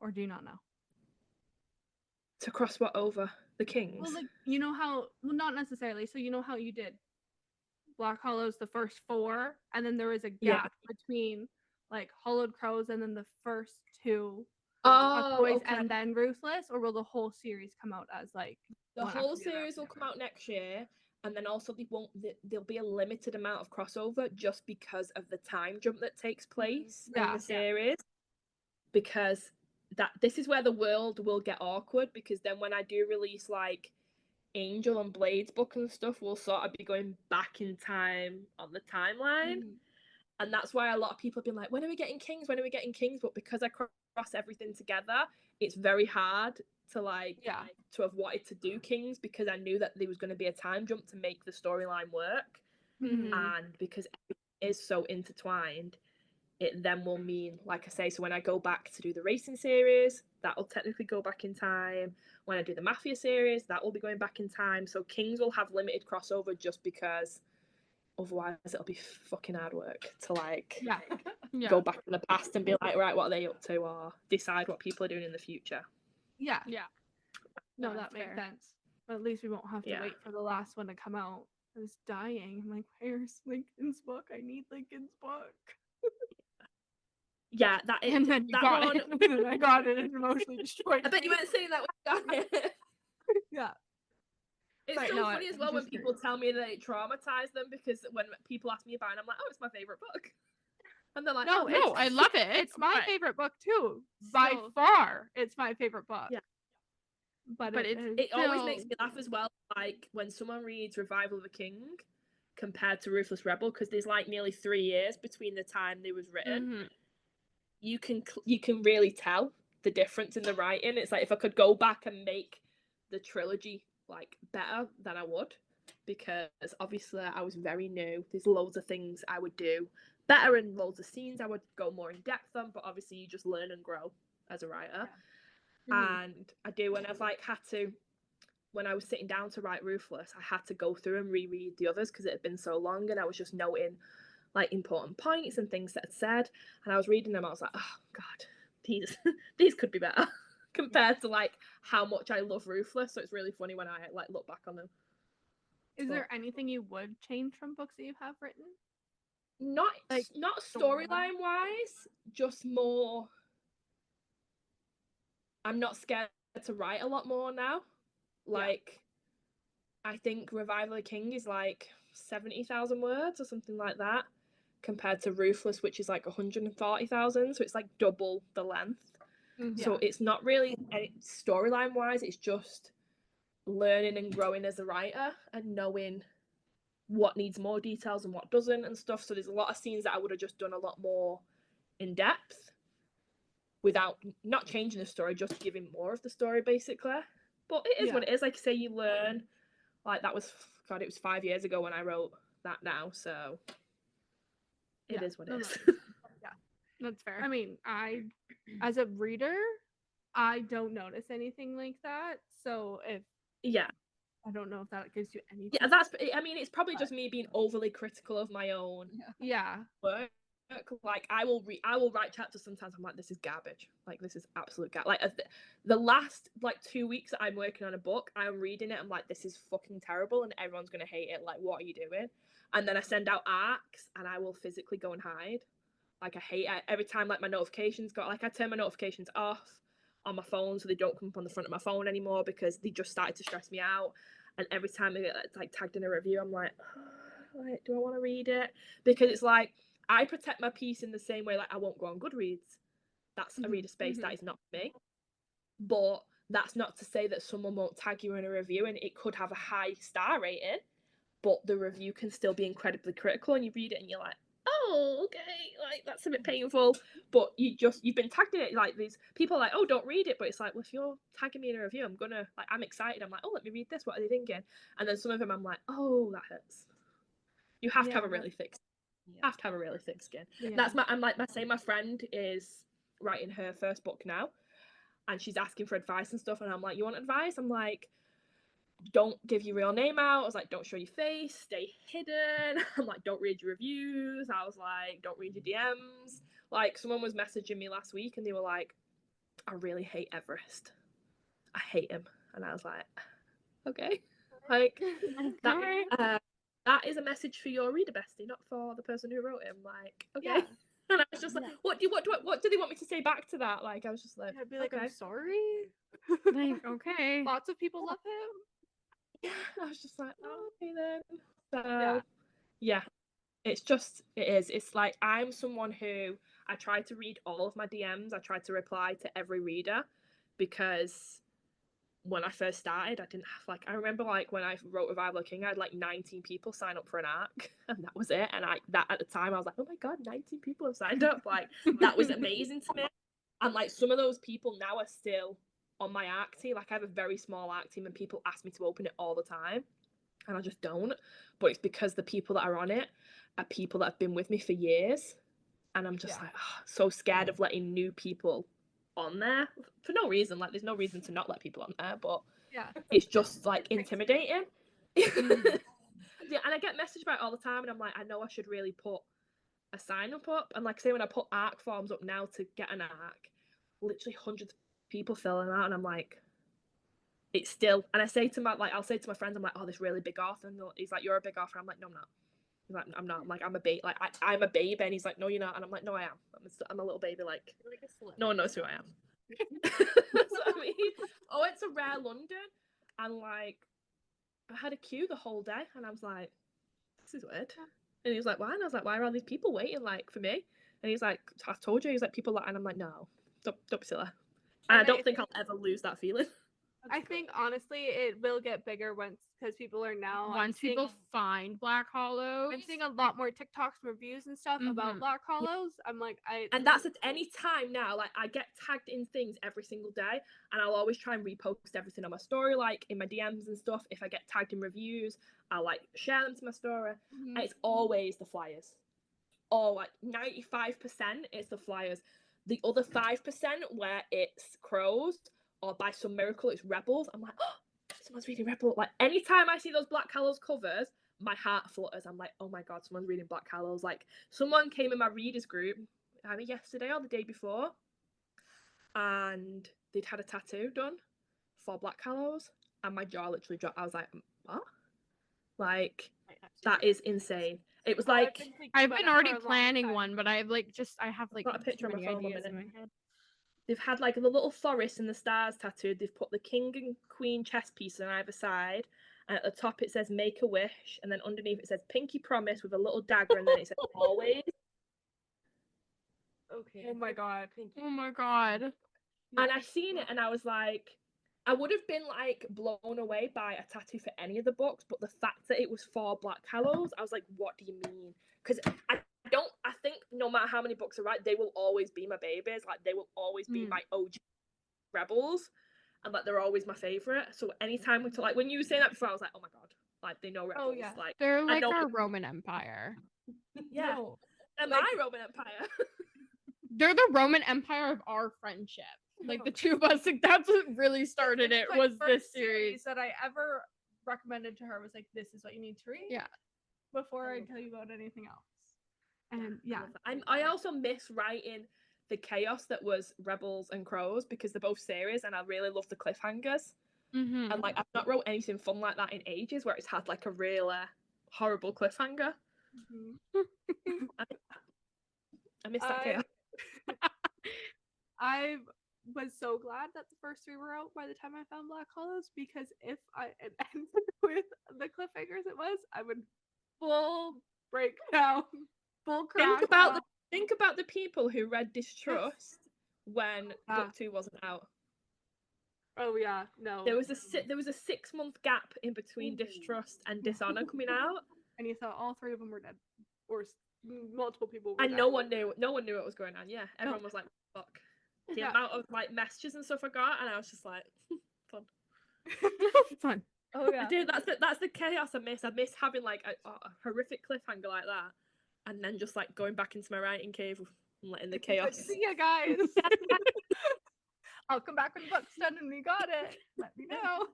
or do you not know? To cross what over? The Kings? Well, like you know how, well, not necessarily. So you know how you did Black Hallows the first 4, and then there was a gap between like Hallowed Crows and then the first 2 Boys and then Ruthless, or will the whole series come out as like the whole series will come out next year, and then also there'll be a limited amount of crossover just because of the time jump that takes place in the series, because this is where the world will get awkward, because then when I do release like Angel and Blade's book and stuff, we'll sort of be going back in time on the timeline. And that's why a lot of people have been like, when are we getting Kings? When are we getting Kings? But because I cross everything together, it's very hard to to have wanted to do Kings, because I knew that there was going to be a time jump to make the storyline work. And because everything is so intertwined, it then will mean, like I say, so when I go back to do the racing series, that will technically go back in time. When I do the Mafia series, that will be going back in time. So Kings will have limited crossover just because otherwise it'll be fucking hard work to like go back in the past and be like, right, what are they up to, or decide what people are doing in the future. No, that makes sense. But at least we won't have to wait for the last one to come out. I was dying. I'm like, where's Lincoln's book? I need Lincoln's book. Yeah, that is. And then you got it. And then I got it and emotionally destroyed. I bet you weren't saying that when you got it. It's so funny as well when people tell me that it traumatized them, because when people ask me about it, I'm like, oh, it's my favorite book. And they're like, no, I love it. It's my favorite book too. By far, it's my favorite book. Yeah. But it always makes me laugh as well, like when someone reads Revival of the King compared to Ruthless Rebel, because there's like nearly 3 years between the time they was written. You can really tell the difference in the writing. It's like if I could go back and make the trilogy like better, then I would, because obviously I was very new. There's loads of things I would do better and loads of scenes I would go more in depth on, but obviously you just learn and grow as a writer. And I do, when I've like had to, when I was sitting down to write Ruthless, I had to go through and reread the others because it had been so long, and I was just noting like important points and things that I'd said, and I was reading them. I was like, oh god, these could be better compared to like how much I love Ruthless. So it's really funny when I like look back on them. Is there anything you would change from books that you have written? Not storyline wise, just more. I'm not scared to write a lot more now. Like, I think Revival of the King is like 70,000 words or something like that, compared to Ruthless, which is like 140,000. So it's like double the length. So it's not really storyline wise. It's just learning and growing as a writer and knowing what needs more details and what doesn't and stuff. So there's a lot of scenes that I would have just done a lot more in depth without not changing the story, just giving more of the story basically. But it is what it is. Like I say, you learn. Like that was, God, it was 5 years ago when I wrote that now. So it is what it is. That's fair. I mean, as a reader, I don't notice anything like that. So if I don't know if that gives you anything. Yeah, I mean, it's probably just me being overly critical of my own work. Like I will write chapters sometimes. I'm like, this is garbage. Like this is absolute garbage. Like the last like 2 weeks that I'm working on a book, I'm reading it. I'm like, this is fucking terrible, and everyone's gonna hate it. Like, what are you doing? And then I send out arcs, and I will physically go and hide. Like I hate it every time. Like my notifications I turn my notifications off on my phone so they don't come up on the front of my phone anymore, because they just started to stress me out. And every time I get like tagged in a review, I'm like, do I want to read it? Because it's like, I protect my peace in the same way. Like I won't go on Goodreads. That's a reader space. That is not me. But that's not to say that someone won't tag you in a review, and it could have a high star rating, but the review can still be incredibly critical, and you read it and you're like, oh, okay, like that's a bit painful. But you've been tagged in it. Like these people are like, oh, don't read it. But it's like, well, if you're tagging me in a review, I'm excited. I'm like, oh, let me read this. What are they thinking? And then some of them, I'm like, oh, that hurts. You have to have a really thick. Have to have a really thick skin. Yeah. That's my. I'm like, my friend is writing her first book now, and she's asking for advice and stuff. And I'm like, you want advice? I'm like, don't give your real name out. I was like, don't show your face, stay hidden. I'm like, don't read your reviews. I was like, don't read your DMs. Like, someone was messaging me last week and they were like, I really hate Everest. I hate him. And I was like, okay. Like, that is a message for your reader bestie, not for the person who wrote him. Like, okay. Yeah. And I was just like, what do they want me to say back to that? Like, I was just like, I'd be like, okay. I'm sorry. Like, okay. Lots of people love him. Yeah, I was just like, oh, okay then. So, yeah, it's like, I'm someone who, I try to read all of my DMs. I try to reply to every reader, because when I first started, I didn't have, like, I remember, like, when I wrote Revival King, I had, like, 19 people sign up for an arc, and that was it. And that at the time, I was like, oh my God, 19 people have signed up. Like, that was amazing to me. And, like, some of those people now are still on my arc team. Like, I have a very small arc team and people ask me to open it all the time and I just don't. But it's because the people that are on it are people that have been with me for years, and I'm just like, oh, so scared of letting new people on there for no reason. Like, there's no reason to not let people on there, but it's just like intimidating. Yeah, and I get messaged about it all the time, and I'm like, I know I should really put a sign up, and like, say when I put arc forms up now to get an arc, literally hundreds of people fill them out, and I'm like, it's still. And I say to I'll say to my friends, I'm like, oh, this really big author, and he's like, you're a big author. I'm like, no, I'm not. He's like, I'm not. I'm like, I'm a baby. Like, I'm a baby, and he's like, no, you're not. And I'm like, no, I am. I'm a little baby. Like no one knows who I am. So, I mean, it's a rare London, and like, I had a queue the whole day, and I was like, this is weird. And he was like, why? And I was like, why are all these people waiting, like, for me? And he's like, I've told you. He's like, people like, and I'm like, no, don't be silly. And I don't think I'll ever lose that feeling. I think honestly it will get bigger because people are now people find Black Hallows. I'm seeing a lot more TikToks, reviews and stuff about Black Hallows. I'm like, and that's at any time now. Like, I get tagged in things every single day, and I'll always try and repost everything on my story, like in my DMs and stuff. If I get tagged in reviews, I'll like share them to my story. And it's always the flyers. Or like 95% it's the flyers. The other 5% where it's Crows, or by some miracle it's Rebels, I'm like, oh, someone's reading Rebel. Like, anytime I see those Black Hallows covers, my heart flutters. I'm like, oh my God, someone's reading Black Hallows. Like, someone came in my readers group either yesterday or the day before, and they'd had a tattoo done for Black Hallows, and my jaw literally dropped. I was like, what? Like, that is insane. It was like, I've been already planning one, but I have like got a picture of my phone ideas in my head. They've had like the little forest and the stars tattooed. They've put the king and queen chess pieces on either side, and at the top it says "Make a wish," and then underneath it says "Pinky promise" with a little dagger, and then it says "Always." Okay. Oh my God. Oh my God. And I seen it, and I was like, I would have been like blown away by a tattoo for any of the books, but the fact that it was for Black Hallows, I was like, what do you mean? Because I think no matter how many books I write, they will always be my babies. Like, they will always be my OG Rebels, and like, they're always my favorite. So anytime we talk, like, when you were saying that before, I was like, oh my God, like, they know Rebels. Oh yeah, like, they're like our Roman Empire. Yeah, no. and my Roman Empire. They're the Roman Empire of our friendship. Like, the two of us, like, that's what really started it, was this series that I ever recommended to her. Was like, this is what you need to read. Yeah. Before I tell you about anything else. And yeah, I also miss writing the chaos that was Rebels and Crows, because they're both series, and I really love the cliffhangers. And like, I've not wrote anything fun like that in ages, where it's had like a real horrible cliffhanger. I miss that chaos. I was so glad that the first three were out by the time I found Black Hallows, because if it ended with the cliffhangers I would full breakdown, full crash. Think about the people who read Distrust when book 2 wasn't out. Oh yeah, no. There was a 6-month gap in between Distrust and Dishonor coming out, and you thought all three of them were dead. or multiple people were And there. no one knew what was going on. Yeah, everyone was like, fuck. The amount of like messages and stuff I got, and I was just like, fun. Fun. Oh yeah. I do. That's the chaos I miss. I miss having like a horrific cliffhanger like that, and then just like going back into my writing cave and letting the chaos. See ya, guys. I'll come back when the book's done and we got it. Let me know.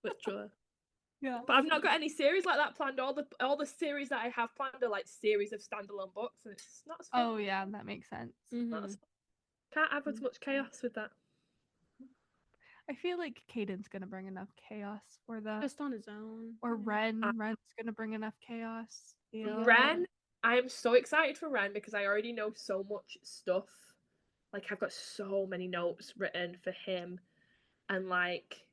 Literally. Yeah. But I've not got any series like that planned. All the series that I have planned are like series of standalone books, and it's not as fun. Oh yeah, that makes sense. Not as fun. Can't have as much chaos with that. I feel like Caden's gonna bring enough chaos for the Just on his own. or Ren's gonna bring enough chaos. Yeah. Ren, I am so excited for Ren because I already know so much stuff. Like I've got so many notes written for him, and like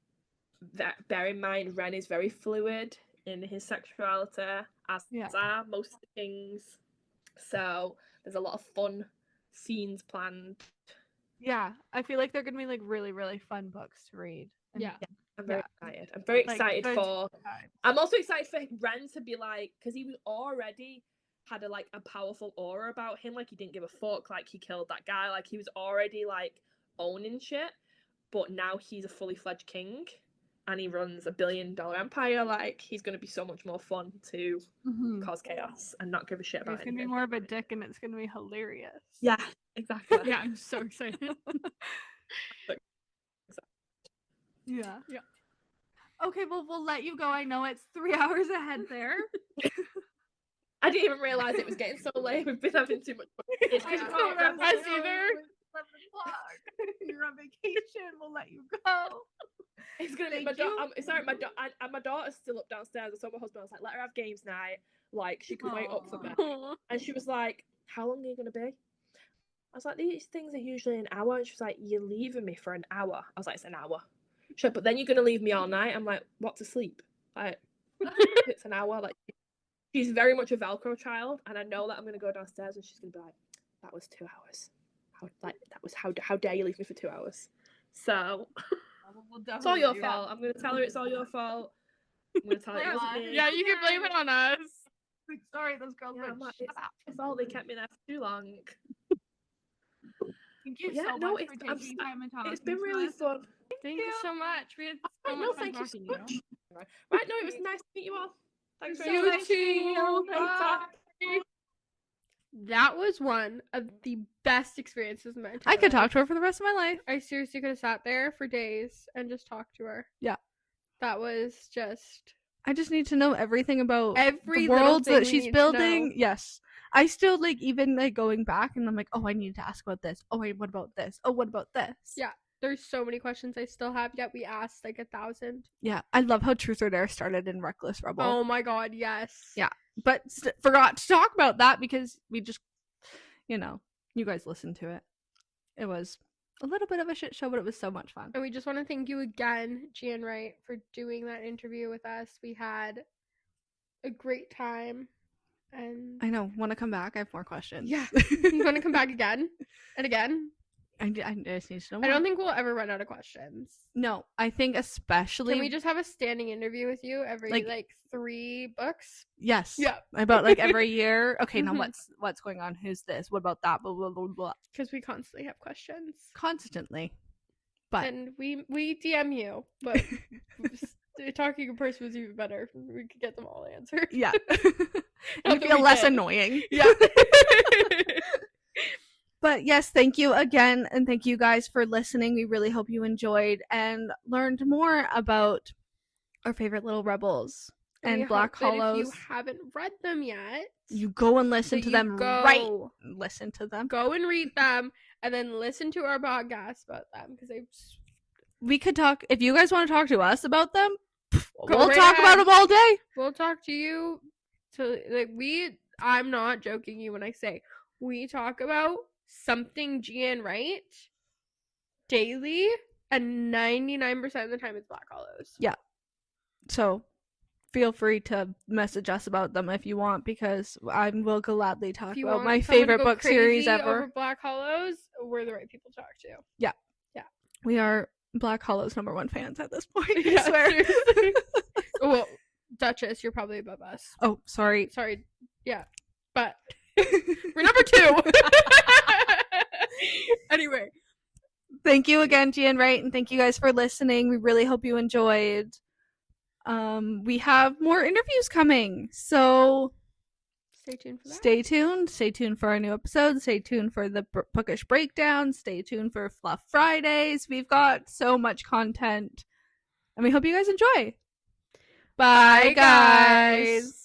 that. Bear in mind, Ren is very fluid in his sexuality, as are most of the kings. So there's a lot of fun scenes planned. Yeah, I feel like they're gonna be like really, really fun books to read. And I'm very excited. I'm very excited good for. times. I'm also excited for Ren to be like, because he was already had a powerful aura about him. Like he didn't give a fuck. Like he killed that guy. Like he was already like owning shit. But now he's a fully fledged king, and he runs $1 billion empire. Like he's gonna be so much more fun to cause chaos and not give a shit about It's gonna be more of a dick, and it's gonna be hilarious. Yeah, exactly. Yeah, I'm so excited. Yeah. Okay, well, we'll let you go. I know it's 3 hours ahead there. I didn't even realize it was getting so late. We've been having too much fun. It's I just know, not that's wrapping us up. either. It's 11 o'clock. You're on vacation. We'll let you go. It's gonna be Thank my you. daughter. Sorry, my daughter's still up downstairs. I told my husband, I was like, let her have games night. Like she can wait up for me. Aw. And she was like, how long are you gonna be? I was like, these things are usually an hour. And she was like, you're leaving me for an hour. I was like, it's an hour. She said, but then you're gonna leave me all night. I'm like, what, to sleep? Like, it's an hour. Like, she's very much a Velcro child, and I know that I'm gonna go downstairs and she's gonna be like, that was 2 hours. How dare you leave me for 2 hours? So it's all your fault. I'm gonna tell her it's all your fault. I'm gonna tell her it wasn't me. Yeah, you can blame it on us. Like, sorry, those girls Yeah, were I'm like, shut it's up. their fault they kept me there for too long. Thank you Yeah, so no, much for I'm taking time and talking. It's been to really us. fun. Thank you so much. We had so Right, much no, fun thank you so talking much. to you. Right, no, it was nice to meet you all. Thanks for You having me. too. Bye. That was one of the best experiences of my entire I could life. talk to her for the rest of my life. I seriously could have sat there for days and just talked to her. Yeah. That was just I just need to know everything about every the little worlds thing that we she's need to building. know. Yes. I still even going back and I'm like, oh, I need to ask about this. Oh, wait, what about this? Oh, what about this? Yeah. There's so many questions I still have, yet we asked like 1,000. Yeah. I love how Truth or Dare started in Reckless Rebel. Oh my god, yes. Yeah. But forgot to talk about that because we just, you guys listened to it. It was a little bit of a shit show, but it was so much fun. And we just want to thank you again, Jan Wright, for doing that interview with us. We had a great time. And I know. Want to come back? I have more questions. yeah. You want to come back again and again? I just need to know I more. don't think we'll ever run out of questions. No, I think especially. Can we just have a standing interview with you every Like 3 books? Yes. Yeah. About every year. Okay, now Mhm. what's going on? Who's this? What about that? Blah blah blah blah. Because we constantly have questions. Constantly. But And we DM you, but talking in person was even better. We could get them all answered. yeah. Not You that feel we less did. annoying. Yeah. But yes, thank you again, and thank you guys for listening. We really hope you enjoyed and learned more about our favorite little rebels and We Black hope that Hallows. If you haven't read them yet, You go and listen that to you them right. Listen to them. Go and read them, and then listen to our podcast about them because We could talk if you guys want to talk to us about them. Go We'll right talk ahead. about them all day. we'll talk to you. I'm not joking you when I say we talk about something Gian Wright daily, and 99% of the time it's Black Hallows. So feel free to message us about them if you want, because I will gladly talk If you about want my someone to favorite go book series crazy ever. over Black Hallows, we're the right people to talk to. We are Black Hallows #1 fans at this point. I Yeah, swear. seriously. Well, Duchess, you're probably above us. Oh, sorry. Sorry. Yeah. but we're number 2. Anyway, thank you again, G and Wright, and thank you guys for listening. We really hope you enjoyed. We have more interviews coming, so stay tuned for that. Stay tuned. Stay tuned for our new episodes. Stay tuned for the bookish breakdown. Stay tuned for Fluff Fridays. We've got so much content, and we hope you guys enjoy. Bye, guys.